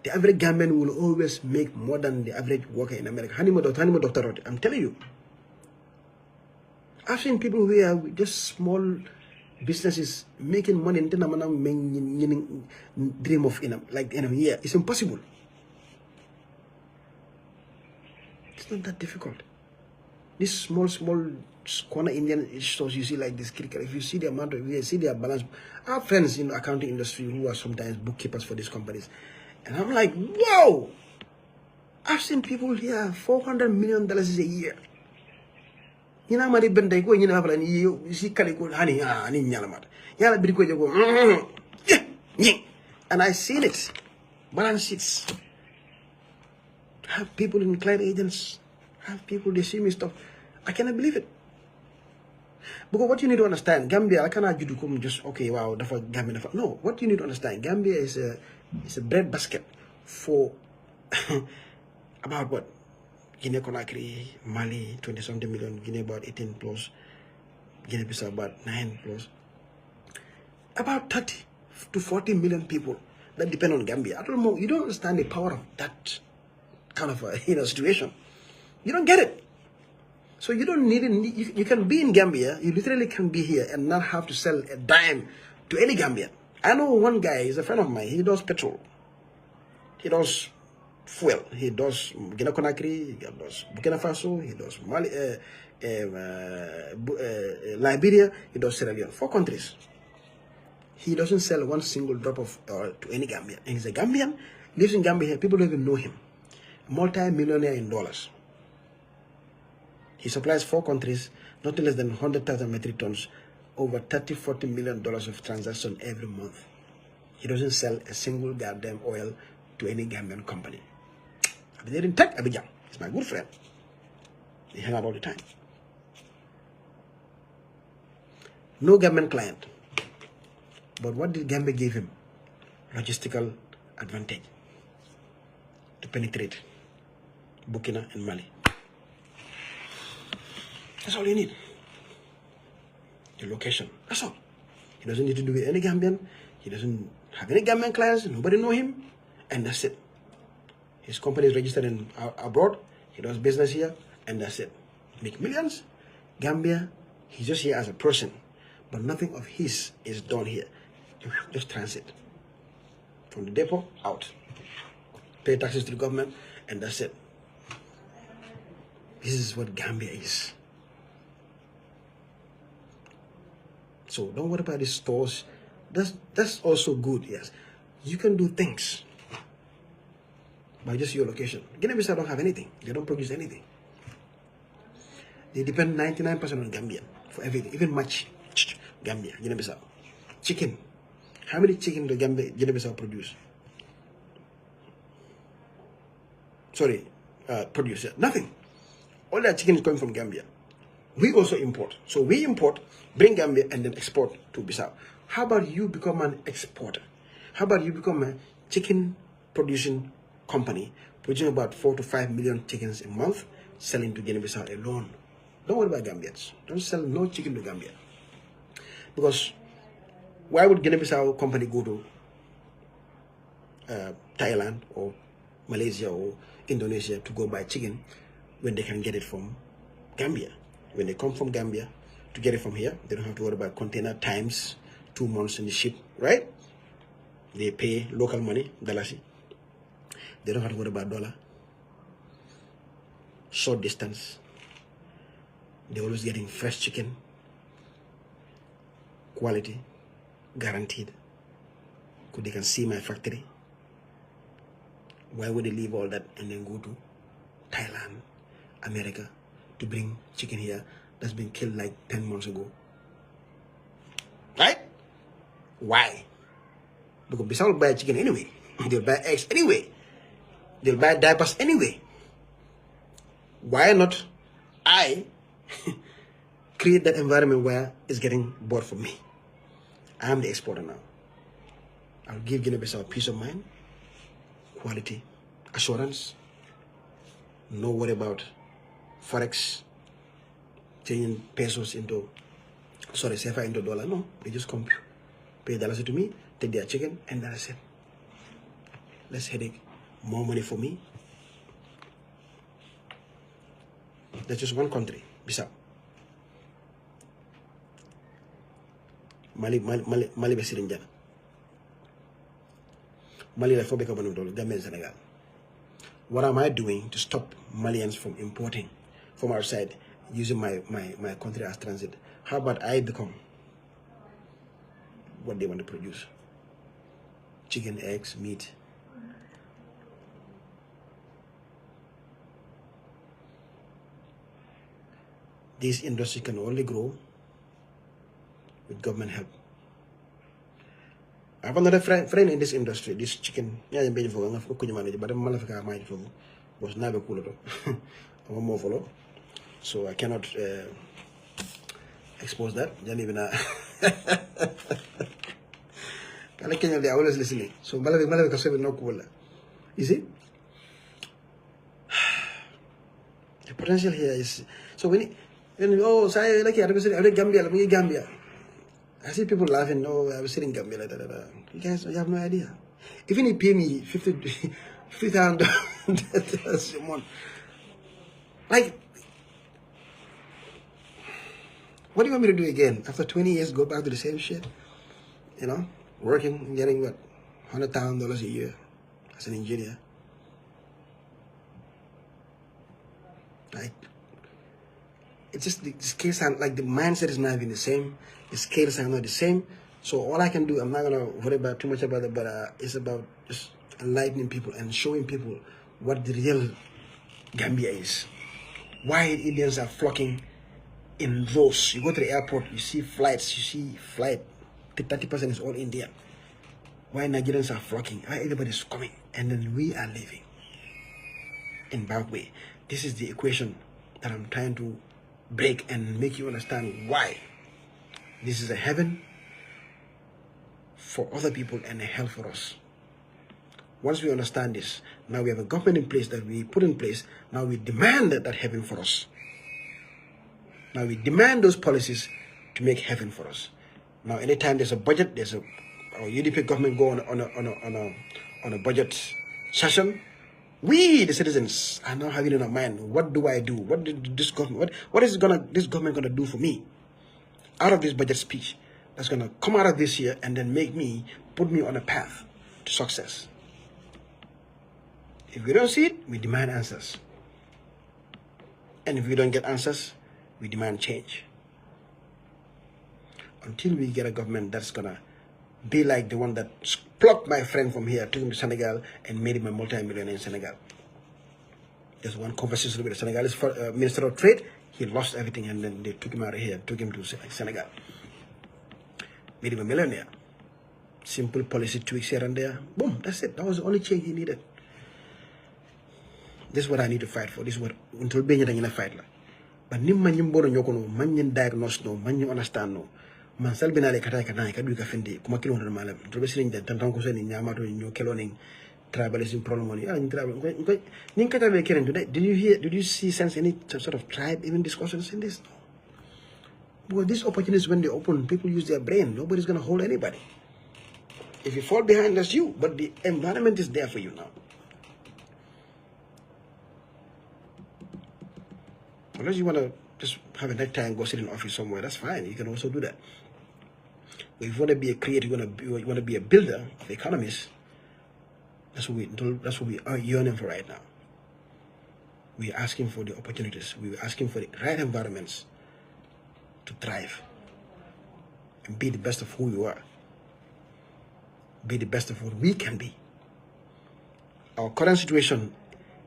the average Gambian will always make more than the average worker in America. I'm telling you. I've seen people who are just small business is making money and then dream of like yeah, it's impossible. It's not that difficult. These small corner Indian stores you see like this critical. If you see the amount of, you see their balance. I have friends in the accounting industry who are sometimes bookkeepers for these companies, and I'm like, whoa! I've seen people here $400 million a year. You know, money been they go. You know, you see, calico honey, honey, nyalamat. Yala biko go. Yeah, and I seen it. Balance sheets. Have people in client agents. Have people they see me stuff. I cannot believe it. Because what you need to understand, Gambia, I cannot do come just okay. Wow, Gambia. No, what you need to understand, Gambia is a bread basket for about what Guinea Conakry, Mali 20-something million, Guinea about 18 plus, Guinea Bissau about 9 plus, about 30 to 40 million people that depend on Gambia. I don't know. You don't understand the power of that kind of a situation. You don't get it. So you don't need it. You can be in Gambia. You literally can be here and not have to sell a dime to any Gambian. I know one guy. He's a friend of mine. He does petrol. He does fuel. He does Guinea Conakry. He does Burkina Faso. He does Mali, Liberia. He does Sierra Leone. 4 countries. He doesn't sell one single drop of oil to any Gambian. And he's a Gambian. Lives in Gambia. People don't even know him. Multi-millionaire in dollars. He supplies 4 countries, not less than 100,000 metric tons, over $30-40 million of transaction every month. He doesn't sell a single goddamn oil to any Gambian company. I've been there in Tech, Abidjan. He's my good friend. We hang out all the time. No Gambian client. But what did Gambia give him? Logistical advantage to penetrate Burkina and Mali. That's all you need. The location. That's all. He doesn't need to do with any Gambian. He doesn't have any Gambian clients. Nobody know him. And that's it. His company is registered in abroad. He does business here. And that's it. Make millions. Gambia, he's just here as a person. But nothing of his is done here. Just transit. From the depot, out. Pay taxes to the government. And that's it. This is what Gambia is. So don't worry about the stores. That's also good, yes. You can do things by just your location. Guinea-Bissau don't have anything. They don't produce anything. They depend 99% on Gambia for everything, even much. Gambia, Guinea-Bissau. Chicken. How many chicken does Guinea-Bissau produce? Sorry, produce. Nothing. All that chicken is coming from Gambia. We also import. So we import, bring Gambia, and then export to Bissau. How about you become an exporter? How about you become a chicken producing company, producing about 4 to 5 million chickens a month, selling to Guinea-Bissau alone? Don't worry about Gambians. Don't sell no chicken to Gambia. Because why would Guinea-Bissau company go to Thailand or Malaysia or Indonesia to go buy chicken when they can get it from Gambia? When they come from Gambia to get it from here, they don't have to worry about container times, 2 months in the ship, right? They pay local money, dalasi. They don't have to worry about dollar. Short distance. They're always getting fresh chicken. Quality. Guaranteed. Because they can see my factory. Why would they leave all that and then go to Thailand, America, to bring chicken here that's been killed like 10 months ago? Right? Why? Because Bissau will buy chicken anyway. They'll buy eggs anyway. They'll buy diapers anyway. Why not I create that environment where it's getting bought from me? I am the exporter now. I'll give Guinea-Bissau peace of mind, quality, assurance, no worry about forex, changing pesos into, sorry, CFA into dollar. No, they just come, pay dollars to me, take their chicken, and that's it. Less headache, more money for me. That's just one country, Bissau. Mali be sirin jana Mali la fobe ka banum dolo Gambia Senegal. What am I doing to stop Malians from importing from outside using my country as transit? How about I become what they want to produce? Chicken, eggs, meat. This industry can only grow with government help. I have another friend in this industry, this chicken. Yeah, I'm being for but I'm Malafika was never cool. I'm more follow. So I cannot expose that. They are always listening. So Malafika no cool. You see? The potential here is so when say like Gambia. I see people laughing, oh, I was sitting in Gambia, You guys, you have no idea. Even if you pay me $50,000 a month, like, what do you want me to do again? After 20 years, go back to the same shit? You know, working, getting what, $100,000 a year as an engineer. Like, it's just the skills are like the mindset is not even the same. The scales are not the same. So all I can do, I'm not gonna worry about too much about it, but it's about just enlightening people and showing people what the real Gambia is. Why Indians are flocking in droves. You go to the airport, you see flights, 30% is all Indian. Why Nigerians are flocking? Why everybody's coming, and then we are living in bad way. This is the equation that I'm trying to break and make you understand why this is a heaven for other people and a hell for us. Once we understand this, now we have a government in place that we put in place. Now we demand that heaven for us. Now we demand those policies to make heaven for us. Now anytime there's a budget, our UDP government go on a budget session. We, the citizens, are now having in our mind, what do I do? What did this government, what is this government gonna do for me? Out of this budget speech, that's gonna come out of this year and then put me on a path to success. If we don't see it, we demand answers. And if we don't get answers, we demand change. Until we get a government that's gonna be like the one that plucked my friend from here, took him to Senegal, and made him a multi-millionaire in Senegal. There's one conversation with the Senegalese Minister of Trade. He lost everything, and then they took him out of here, took him to Senegal. Made him a millionaire. Simple policy tweaks here and there. Boom, that's it. That was the only change he needed. This is what I need to fight for. This is what until being a fight. But nimma nyimbono nyoko no manyen diagnose no manyen understand no. Man salbinale katay kanay kadu ka fendi kuma kilo na malam. To be sirin tan ko seni nyamato nyo keloning tribalism problem on. Ah, tribal. Nin kata be keren today. Did you sense any sort of tribe even discussions in this? Because these opportunities when they open, people use their brain. Nobody's gonna hold anybody. If you fall behind, that's you. But the environment is there for you now. Unless you want to just have a necktie and go sit in an office somewhere, that's fine. You can also do that. But if you want to be a creator, you want to be a builder of economies, that's what we are yearning for right now. We're asking for the opportunities. We're asking for the right environments to thrive and be the best of who you are. Be the best of what we can be. Our current situation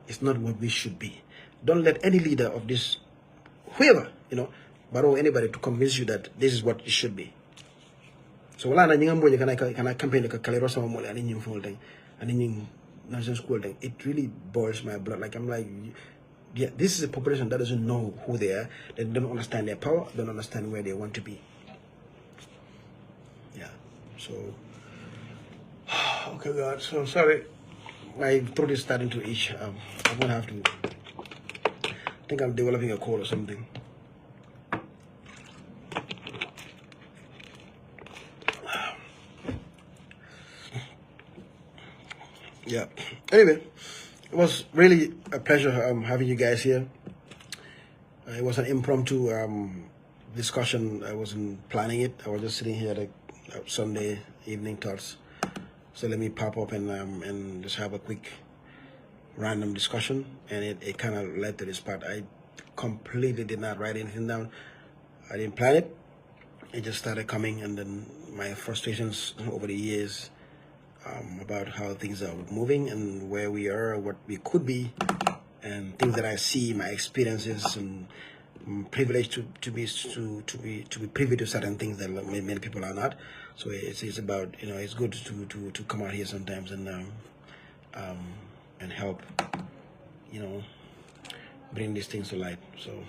is not what we should be. Don't let any leader of this, whoever, borrow anybody to convince you that this is what it should be. So wala na nyinga mboje kana campaign ka kalero sama mole ani nyim fol ding ani nyim national school ding. It really boils my blood. Like I'm like, yeah, this is a population that doesn't know who they are. They don't understand their power. Don't understand where they want to be. Yeah. So okay, God. So sorry, my throat is starting to itch. I'm gonna have to. I think I'm developing a cold or something. Yeah. Anyway, it was really a pleasure having you guys here. It was an impromptu discussion. I wasn't planning it. I was just sitting here like Sunday evening thoughts. So let me pop up and just have a quick random discussion, and it kind of led to this part. I completely did not write anything down. I didn't plan it. It just started coming, and then my frustrations over the years about how things are moving and where we are, what we could be, and things that I see, my experiences, and I'm privileged to be privy to certain things that many people are not. So it's about, you know, it's good to come out here sometimes and help, you know, bring these things to light. So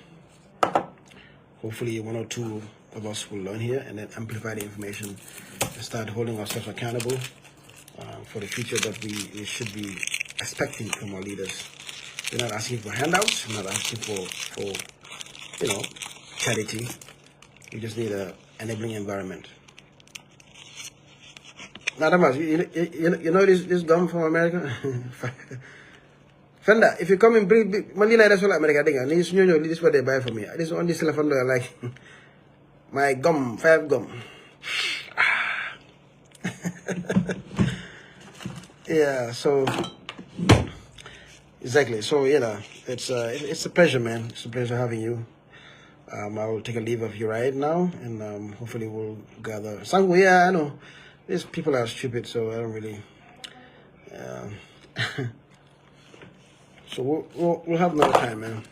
hopefully one or two of us will learn here and then amplify the information and start holding ourselves accountable for the future that we should be expecting from our leaders. We're not asking for handouts. We're not asking for you know, charity. We just need a enabling environment. Not much. You know this gum from America? Fenda, if you come and bring Malina, that's all America thing. This is what they buy for me. This on this telephone I like. My gum, 5 gum. Yeah, so exactly. So it's a pleasure, man. It's a pleasure having you. I will take a leave of you right now, and hopefully we'll gather. Sangu, yeah, I know. These people are stupid, so I don't really. So we'll have another time, man.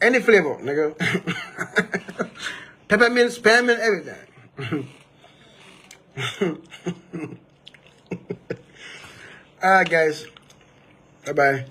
Any flavor, nigga. Peppermint, spearmint, everything. All right, guys. Bye-bye.